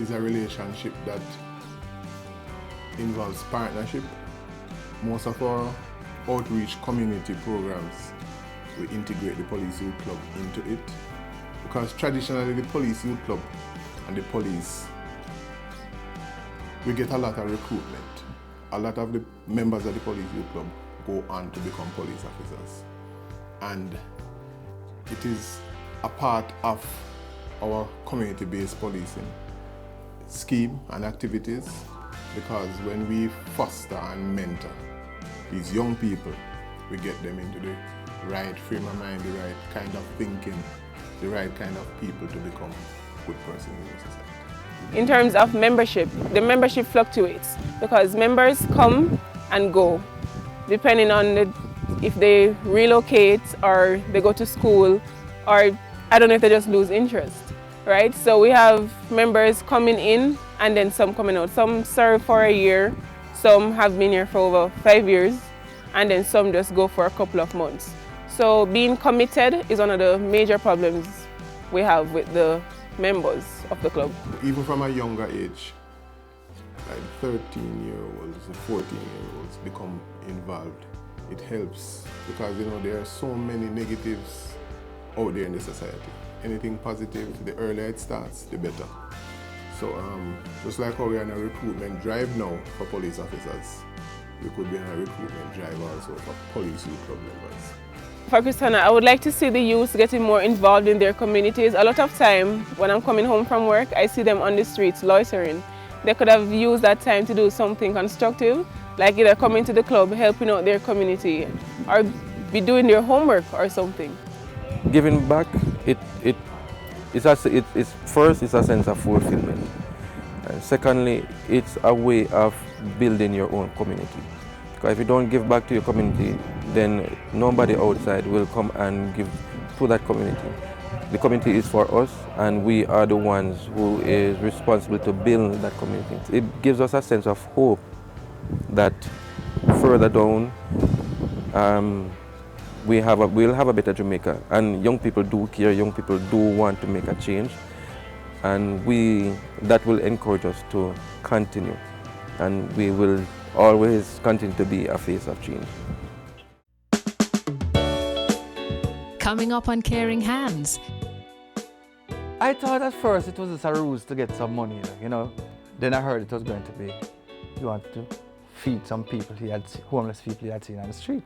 is a relationship that involves partnership. Most of our outreach community programs, we integrate the Police Youth Club into it, because traditionally the Police Youth Club and the police, we get a lot of recruitment. A lot of the members of the Police Youth Club go on to become police officers. And it is a part of our community-based policing scheme and activities, because when we foster and mentor these young people, we get them into the right frame of mind, the right kind of thinking, the right kind of people to become good person in the society. In terms of membership, the membership fluctuates because members come and go depending on if they relocate or they go to school, or I don't know if they just lose interest, right? So we have members coming in and then some coming out. Some serve for a year, some have been here for over 5 years, and then some just go for a couple of months. So being committed is one of the major problems we have with members of the club. Even from a younger age, like 13-year-olds and 14-year-olds become involved. It helps because there are so many negatives out there in the society. Anything positive, the earlier it starts, the better. So just like how we're on a recruitment drive now for police officers, we could be on a recruitment drive also for police youth club members. For Christiana, I would like to see the youth getting more involved in their communities. A lot of time when I'm coming home from work, I see them on the streets loitering. They could have used that time to do something constructive, like either coming to the club, helping out their community, or be doing their homework or something. Giving back, first, it's a sense of fulfillment. And secondly, it's a way of building your own community. Because if you don't give back to your community, then nobody outside will come and give to that community. The community is for us, and we are the ones who is responsible to build that community. It gives us a sense of hope that further down we'll have a better Jamaica, and young people do care, young people do want to make a change, and that will encourage us to continue, and we will always continue to be a face of change. Coming up on Caring Hands. I thought at first it was just a ruse to get some money, Then I heard it was going to be, you want to feed some people homeless people he had seen on the street.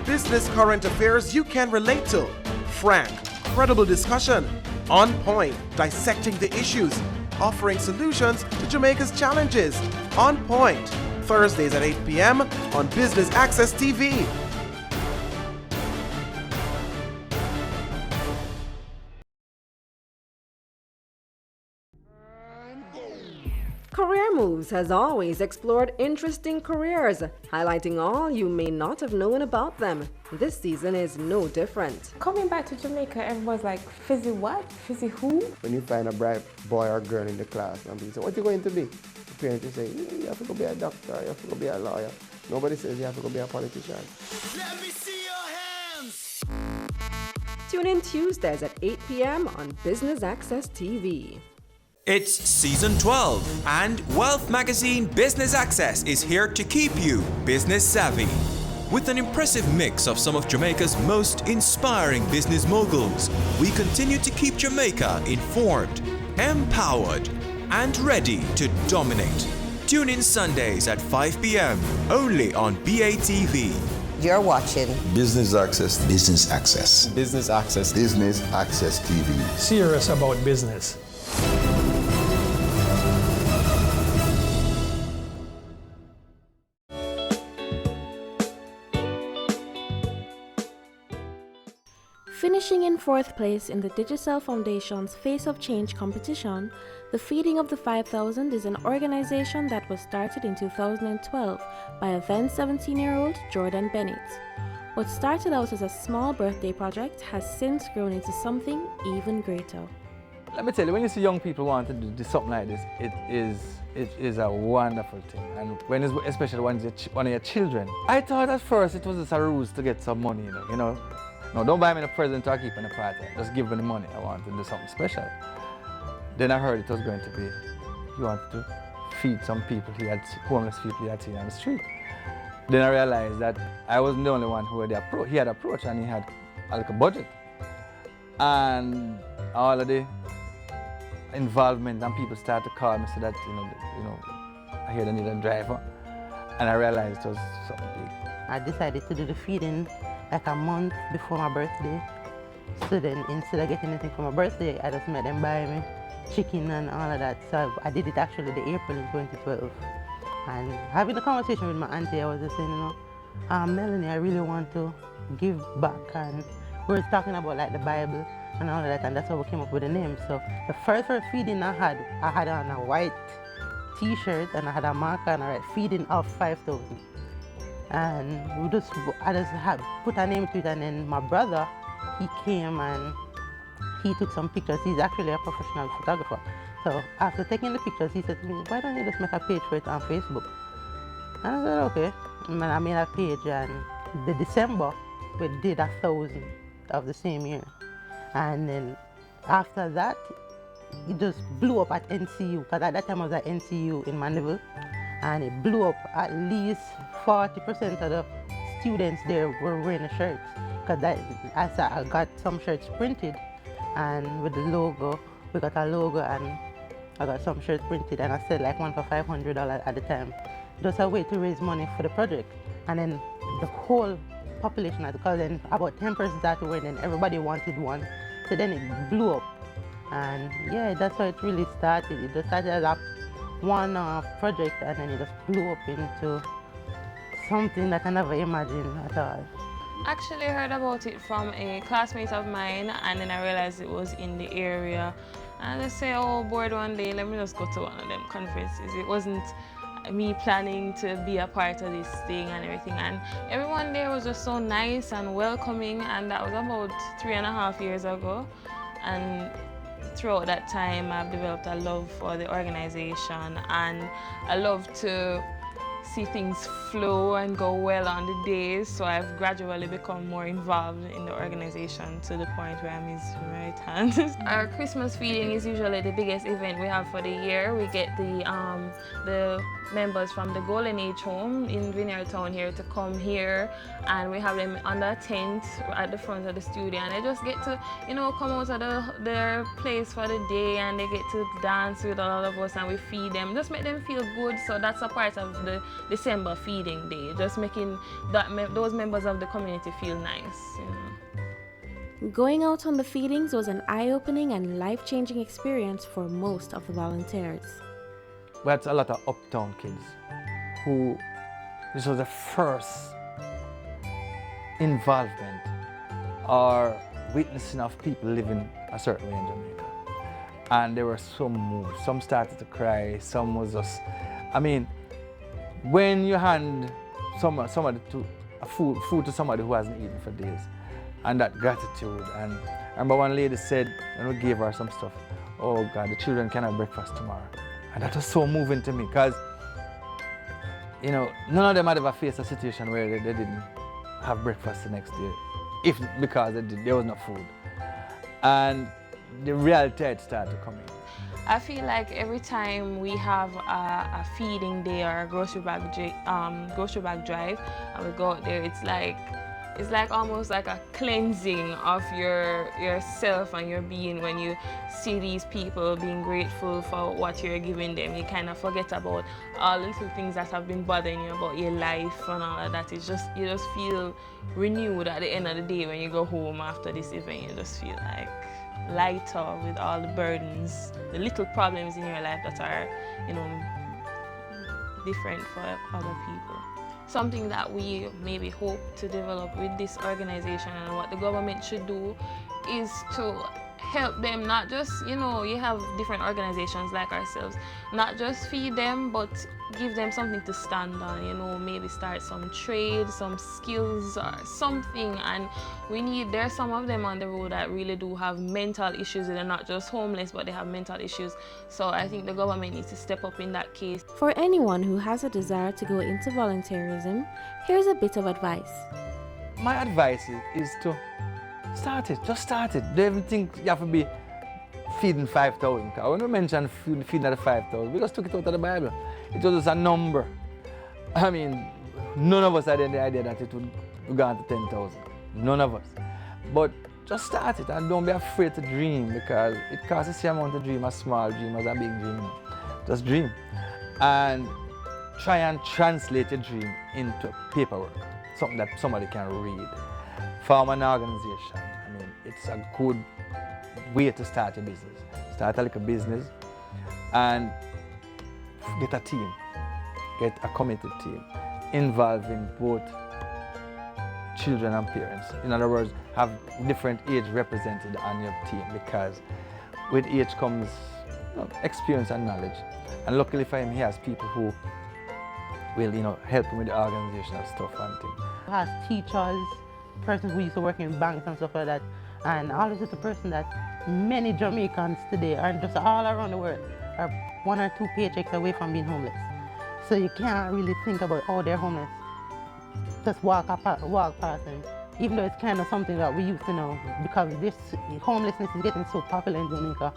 Business current affairs you can relate to. Frank, credible discussion. On point, dissecting the issues. Offering solutions to Jamaica's challenges. On Point, Thursdays at 8 p.m. on Business Access TV. Career Moves has always explored interesting careers, highlighting all you may not have known about them. This season is no different. Coming back to Jamaica, everyone's like, Fizzy what? Fizzy who? When you find a bright boy or girl in the class and people say, what are you going to be? The parents say, you have to go be a doctor, you have to go be a lawyer. Nobody says you have to go be a politician. Let me see your hands! Tune in Tuesdays at 8 p.m. on Business Access TV. It's season 12, and Wealth Magazine Business Access is here to keep you business savvy. With an impressive mix of some of Jamaica's most inspiring business moguls, we continue to keep Jamaica informed, empowered, and ready to dominate. Tune in Sundays at 5 p.m. only on BATV. You're watching Business Access. Business Access. Business Access. Business Access TV. Serious about business. Finishing in 4th place in the Digicel Foundation's Face of Change competition, the Feeding of the 5,000 is an organization that was started in 2012 by a then 17-year-old Jordan Bennett. What started out as a small birthday project has since grown into something even greater. Let me tell you, when you see young people want to do something like this, it is a wonderful thing. And when it's, especially when it's one of your children. I thought at first it was just a ruse to get some money, you know. No, don't buy me the present or keep in the party. Just give me the money. I want to do something special. Then I heard it was going to be, you wanted to feed some people homeless people he had seen on the street. Then I realized that I wasn't the only one who had the approach. He had approach and he had like a budget. And all of the involvement and people started to call me so that, you know, I hear they need a driver. And I realized it was something big. I decided to do the feeding like a month before my birthday. So then instead of getting anything for my birthday, I just made them buy me chicken and all of that. So I did it actually the April in 2012. And having a conversation with my auntie, I was just saying, Melanie, I really want to give back. And we were talking about like the Bible and all of that, and that's how we came up with the name. So the first feeding I had on a white t-shirt and I had a marker and I read feeding of 5,000. And I just had put a name to it, and then my brother, he came and he took some pictures. He's actually a professional photographer. So after taking the pictures, he said to me, why don't you just make a page for it on Facebook? And I said, okay. And I made a page, and the December, we did 1,000 of the same year. And then after that, it just blew up at NCU, because at that time I was at NCU in Mandeville. And it blew up. At least 40% of the students there were wearing the shirts, because I got some shirts printed, and with the logo, we got a logo, and I got some shirts printed, and I said like one for $500 at the time. Just a way to raise money for the project. And then the whole population, because then about 10 persons started wearing, and everybody wanted one. So then it blew up. And yeah, that's how it really started. It just started as a one-off project, and then it just blew up into something that I never imagined at all. Actually, I heard about it from a classmate of mine, and then I realized it was in the area. And I say, oh, bored one day, let me just go to one of them conferences. It wasn't me planning to be a part of this thing and everything. And everyone there was just so nice and welcoming, and that was about 3.5 years ago. And throughout that time, I've developed a love for the organization, and I love to see things flow and go well on the days, so I've gradually become more involved in the organization to the point where I'm his right hand. Our Christmas feeding is usually the biggest event we have for the year. We get the members from the Golden Age home in Vineyard Town here to come here, and we have them under a tent at the front of the studio, and they just get to, you know, come out of their place for the day, and they get to dance with all of us, and we feed them, just make them feel good. So that's a part of the December feeding day, just making those members of the community feel nice, you know. Going out on the feedings was an eye-opening and life-changing experience for most of the volunteers. We had a lot of uptown kids who, this was the first involvement or witnessing of people living a certain way in Jamaica. And they were so moved. Some started to cry, some was just, I mean, when you hand somebody to food to somebody who hasn't eaten for days, and that gratitude. And I remember one lady said, when we gave her some stuff, oh God, the children can have breakfast tomorrow. And that was so moving to me, because, you know, none of them had ever faced a situation where they didn't have breakfast the next day, because there was no food. And the reality had started to come in. I feel like every time we have a feeding day or a grocery bag drive, and we go out there, it's like almost like a cleansing of yourself and your being when you see these people being grateful for what you're giving them. You kind of forget about all the little things that have been bothering you about your life and all of that. It's just, you just feel renewed at the end of the day when you go home after this event. You just feel like lighter with all the burdens, the little problems in your life that are, you know, different for other people. Something that we maybe hope to develop with this organization and what the government should do is to help them, not just, you know, you have different organizations like ourselves, not just feed them, but give them something to stand on, you know, maybe start some trade, some skills or something. And there's some of them on the road that really do have mental issues. They're not just homeless, but they have mental issues. So I think the government needs to step up in that case. For anyone who has a desire to go into volunteerism, here's a bit of advice. My advice is to start it, just start it. Don't even think you have to be feeding 5,000. When we mentioned feeding at 5,000, we just took it out of the Bible. It was just a number. I mean, none of us had any idea that it would go on to 10,000. None of us. But just start it and don't be afraid to dream, because it costs the same amount to dream a small dream as a big dream. Just dream. And try and translate your dream into paperwork, something that somebody can read. Form an organization. I mean, it's a good way to start a business. Start a little business and get a team, get a committed team involving both children and parents. In other words, have different age represented on your team, because with age comes experience and knowledge. And luckily for him, he has people who will, you know, help him with the organizational stuff and things. He has teachers, persons who used to work in banks and stuff like that, and always is a person that many Jamaicans today, and just all around the world, are 1 or 2 paychecks away from being homeless. So you can't really think about, oh, they're homeless. Just walk past them. Even though it's kind of something that we used to know, because this homelessness is getting so popular in Jamaica.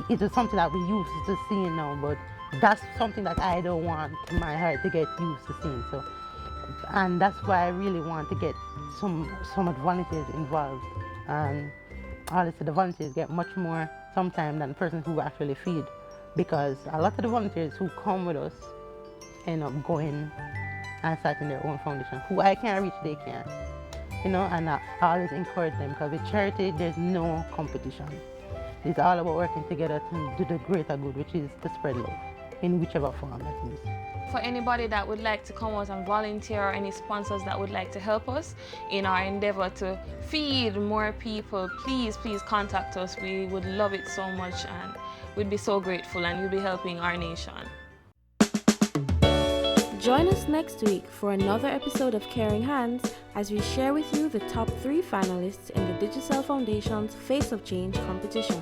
It is something that we used to seeing now, but that's something that I don't want my heart to get used to seeing. So, and that's why I really want to get some of the volunteers involved. And honestly, the volunteers get much more sometimes than the person who actually feed, because a lot of the volunteers who come with us end up going and starting their own foundation. Who I can't reach, they can. You know, and I always encourage them, because with charity, there's no competition. It's all about working together to do the greater good, which is to spread love in whichever form that is. For anybody that would like to come out and volunteer, or any sponsors that would like to help us in our endeavor to feed more people, please contact us. We would love it so much, and we'd be so grateful, and you'll be helping our nation. Join us next week for another episode of Caring Hands as we share with you the top 3 finalists in the Digicel Foundation's Face of Change competition.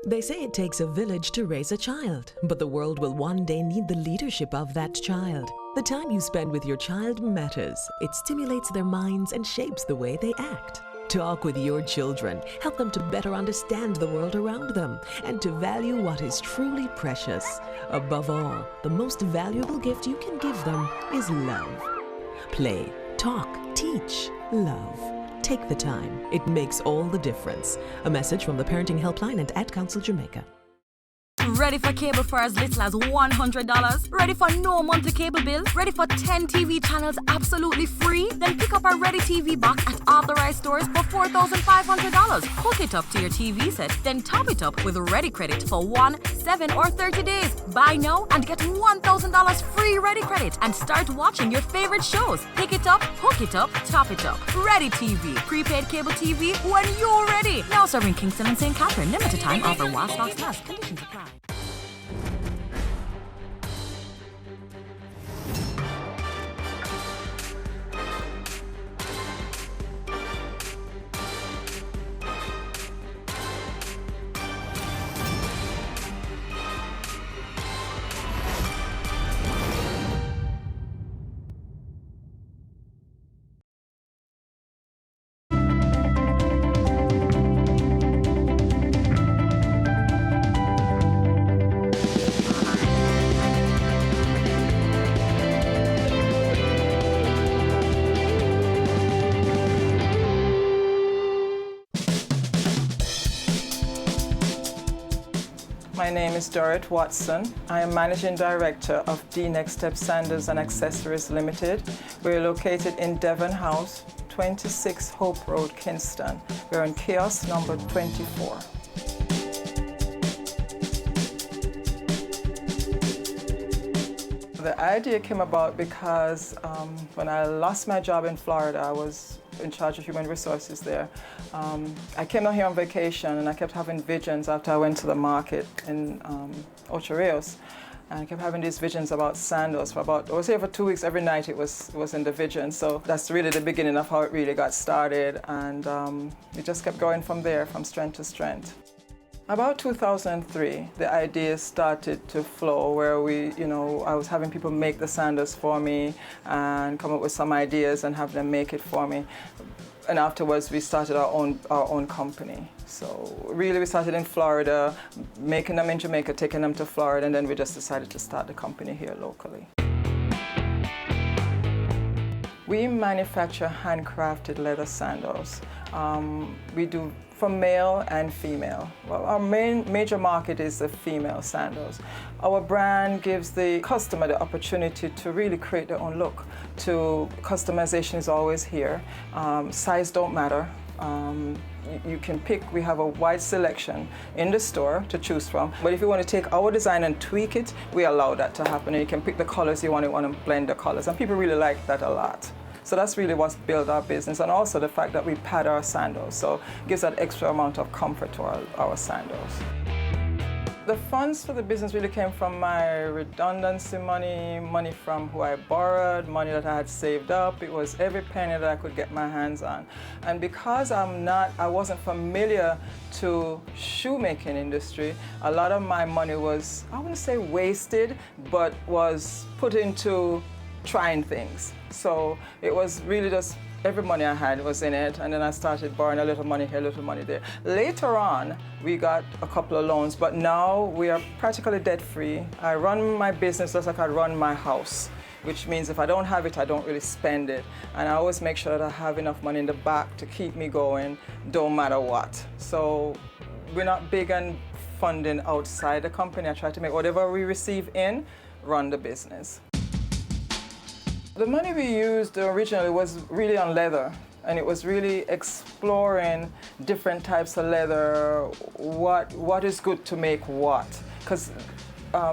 They say it takes a village to raise a child, but the world will one day need the leadership of that child. The time you spend with your child matters. It stimulates their minds and shapes the way they act. Talk with your children. Help them to better understand the world around them and to value what is truly precious. Above all, the most valuable gift you can give them is love. Play, talk, teach, love. Take the time. It makes all the difference. A message from the Parenting Helpline and Ad Council Jamaica. Ready for cable for as little as $100? Ready for no monthly cable bill? Ready for 10 TV channels absolutely free? Then pick up our Ready TV box at authorized stores for $4,500. Hook it up to your TV set, then top it up with Ready Credit for 1, 7, or 30 days. Buy now and get $1,000 free Ready Credit and start watching your favorite shows. Pick it up, hook it up, top it up. Ready TV. Prepaid cable TV when you're ready. Now serving Kingston and St. Catherine. Limited time offer while stocks last. Conditions apply. My name is Dorrit Watson. I am Managing Director of D Next Step Sandals and Accessories Limited. We're located in Devon House, 26 Hope Road, Kingston. We're on kiosk number 24. The idea came about because when I lost my job in Florida, I was in charge of human resources there. I came down here on vacation and I kept having visions after I went to the market in Ocho Rios. And I kept having these visions about sandals I was here for 2 weeks, every night it was in the vision. So that's really the beginning of how it really got started. And it just kept going from there, from strength to strength. About 2003, the idea started to flow where I was having people make the sandals for me and come up with some ideas and have them make it for me. And afterwards, we started our own company. So really, we started in Florida, making them in Jamaica, taking them to Florida, and then we just decided to start the company here locally. We manufacture handcrafted leather sandals. We do for male and female. Well, our major market is the female sandals. Our brand gives the customer the opportunity to really create their own look. Customization is always here. Size don't matter. You can pick, we have a wide selection in the store to choose from. But if you want to take our design and tweak it, we allow that to happen. And you can pick the colors you want to blend the colors. And people really like that a lot. So that's really what's built our business, and also the fact that we pad our sandals, so it gives that extra amount of comfort to our sandals. The funds for the business really came from my redundancy money from who I borrowed, money that I had saved up. It was every penny that I could get my hands on. And because I wasn't familiar to shoemaking industry, a lot of my money was, I wouldn't say wasted, but was put into trying things. So it was really just every money I had was in it, and then I started borrowing a little money here, a little money there. Later on, we got a couple of loans, but now we are practically debt-free. I run my business just like I run my house, which means if I don't have it, I don't really spend it. And I always make sure that I have enough money in the back to keep me going, don't matter what. So we're not big on funding outside the company. I try to make whatever we receive in, run the business. The money we used originally was really on leather, and it was really exploring different types of leather, what is good to make what.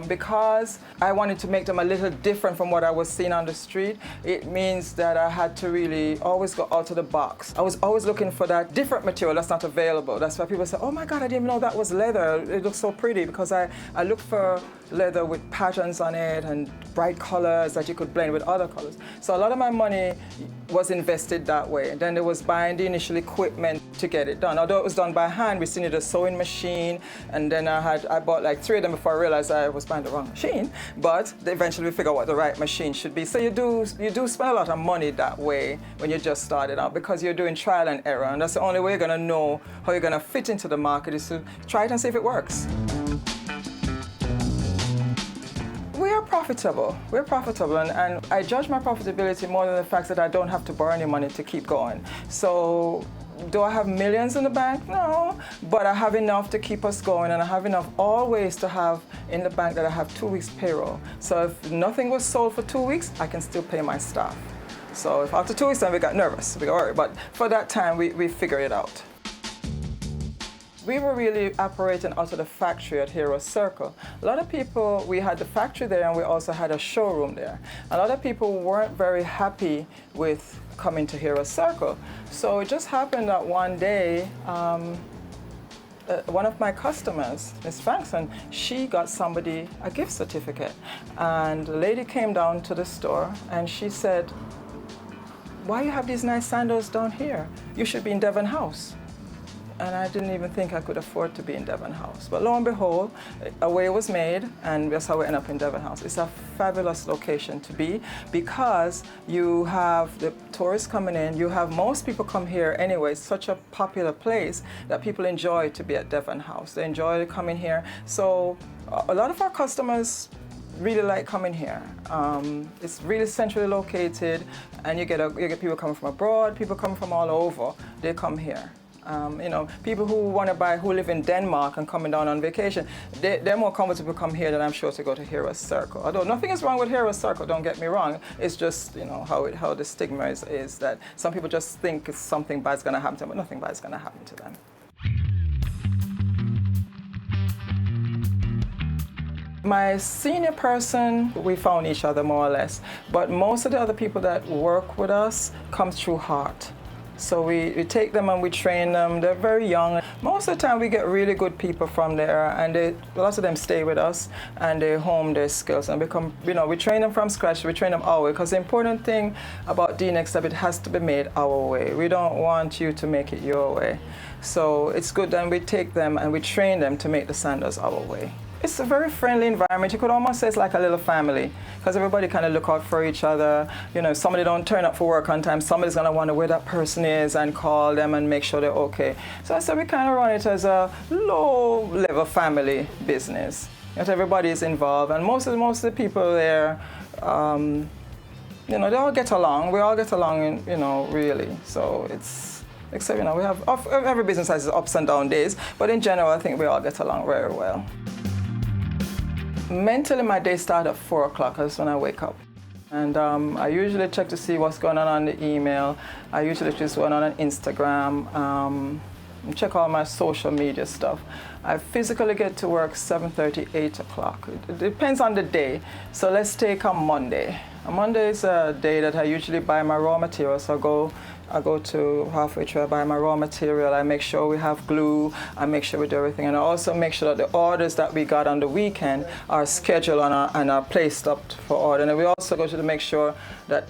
Because I wanted to make them a little different from what I was seeing on the street, it means that I had to really always go out of the box. I was always looking for that different material that's not available. That's why people say, oh my God, I didn't even know that was leather. It looks so pretty, because I look for leather with patterns on it and bright colors that you could blend with other colors. So a lot of my money was invested that way. Then there was buying the initial equipment to get it done. Although it was done by hand, we still needed a sewing machine, and then I bought like 3 of them before I realized I was buying the wrong machine. But eventually we figured out what the right machine should be. So you do spend a lot of money that way when you just started out, because you're doing trial and error, and that's the only way you're gonna know how you're gonna fit into the market, is to try it and see if it works. We are profitable. We're profitable, and I judge my profitability more than the fact that I don't have to borrow any money to keep going. So, do I have millions in the bank? No, but I have enough to keep us going, and I have enough always to have in the bank that I have 2 weeks payroll. So if nothing was sold for 2 weeks, I can still pay my staff. So if after 2 weeks, then we got nervous, we got worried, but for that time, we figured it out. We were really operating out of the factory at Hero Circle. A lot of people, we had the factory there, and we also had a showroom there. A lot of people weren't very happy with coming to Hero Circle. So it just happened that one day, one of my customers, Miss Frankson, she got somebody a gift certificate. And the lady came down to the store and she said, "Why you have these nice sandals down here? You should be in Devon House." And I didn't even think I could afford to be in Devon House. But lo and behold, a way was made, and that's how we ended up in Devon House. It's a fabulous location to be, because you have the tourists coming in, you have most people come here anyway. It's such a popular place that people enjoy to be at Devon House. They enjoy coming here. So a lot of our customers really like coming here. It's really centrally located, and you get people coming from abroad, people coming from all over, they come here. You know, people who live in Denmark and coming down on vacation, they're more comfortable to come here than I'm sure to go to Hero Circle. Although nothing is wrong with Hero Circle, don't get me wrong. It's just, you know, how the stigma is that some people just think something bad's going to happen to them, but nothing bad's going to happen to them. My senior person, we found each other more or less, but most of the other people that work with us come through Heart. So we take them and we train them. They're very young. Most of the time we get really good people from there, and lots of them stay with us and they hone their skills and become, you know, we train them from scratch, we train them our way, because the important thing about D-Neck, it has to be made our way. We don't want you to make it your way. So it's good that we take them and we train them to make the sandals our way. It's a very friendly environment. You could almost say it's like a little family, because everybody kind of look out for each other. You know, if somebody don't turn up for work on time, somebody's going to wonder where that person is and call them and make sure they're okay. So I said we kind of run it as a low-level family business. That everybody is involved, and most of the people there, you know, they all get along. We all get along, you know, really. So it's, except, you know, we have, every business has its ups and down days, but in general, I think we all get along very well. Mentally, my day starts at 4 o'clock. That's when I wake up. And I usually check to see what's going on the email. I usually just go on Instagram, check all my social media stuff. I physically get to work 7:30, 8 o'clock. It depends on the day. So let's take a Monday. A Monday is a day that I usually buy my raw materials. So I go to Halfway Tree, I buy my raw material, I make sure we have glue, I make sure we do everything, and I also make sure that the orders that we got on the weekend are scheduled and are placed up for order. And we also go to make sure that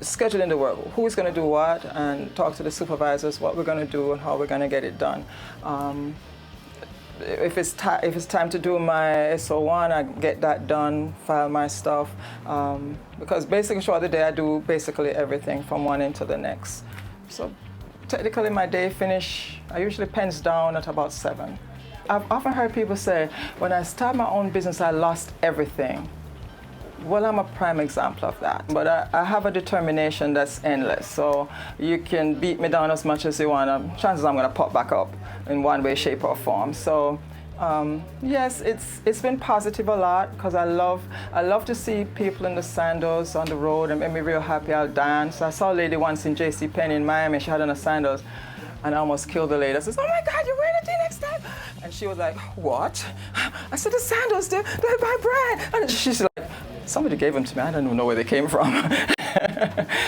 scheduling the work, who's going to do what, and talk to the supervisors what we're going to do and how we're going to get it done. If it's time to do my SO1, I get that done, file my stuff, because basically throughout the day I do basically everything from one end to the next. So technically my day finish, I usually pens down at about 7. I've often heard people say, when I started my own business, I lost everything. Well, I'm a prime example of that. But I have a determination that's endless. So you can beat me down as much as you want. Chances I'm going to pop back up in one way, shape, or form. So yes, it's been positive a lot, because I love to see people in the sandals on the road and make me real happy. I'll dance. I saw a lady once in JCPenney in Miami. She had on the sandals, and I almost killed the lady. I said, "Oh my God, you're wearing a D-Neck style?" And she was like, "What?" I said, "The sandals, they're by brand." And she's like, "Somebody gave them to me. I don't even know where they came from."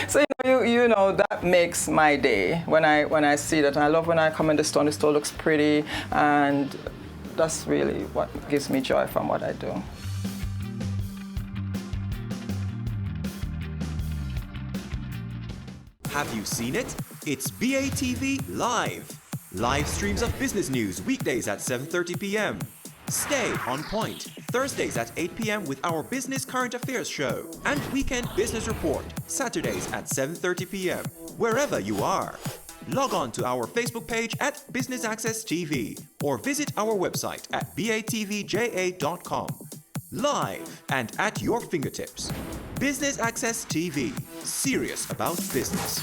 So you know that makes my day when I see that. And I love when I come in the store and the store looks pretty, and that's really what gives me joy from what I do. Have you seen it? It's BATV Live. Live streams of business news weekdays at 7:30 p.m. Stay on point Thursdays at 8 p.m. with our Business Current Affairs show and Weekend Business Report Saturdays at 7:30 p.m. wherever you are. Log on to our Facebook page at Business Access TV or visit our website at batvja.com. Live and at your fingertips. Business Access TV. Serious about business.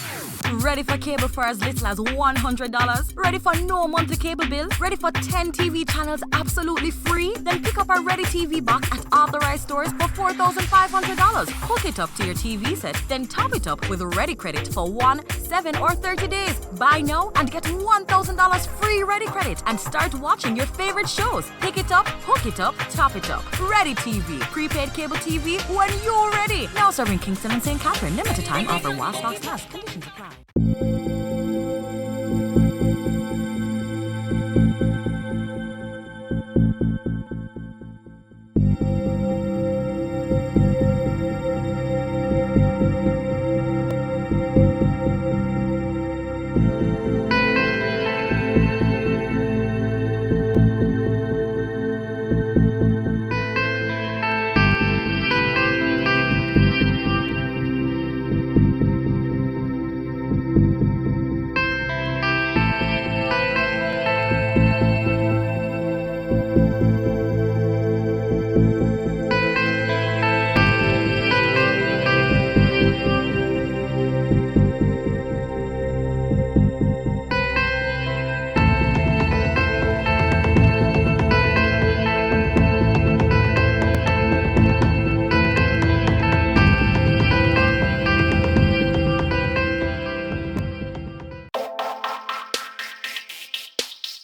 Ready for cable for as little as $100? Ready for no monthly cable bill? Ready for 10 TV channels absolutely free? Then pick up our Ready TV box at authorized stores for $4,500. Hook it up to your TV set, then top it up with Ready Credit for 1, 7, or 30 days. Buy now and get $1,000 free Ready Credit and start watching your favorite shows. Pick it up, hook it up, top it up. Ready TV. Prepaid cable TV when you're ready. Now serving Kingston and St. Catherine. Limited time offer while stocks last. Conditions apply.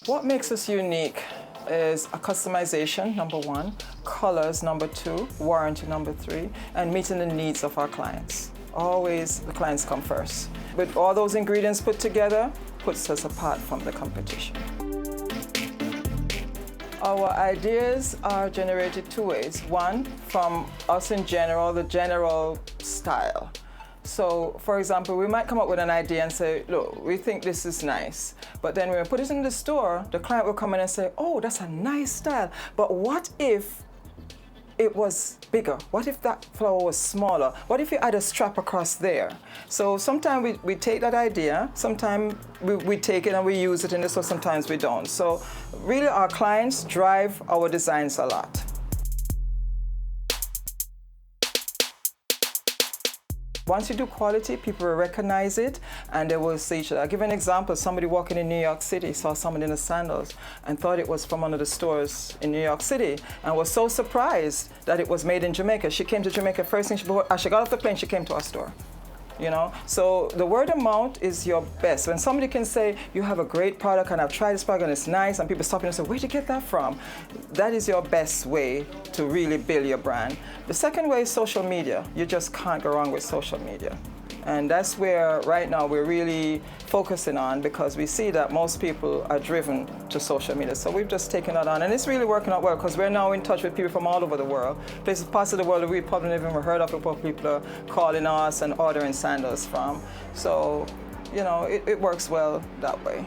What makes us unique is a customization, number one, colors, number two, warranty, number three, and meeting the needs of our clients. Always the clients come first. With all those ingredients put together, puts us apart from the competition. Our ideas are generated two ways. One, from us in general, the general style. So, for example, we might come up with an idea and say, look, we think this is nice. But then when we put it in the store, the client will come in and say, oh, that's a nice style. But what if it was bigger? What if that flower was smaller? What if you add a strap across there? So sometimes we take that idea, sometimes we take it and we use it in the store, sometimes we don't. So really our clients drive our designs a lot. Once you do quality, people will recognize it and they will see each other. I'll give an example. Somebody walking in New York City saw somebody in the sandals and thought it was from one of the stores in New York City and was so surprised that it was made in Jamaica. She came to Jamaica, first thing as she got off the plane, she came to our store. You know, so the word of mouth is your best. When somebody can say, you have a great product and I've tried this product and it's nice, and people stop you and say, where'd you get that from? That is your best way to really build your brand. The second way is social media. You just can't go wrong with social media. And that's where right now we're really focusing on, because we see that most people are driven to social media. So we've just taken that on, and it's really working out well because we're now in touch with people from all over the world. Places, parts of the world that we probably never even heard of, before people are calling us and ordering sandals from. So, you know, it works well that way.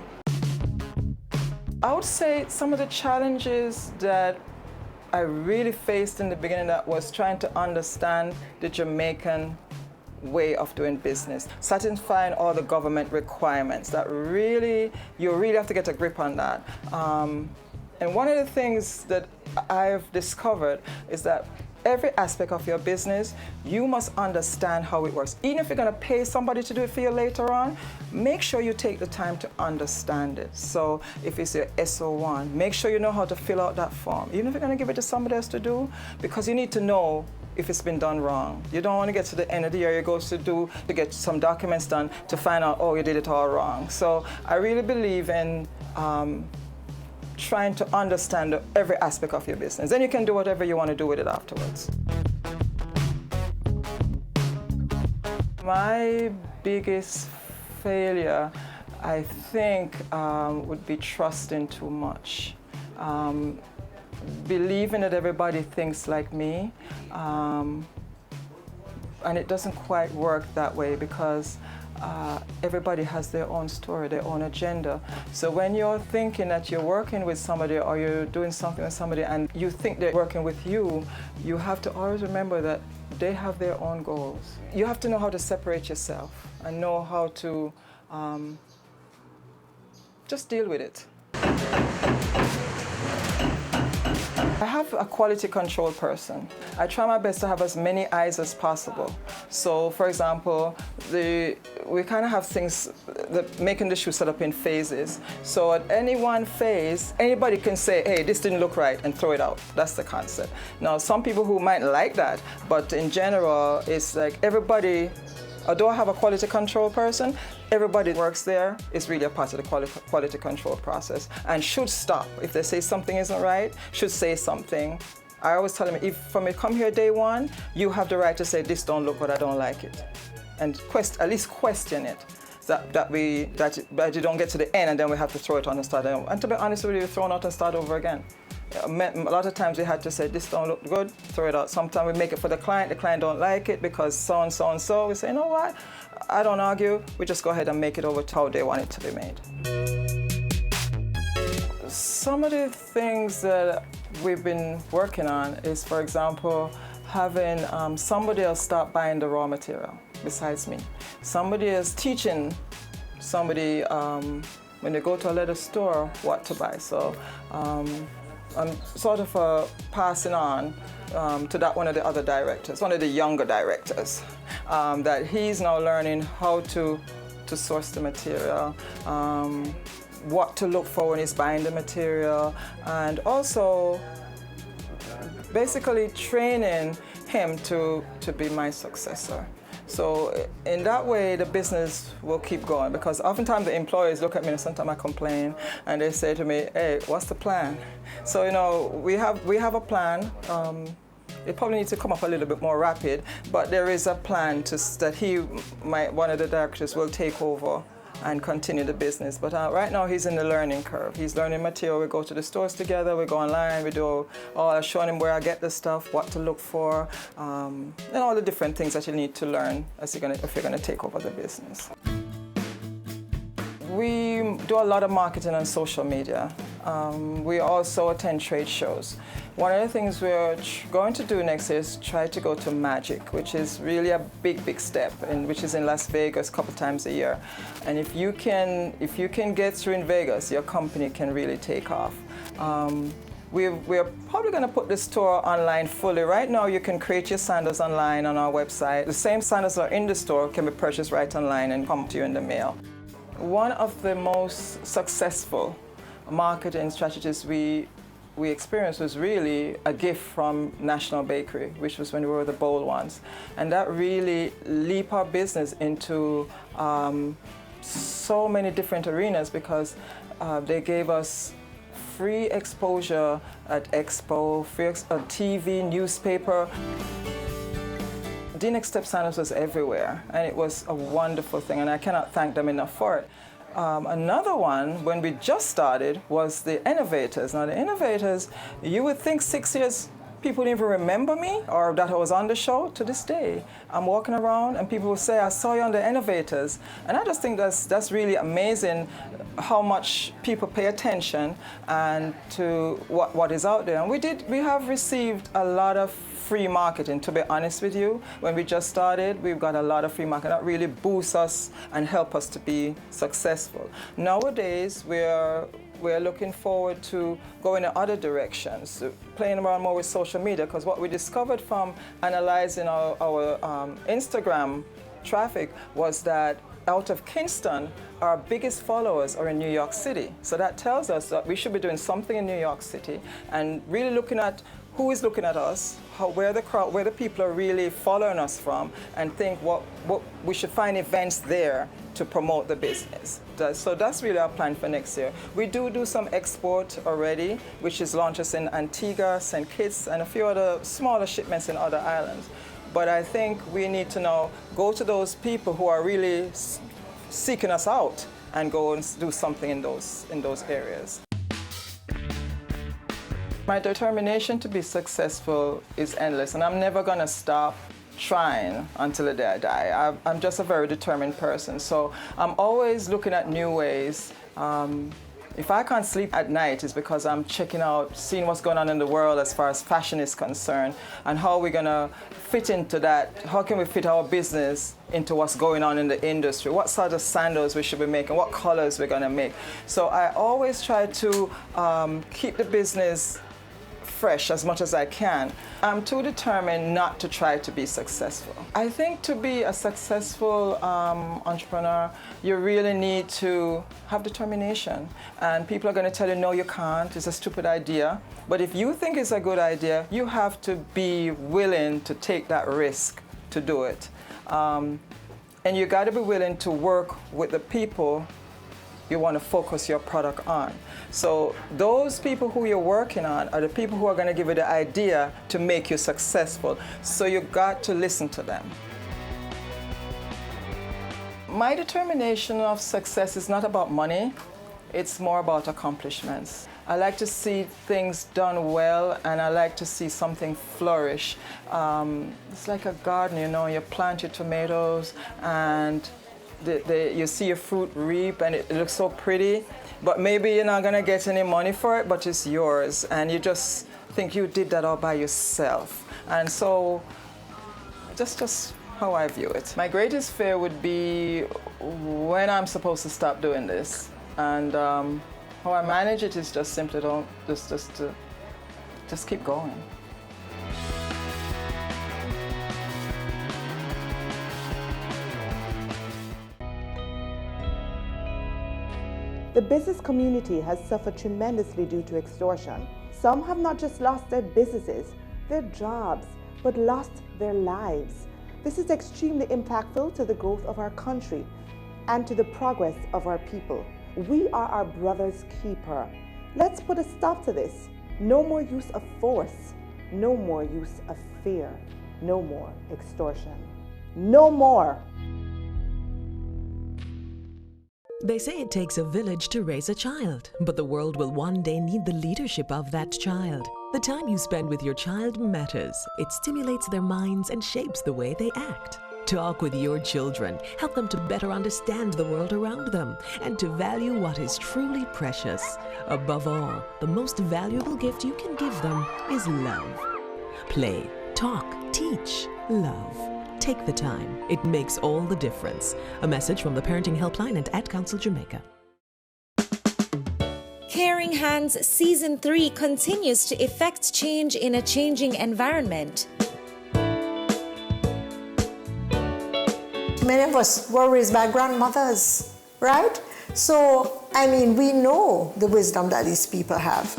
I would say some of the challenges that I really faced in the beginning, that was trying to understand the Jamaican way of doing business, satisfying all the government requirements. That really, you really have to get a grip on that. And one of the things that I've discovered is that every aspect of your business, you must understand how it works. Even if you're going to pay somebody to do it for you later on, make sure you take the time to understand it. So if it's your SO1, make sure you know how to fill out that form. Even if you're going to give it to somebody else to do, because you need to know if it's been done wrong. You don't want to get to the end of the year, you go to get some documents done to find out, oh, you did it all wrong. So I really believe in trying to understand every aspect of your business. Then you can do whatever you want to do with it afterwards. My biggest failure, I think, would be trusting too much. Believing that everybody thinks like me, and it doesn't quite work that way, because everybody has their own story, their own agenda. So when you're thinking that you're working with somebody or you're doing something with somebody and you think they're working with you, you have to always remember that they have their own goals. You have to know how to separate yourself and know how to just deal with it. I have a quality control person. I try my best to have as many eyes as possible. So, for example, we kind of have things, making the shoe set up in phases. So at any one phase, anybody can say, hey, this didn't look right, and throw it out. That's the concept. Now, some people who might like that, but in general, it's like everybody, although I have a quality control person, everybody works there is really a part of the quality control process and should stop. If they say something isn't right, should say something. I always tell them, if from you come here day one, you have the right to say, this don't look good, I don't like it. And at least question it, that you don't get to the end and then we have to throw it on and start over. And to be honest with you, throw it out and start over again. A lot of times we had to say, this don't look good, throw it out. Sometimes we make it for the client don't like it because so and so and so. We say, you know what, I don't argue, we just go ahead and make it over to how they want it to be made. Some of the things that we've been working on is, for example, having somebody else start buying the raw material besides me. Somebody is teaching somebody when they go to a leather store what to buy. So I'm sort of passing on to that one of the other directors, one of the younger directors, that he's now learning how to source the material, what to look for when he's buying the material, and also basically training him to be my successor. So in that way, the business will keep going, because oftentimes the employees look at me and sometimes I complain and they say to me, hey, what's the plan? So, you know, we have a plan. It probably needs to come up a little bit more rapid, but there is a plan that one of the directors will take over and continue the business. But right now he's in the learning curve. He's learning material. We go to the stores together, we go online, we do all showing him where I get the stuff, what to look for, and all the different things that you need to learn if you're gonna take over the business. We do a lot of marketing on social media. We also attend trade shows. One of the things we're going to do next is try to go to Magic, which is really a big step, which is in Las Vegas a couple times a year. And if you can get through in Vegas, your company can really take off. We're probably going to put the store online fully. Right now, you can create your sandals online on our website. The same sandals that are in the store can be purchased right online and come to you in the mail. One of the most successful marketing strategies we experienced was really a gift from National Bakery, which was when we were the bold ones. And that really leaped our business into so many different arenas, because they gave us free exposure at Expo, free on TV, newspaper. D-Neck Step Sandals was everywhere, and it was a wonderful thing, and I cannot thank them enough for it. Another one, when we just started, was the Innovators. Now, the Innovators, you would think 6 years, people didn't even remember me or that I was on the show. To this day, I'm walking around and people will say, I saw you on the Innovators. And I just think that's really amazing how much people pay attention and to what is out there. And we have received a lot of free marketing, to be honest with you. When we just started, we've got a lot of free marketing that really boosts us and help us to be successful. Nowadays, we're looking forward to going in other directions, playing around more with social media, because what we discovered from analyzing our Instagram traffic was that out of Kingston, our biggest followers are in New York City. So that tells us that we should be doing something in New York City and really looking at who is looking at us, where the people are really following us from, and think what we should find events there to promote the business. So that's really our plan for next year. We do some export already, which is launches in Antigua, St. Kitts, and a few other smaller shipments in other islands. But I think we need to now go to those people who are really seeking us out and go and do something in those areas. My determination to be successful is endless, and I'm never going to stop trying until the day I die. I'm just a very determined person, so I'm always looking at new ways. If I can't sleep at night, it's because I'm checking out, seeing what's going on in the world as far as fashion is concerned, and how we're gonna fit into that. How can we fit our business into what's going on in the industry? What sort of sandals we should be making? What colors we're gonna make? So I always try to keep the business fresh as much as I can. I'm too determined not to try to be successful. I think to be a successful entrepreneur, you really need to have determination. And people are going to tell you, no, you can't, it's a stupid idea. But if you think it's a good idea, you have to be willing to take that risk to do it. And you got to be willing to work with the people you want to focus your product on. So those people who you're working on are the people who are going to give you the idea to make you successful. So you got to listen to them. My determination of success is not about money, it's more about accomplishments. I like to see things done well, and I like to see something flourish. It's like a garden, you know, you plant your tomatoes and you see your fruit reap and it looks so pretty, but maybe you're not gonna get any money for it, but it's yours, and you just think you did that all by yourself. And so, just how I view it. My greatest fear would be when I'm supposed to stop doing this, and how I manage it is just simply just keep going. The business community has suffered tremendously due to extortion. Some have not just lost their businesses, their jobs, but lost their lives. This is extremely impactful to the growth of our country and to the progress of our people. We are our brother's keeper. Let's put a stop to this. No more use of force. No more use of fear. No more extortion. No more. They say it takes a village to raise a child, but the world will one day need the leadership of that child. The time you spend with your child matters. It stimulates their minds and shapes the way they act. Talk with your children. Help them to better understand the world around them and to value what is truly precious. Above all, the most valuable gift you can give them is love. Play, talk, teach, love. Take the time. It makes all the difference. A message from the Parenting Helpline and Ad Council Jamaica. Caring Hands Season 3 continues to effect change in a changing environment. Many of us were raised by grandmothers, right? So, I mean, we know the wisdom that these people have.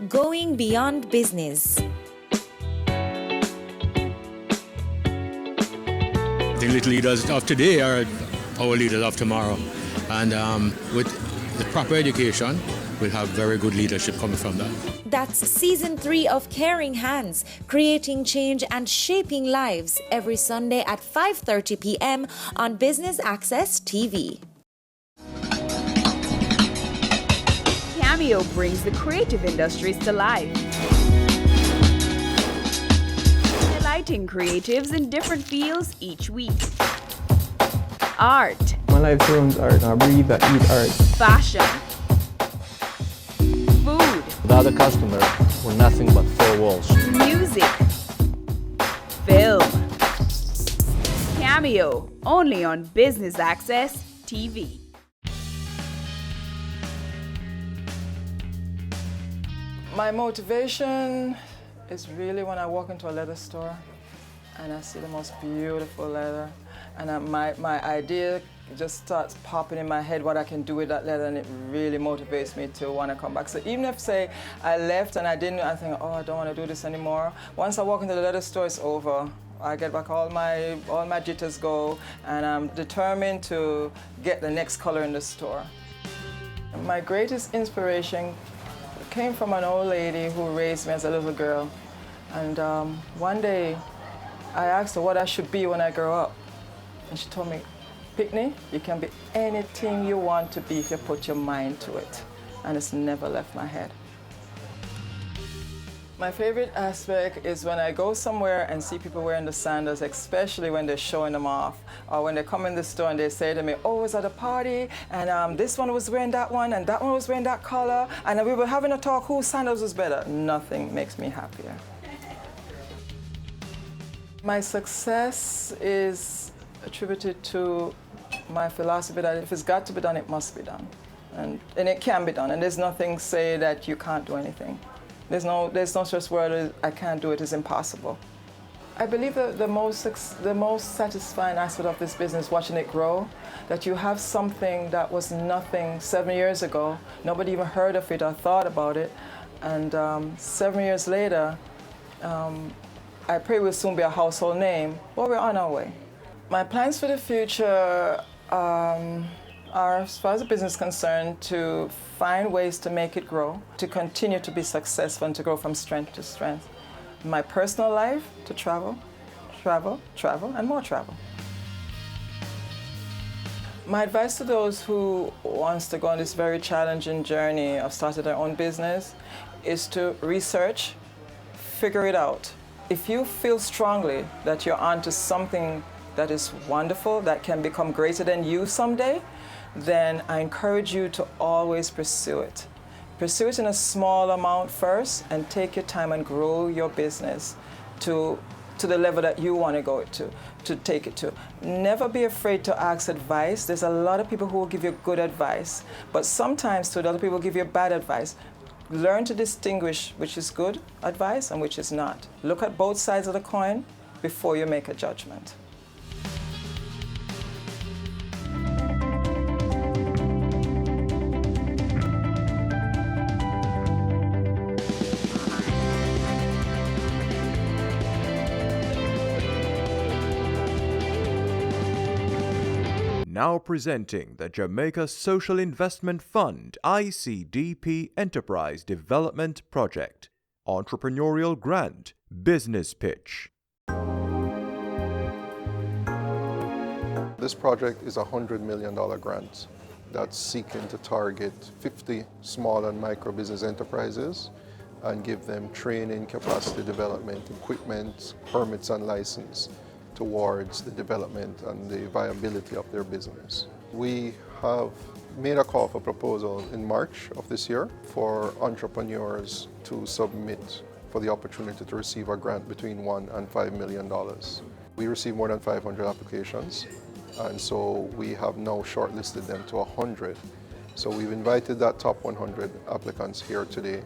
Going beyond business. The little leaders of today are our leaders of tomorrow. And with the proper education, we'll have very good leadership coming from that. That's Season 3 of Caring Hands, creating change and shaping lives, every Sunday at 5:30 p.m. on Business Access TV. Cameo brings the creative industries to life. Highlighting creatives in different fields each week. Art. My life runs art. I breathe, I eat art. Fashion. Food. Without a customer, we're nothing but four walls. Music. Film. Cameo, only on Business Access TV. My motivation is really when I walk into a leather store and I see the most beautiful leather, and my idea just starts popping in my head what I can do with that leather, and it really motivates me to want to come back. So even if, say, I left and I think, oh, I don't want to do this anymore, once I walk into the leather store, it's over. I get back, all my jitters go, and I'm determined to get the next color in the store. My greatest inspiration came from an old lady who raised me as a little girl. And one day, I asked her what I should be when I grow up. And she told me, Pickney, you can be anything you want to be if you put your mind to it. And it's never left my head. My favorite aspect is when I go somewhere and see people wearing the sandals, especially when they're showing them off, or when they come in the store and they say to me, oh, I was at a party, and this one was wearing that one, and that one was wearing that color, and we were having a talk whose sandals was better. Nothing makes me happier. My success is attributed to my philosophy that if it's got to be done, it must be done. And it can be done, and there's nothing say that you can't do anything. There's no such word I can't do it, it's impossible. I believe that the most satisfying aspect of this business, watching it grow, that you have something that was nothing 7 years ago, nobody even heard of it or thought about it, and 7 years later, I pray we'll soon be a household name, but we're on our way. My plans for the future are, as far as the business is concerned, to find ways to make it grow, to continue to be successful and to grow from strength to strength. My personal life, to travel, travel, travel, and more travel. My advice to those who wants to go on this very challenging journey of starting their own business is to research, figure it out. If you feel strongly that you're onto something that is wonderful, that can become greater than you someday, then I encourage you to always pursue it. Pursue it in a small amount first and take your time and grow your business to the level that you want to go to take it to. Never be afraid to ask advice. There's a lot of people who will give you good advice, but sometimes too, other people give you bad advice. Learn to distinguish which is good advice and which is not. Look at both sides of the coin before you make a judgment. Now presenting the Jamaica Social Investment Fund ICDP Enterprise Development Project. Entrepreneurial Grant Business Pitch. This project is a $100 million grant that's seeking to target 50 small and micro business enterprises and give them training, capacity development, equipment, permits and license towards the development and the viability of their business. We have made a call for proposal in March of this year for entrepreneurs to submit for the opportunity to receive a grant between $1 and $5 million. We received more than 500 applications, and so we have now shortlisted them to 100. So we've invited that top 100 applicants here today,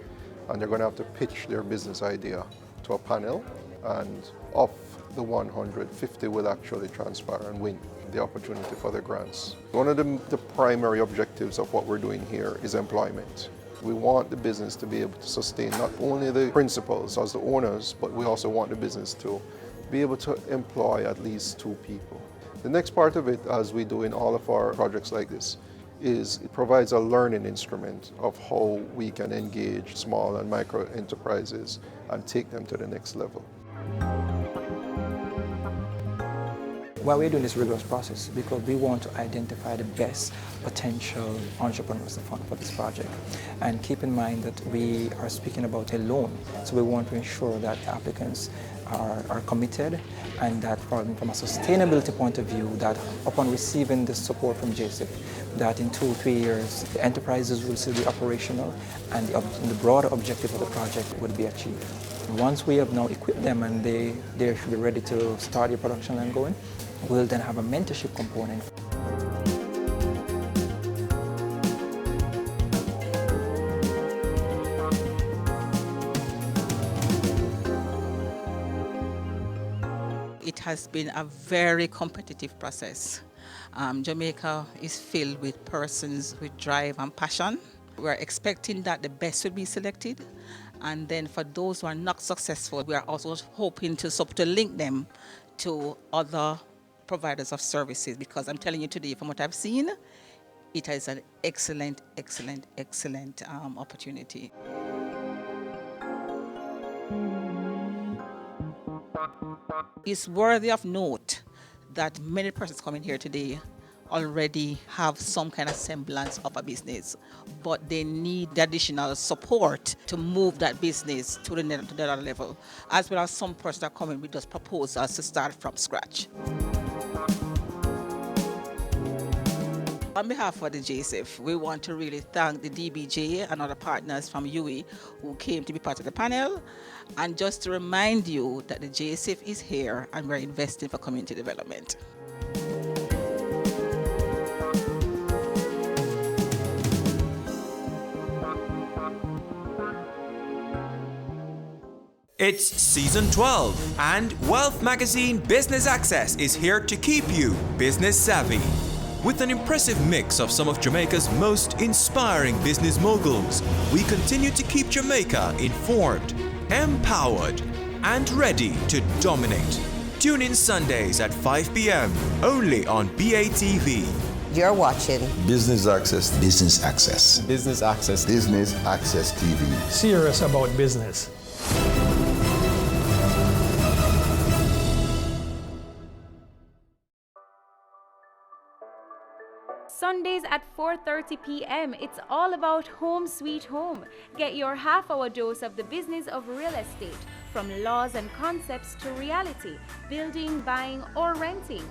and they're going to have to pitch their business idea to a panel, and of the 150 will actually transpire and win the opportunity for the grants. One of the primary objectives of what we're doing here is employment. We want the business to be able to sustain not only the principals as the owners, but we also want the business to be able to employ at least 2 people. The next part of it, as we do in all of our projects like this, is it provides a learning instrument of how we can engage small and micro enterprises and take them to the next level. Why we're doing this rigorous process, because we want to identify the best potential entrepreneurs for this project. And keep in mind that we are speaking about a loan, so we want to ensure that applicants are committed, and that from a sustainability point of view, that upon receiving the support from JSIP, that in 2-3 years, the enterprises will still be operational and the broader objective of the project would be achieved. Once we have now equipped them and they should be ready to start their production line going, we'll then have a mentorship component. It has been a very competitive process. Jamaica is filled with persons with drive and passion. We're expecting that the best will be selected. And then for those who are not successful, we are also hoping to link them to other providers of services, because I'm telling you today, from what I've seen, it is an excellent, excellent, excellent opportunity. It's worthy of note that many persons coming here today already have some kind of semblance of a business, but they need the additional support to move that business to the another level, as well as some person that come in with those proposals to start from scratch. On behalf of the JSIF, we want to really thank the DBJ and other partners from UWI who came to be part of the panel, and just to remind you that the JSIF is here and we're investing for community development. It's season 12, and Wealth Magazine Business Access is here to keep you business savvy. With an impressive mix of some of Jamaica's most inspiring business moguls, we continue to keep Jamaica informed, empowered, and ready to dominate. Tune in Sundays at 5 p.m. only on BATV. You're watching Business Access. Business Access. Business Access. Business Access TV. Serious about business. Sundays at 4:30 p.m. It's all about Home Sweet Home. Get your half-hour dose of the business of real estate, from laws and concepts to reality, building, buying, or renting.